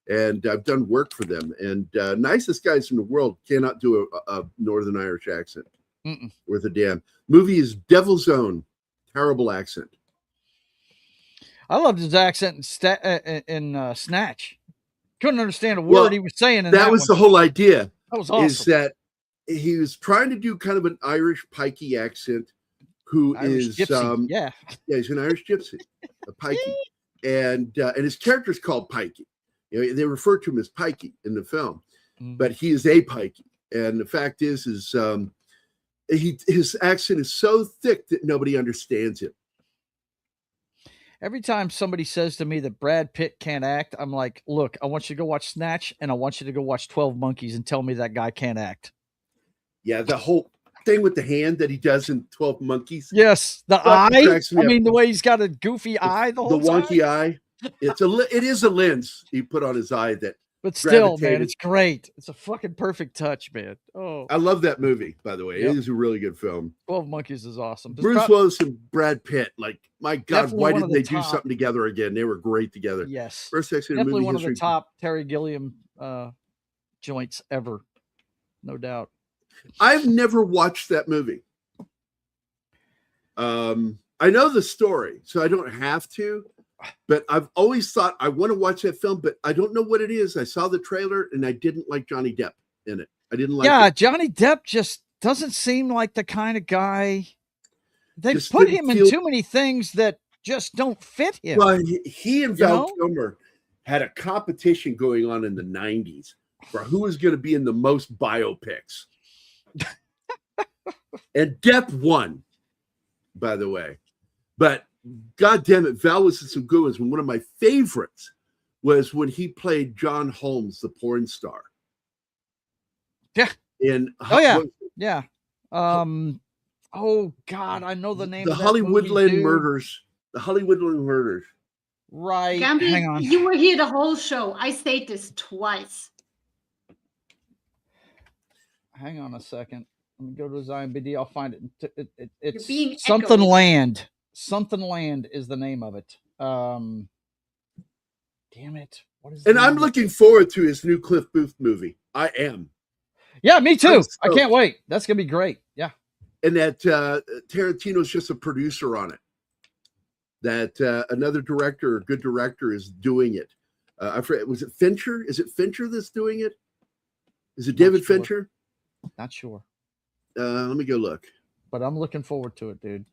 And I've done work for them. And nicest guys in the world cannot do a Northern Irish accent. Worth a damn. Movie is Devil's Own. Terrible accent. I loved his accent in Snatch. Couldn't understand a word he was saying. That was the whole idea. That was awesome. Is that he was trying to do kind of an Irish pikey accent, Irish gypsy. Yeah, he's an Irish gypsy, a pikey, and his character's called Pikey. You know, they refer to him as Pikey in the film, but he is a pikey. And the fact is his accent is so thick that nobody understands him. Every time somebody says to me that Brad Pitt can't act, I'm like, look, I want you to go watch Snatch, and I want you to go watch 12 Monkeys and tell me that guy can't act. Yeah, the whole thing with the hand that he does in 12 Monkeys. Yes, the eye. I mean, the way he's got a goofy eye the whole time. The wonky eye. It is a lens he put on his eye that. But still, man, it's great. It's a fucking perfect touch, man. Oh, I love that movie, by the way. Yep. It is a really good film. 12 Monkeys is awesome. Bruce Willis and Brad Pitt, like, my God, why didn't they do something together again? They were great together. Yes. First sex in definitely movie one history. of the top Terry Gilliam joints ever. No doubt. I've never watched that movie. I know the story, so I don't have to. But I've always thought I want to watch that film, but I don't know what it is. I saw the trailer and I didn't like Johnny Depp in it. I didn't like it. Johnny Depp just doesn't seem like the kind of guy. They put him in too many things that just don't fit him. Well, he and Val Kilmer had a competition going on in the 90s for who was going to be in the most biopics. And Depp won, by the way. But God damn it, Val was in some good ones. One of my favorites was when he played John Holmes, the porn star. Yeah. Yeah. Oh God, I know the name. The of that Hollywoodland movie, Murders. The Hollywoodland Murders. Right. Gambi, hang on. You were here the whole show. I said this twice. Hang on a second. Let me go to his IMDb. I'll find it. It's being something echoed. Land. Something Land is the name of it. Damn it. What is? And I'm looking forward to his new Cliff Booth movie. I am. Yeah, me too. I can't wait. That's gonna be great. Yeah. And that Tarantino's just a producer on it. That another director, a good director, is doing it. I forget, was it Fincher? Is it Fincher that's doing it? Is it David Fincher? Not sure. Let me go look. But I'm looking forward to it, dude.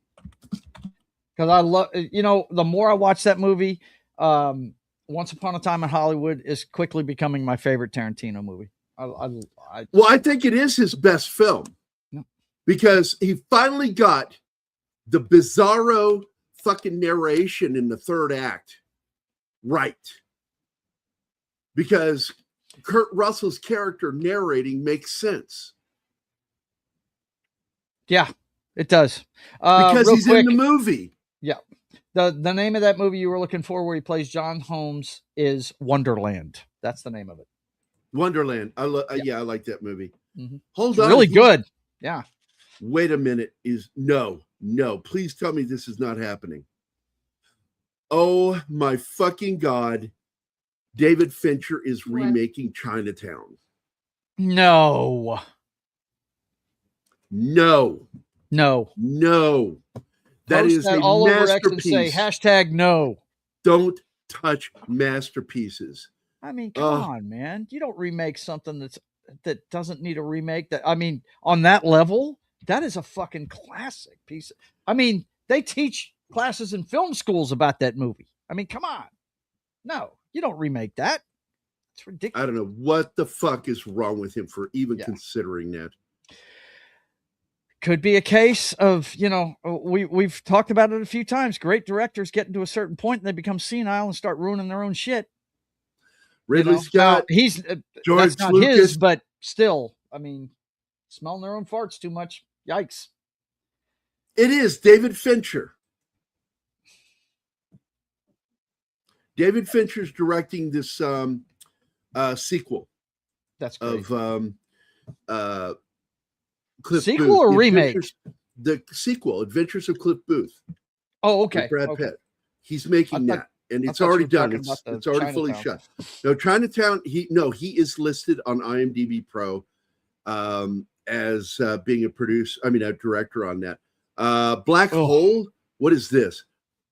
Because I love, the more I watch that movie, Once Upon a Time in Hollywood is quickly becoming my favorite Tarantino movie. I think it is his best film. No. Because he finally got the bizarro fucking narration in the third act right. Because Kurt Russell's character narrating makes sense. Yeah, it does. Because he's in the movie. Yeah. The name of that movie you were looking for where he plays John Holmes is Wonderland. That's the name of it. Wonderland. I like that movie. Mm-hmm. Hold on. Really good. Yeah. Wait a minute. No. Please tell me this is not happening. Oh my fucking God. David Fincher is remaking Chinatown. No. That is a all over X and masterpiece. say #no. Don't touch masterpieces. I mean, come on, man. You don't remake something that's that doesn't need a remake. That, I mean, on that level, that is a fucking classic piece. I mean, they teach classes in film schools about that movie. I mean, come on. No, you don't remake that. It's ridiculous. I don't know what the fuck is wrong with him for even considering that. Could be a case of, you know, we've talked about it a few times. Great directors get into a certain point and they become senile and start ruining their own shit. Ridley Scott, now, he's George that's not Lucas, his, but still, I mean, smelling their own farts too much. Yikes. It is David Fincher. David Fincher's directing this sequel. That's great. Of Cliff sequel Booth. or remake? The sequel, Adventures of Cliff Booth. Oh, okay. Brad okay. Pitt. He's making that, and it's already done. It's already fully shot. No, Chinatown. He is listed on IMDb Pro as being a producer. I mean, a director on that. Black Hole. What is this?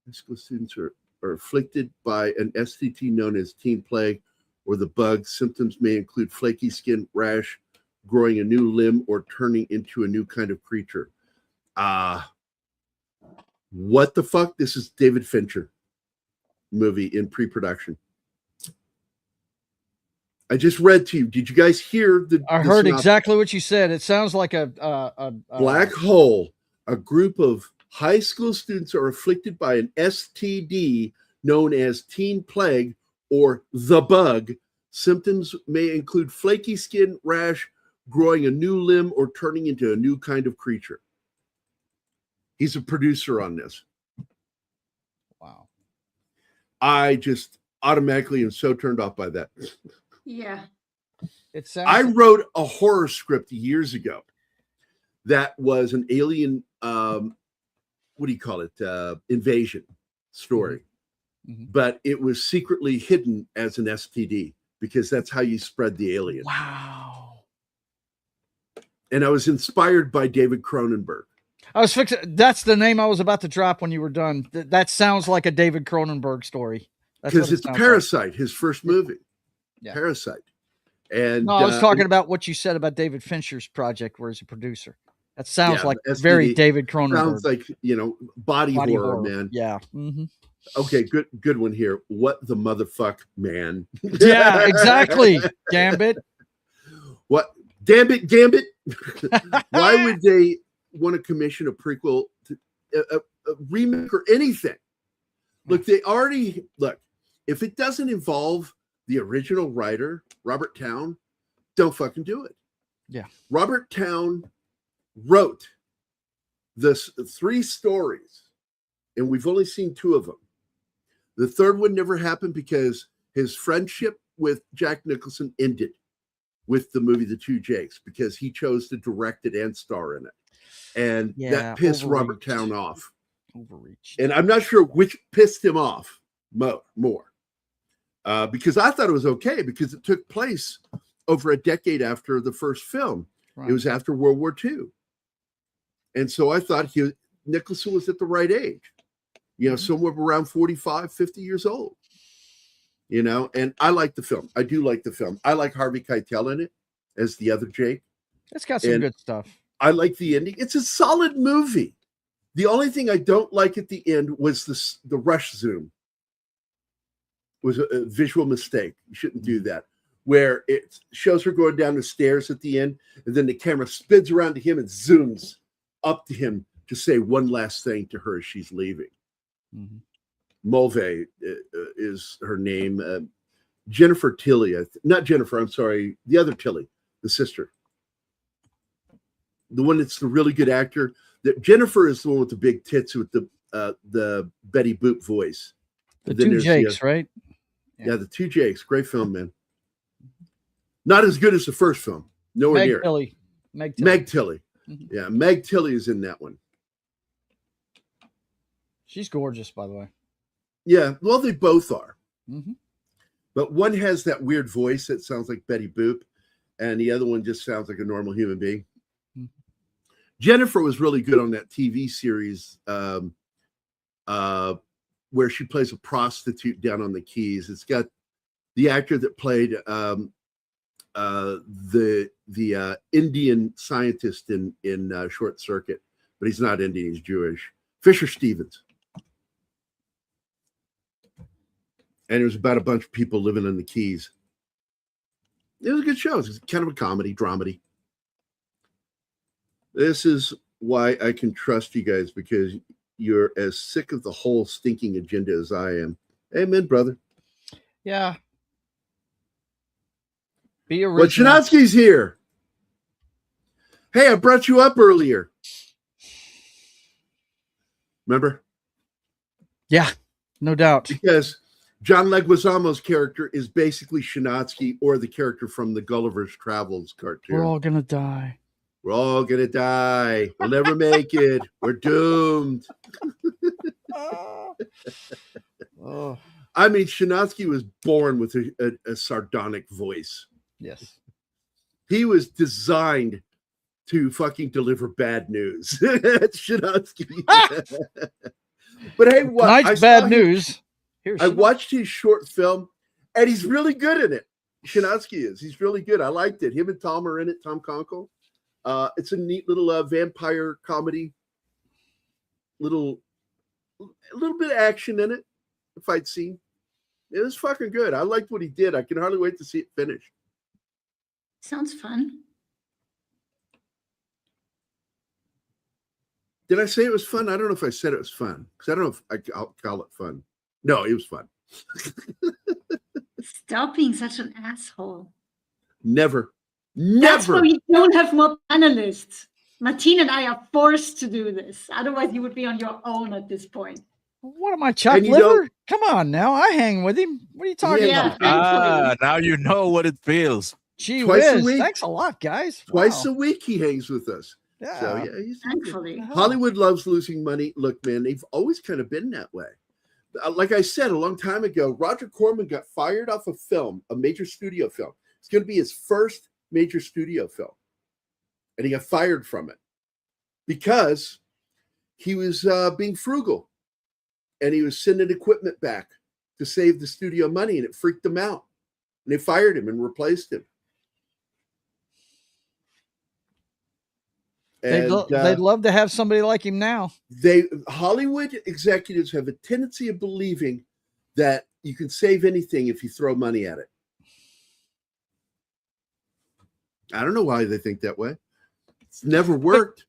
High school students are afflicted by an STD known as teen plague or the bug. Symptoms may include flaky skin, rash, growing a new limb, or turning into a new kind of creature. What the fuck? This is David Fincher movie in pre-production. I just read to you. Did you guys hear I heard exactly what you said. It sounds like a Black Hole. A group of high school students are afflicted by an STD known as teen plague or the bug. Symptoms may include flaky skin, rash, growing a new limb, or turning into a new kind of creature. He's a producer on this. Wow. I just automatically am so turned off by that. Yeah. I wrote a horror script years ago that was an alien, what do you call it? Invasion story. Mm-hmm. But it was secretly hidden as an STD because that's how you spread the alien. Wow. And I was inspired by David Cronenberg. That's the name I was about to drop when you were done. That sounds like a David Cronenberg story. Because it's Parasite, his first movie. Yeah. Parasite. And no, I was talking about what you said about David Fincher's project where he's a producer. That sounds like STD, very David Cronenberg. Sounds like, body horror, man. Yeah. Mm-hmm. Okay, good one here. What the motherfuck, man? Yeah, exactly. Gambit. What? Damn it, Gambit. Why would they want to commission a prequel, to, a remake or anything? Look, if it doesn't involve the original writer, Robert Towne, don't fucking do it. Yeah. Robert Towne wrote this 3 stories, and we've only seen 2 of them. The third one never happened because his friendship with Jack Nicholson ended with the movie The Two Jakes because he chose to direct it and star in it. And that pissed Robert Towne off. Overreached. And I'm not sure which pissed him off more. Because I thought it was okay because it took place over a decade after the first film. Right. It was after World War II. And so I thought Nicholson was at the right age. Somewhere around 45, 50 years old. And I like the film. I do like the film. I like Harvey Keitel in it as the other Jake. It's got some good stuff. I like the ending. It's a solid movie. The only thing I don't like at the end was the rush zoom. It was a visual mistake. You shouldn't do that. Where it shows her going down the stairs at the end, and then the camera spins around to him and zooms up to him to say one last thing to her as she's leaving. Mm-hmm. Mulvey is her name. Jennifer Tilly. Not Jennifer, I'm sorry. The other Tilly, the sister. The one that's the really good actor. Jennifer is the one with the big tits with the Betty Boop voice. The Two Jakes, right? Yeah, The Two Jakes. Great film, man. Not as good as the first film. Nowhere near. Meg Tilly. Mm-hmm. Yeah, Meg Tilly is in that one. She's gorgeous, by the way. Yeah, well, they both are. Mm-hmm. But one has that weird voice that sounds like Betty Boop, and the other one just sounds like a normal human being. Mm-hmm. Jennifer was really good on that TV series where she plays a prostitute down on the Keys. It's got the actor that played the Indian scientist in Short Circuit, but he's not Indian, he's Jewish. Fisher Stevens. And it was about a bunch of people living in the Keys. It was a good show. It was kind of a comedy, dramedy. This is why I can trust you guys, because you're as sick of the whole stinking agenda as I am. Amen, brother. Yeah. Be original. But Shanatsky's here. Hey, I brought you up earlier. Remember? Yeah, no doubt. Because John Leguizamo's character is basically Shanatsky, or the character from the Gulliver's Travels cartoon. We're all gonna die. We're all gonna die. We'll never make it. We're doomed. Oh. I mean, Shanatsky was born with a sardonic voice. Yes. He was designed to fucking deliver bad news. That's Shanatsky. But hey, what? Tonight's bad news. I watched his short film, and he's really good in it. Shanatsky is. He's really good. I liked it. Him and Tom are in it. Tom Conkle. It's a neat little vampire comedy. A little bit of action in it. A fight scene. It was fucking good. I liked what he did. I can hardly wait to see it finished. Sounds fun. Did I say it was fun? I don't know if I said it was fun, because I don't know if I'll call it fun. No, it was fun. Stop being such an asshole. Never. That's why we don't have more panelists. Martine and I are forced to do this. Otherwise, you would be on your own at this point. What am I, chopped liver? Come on now. I hang with him. What are you talking about? Now you know what it feels. Gee Twice a whiz. week. Thanks a lot, guys. Twice a week he hangs with us. Yeah. So, yeah, he's Thankfully. Hollywood loves losing money. Look, man, they've always kind of been that way. Like I said a long time ago, Roger Corman got fired off a film, a major studio film. It's going to be his first major studio film. And he got fired from it because he was being frugal. And he was sending equipment back to save the studio money, and it freaked them out. And they fired him and replaced him. They'd love to have somebody like him now. Hollywood executives have a tendency of believing that you can save anything if you throw money at it. I don't know why they think that way. It's never worked.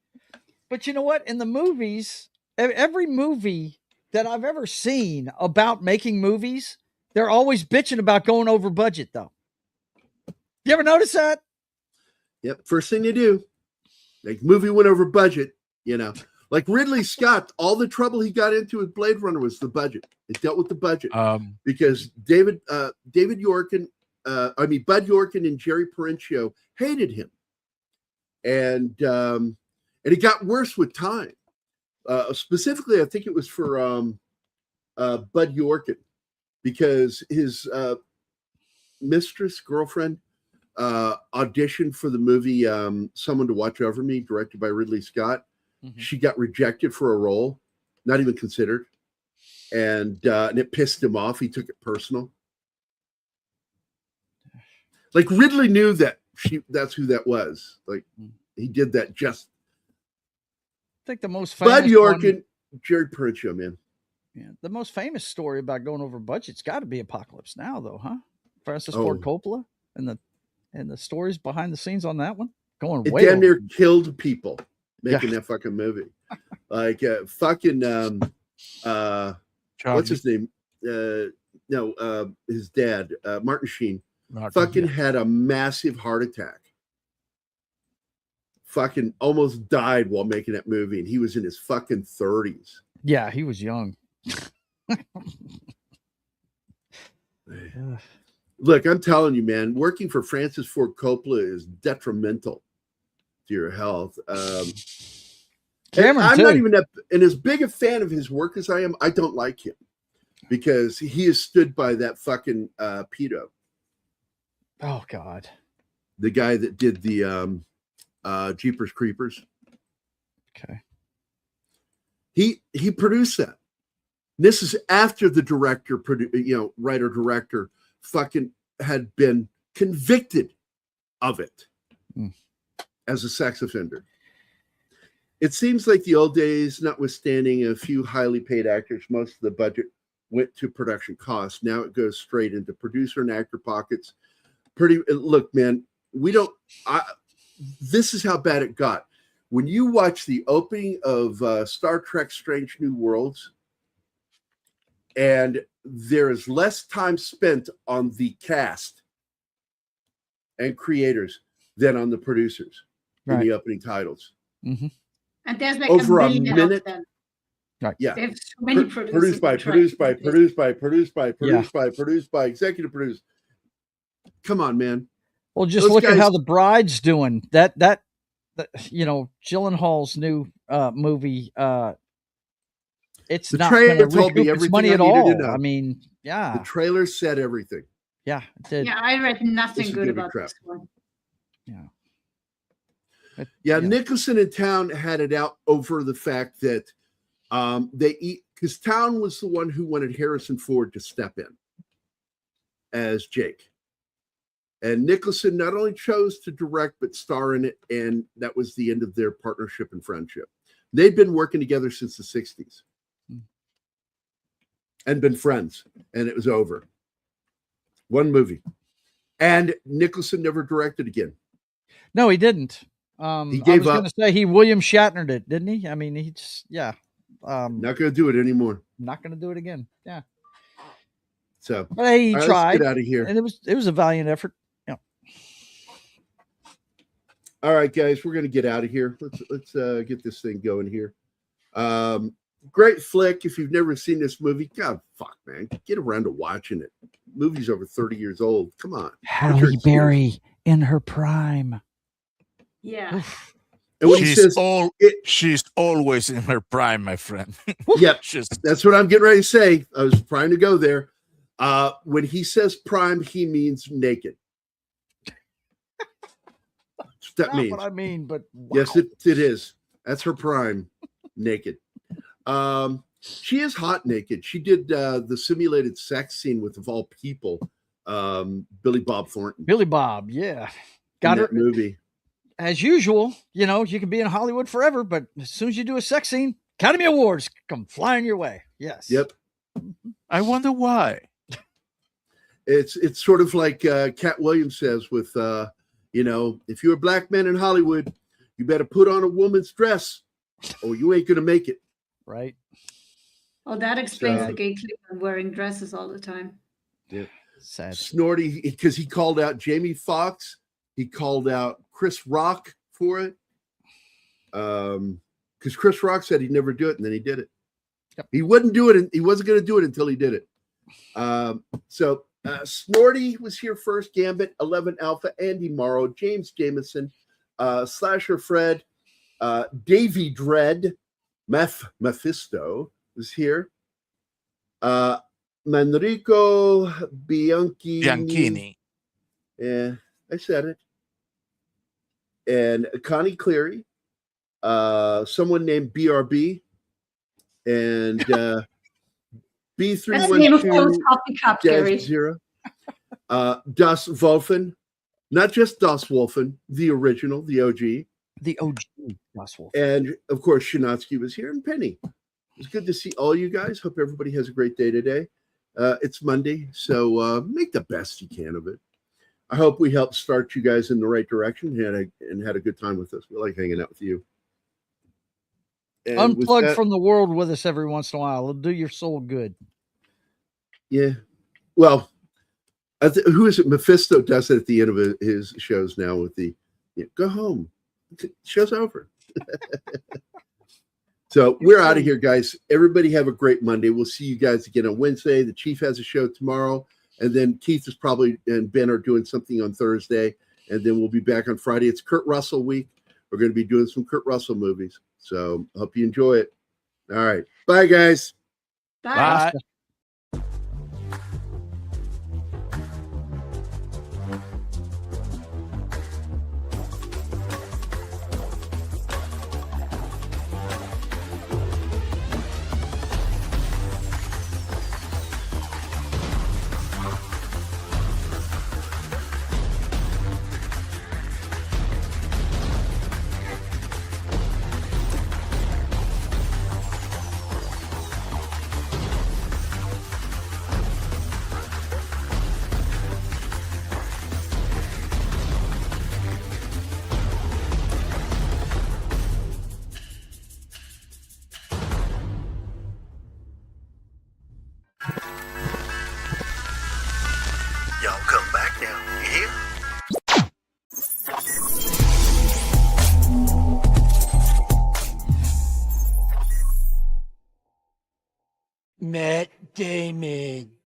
But you know what? In the movies, every movie that I've ever seen about making movies, they're always bitching about going over budget, though. You ever notice that? Yep. First thing you do. Like, movie went over budget, you know. Like Ridley Scott, all the trouble he got into with Blade Runner was the budget. It dealt with the budget because Bud Yorkin and Jerry Parenchio hated him, and it got worse with time. Specifically, I think it was for Bud Yorkin, because his girlfriend, auditioned for the movie Someone to Watch Over Me, directed by Ridley Scott. Mm-hmm. She got rejected for a role, not even considered, and it pissed him off. He took it personal. Like, Ridley knew that's who that was. Like, he did that just. I think the most famous Bud Yorkin, Jerry Parenchio, man. Yeah, the most famous story about going over budget's got to be Apocalypse Now, though, huh? Francis Ford Coppola and the stories behind the scenes on that one, going way. It damn near killed people making that fucking movie. Like what's his name? His dad, Martin Sheen, had a massive heart attack. Fucking almost died while making that movie, and he was in his fucking 30s. Yeah, he was young. Look, I'm telling you, man, working for Francis Ford Coppola is detrimental to your health. Cameron, I'm not even as big a fan of his work as I am. I don't like him because he has stood by that fucking pedo. Oh God, the guy that did the Jeepers Creepers. Okay, he produced that. This is after the director, writer director, fucking had been convicted of it Mm. as a sex offender. It seems like the old days, notwithstanding a few highly paid actors, most of the budget went to production costs. Now it goes straight into producer and actor pockets. Look, man, this is how bad it got. When you watch the opening of Star Trek Strange New Worlds, and there is less time spent on the cast and creators than on the producers in the opening titles. Mm-hmm. And there's like over a a million minute. Of them. Right. Yeah. They have so many producers. Produced by, executive produced. Come on, man. Well, just look at how The Bride's doing. That Gyllenhaal's new movie. It's the not trailer going to told me recoup its everything money I at needed all. to know. I mean, yeah. The trailer said everything. Yeah, it did. Yeah, I read nothing This is good gonna be about crap. this one. Yeah. Nicholson and Town had it out over the fact that because Town was the one who wanted Harrison Ford to step in as Jake. And Nicholson not only chose to direct, but star in it. And that was the end of their partnership and friendship. They'd been working together since the 60s and been friends. And it was over. One movie. And Nicholson never directed again. No, he didn't. He gave up. I was going to say he William Shatnered it, didn't he? I mean, he just, not going to do it anymore. Not going to do it again. Yeah. So, but hey, he tried. Let's get out of here. And it was a valiant effort. Yeah. All right, guys, we're going to get out of here. Let's get this thing going here. Great flick. If you've never seen this movie, God, fuck, man, get around to watching it. Movie's over 30 years old. Come on. Halle Berry in her prime. Yeah. And when she's always in her prime, my friend. Yep. That's what I'm getting ready to say. I was trying to go there. When he says prime, he means naked. That's what that means. What I mean, but wow. Yes, it is. That's her prime, naked. She is hot naked. She did the simulated sex scene with, of all people, Billy Bob Thornton. Billy Bob, yeah. Got her movie. As usual, you can be in Hollywood forever, but as soon as you do a sex scene, Academy Awards come flying your way. Yes. Yep. I wonder why. It's sort of like Cat Williams says with, if you're a black man in Hollywood, you better put on a woman's dress or you ain't going to make it. Right. Oh, that explains the gay Cleveland wearing dresses all the time. Yeah. Sad. Snorty, because he called out Jamie Foxx. He called out Chris Rock for it. Because Chris Rock said he'd never do it, and then he did it. Yep. He wouldn't do it, and he wasn't going to do it until he did it. So Snorty was here first. Gambit, 11 Alpha, Andy Morrow, James Jameson, Slasher Fred, Davy Dread, Mephisto was here. Manrico Bianchini. Yeah, I said it. And Connie Cleary, someone named BRB, and B312-0, Das Wolfen, not just Das Wolfen, the original, the OG. The OG Das Wolfen. And, of course, Shinatsky was here, and Penny. It's good to see all you guys. Hope everybody has a great day today. It's Monday, so make the best you can of it. I hope we helped start you guys in the right direction and had a good time with us. We like hanging out with you. And unplug from the world with us every once in a while. It'll do your soul good. Yeah. Well, who is it? Mephisto does it at the end of his shows now with the go home. Show's over. So we're out of here, guys. Everybody have a great Monday. We'll see you guys again on Wednesday. The Chief has a show tomorrow. And then Keith is and Ben are doing something on Thursday. And then we'll be back on Friday. It's Kurt Russell week. We're going to be doing some Kurt Russell movies. So hope you enjoy it. All right. Bye, guys. Bye. Bye. Matt Damon.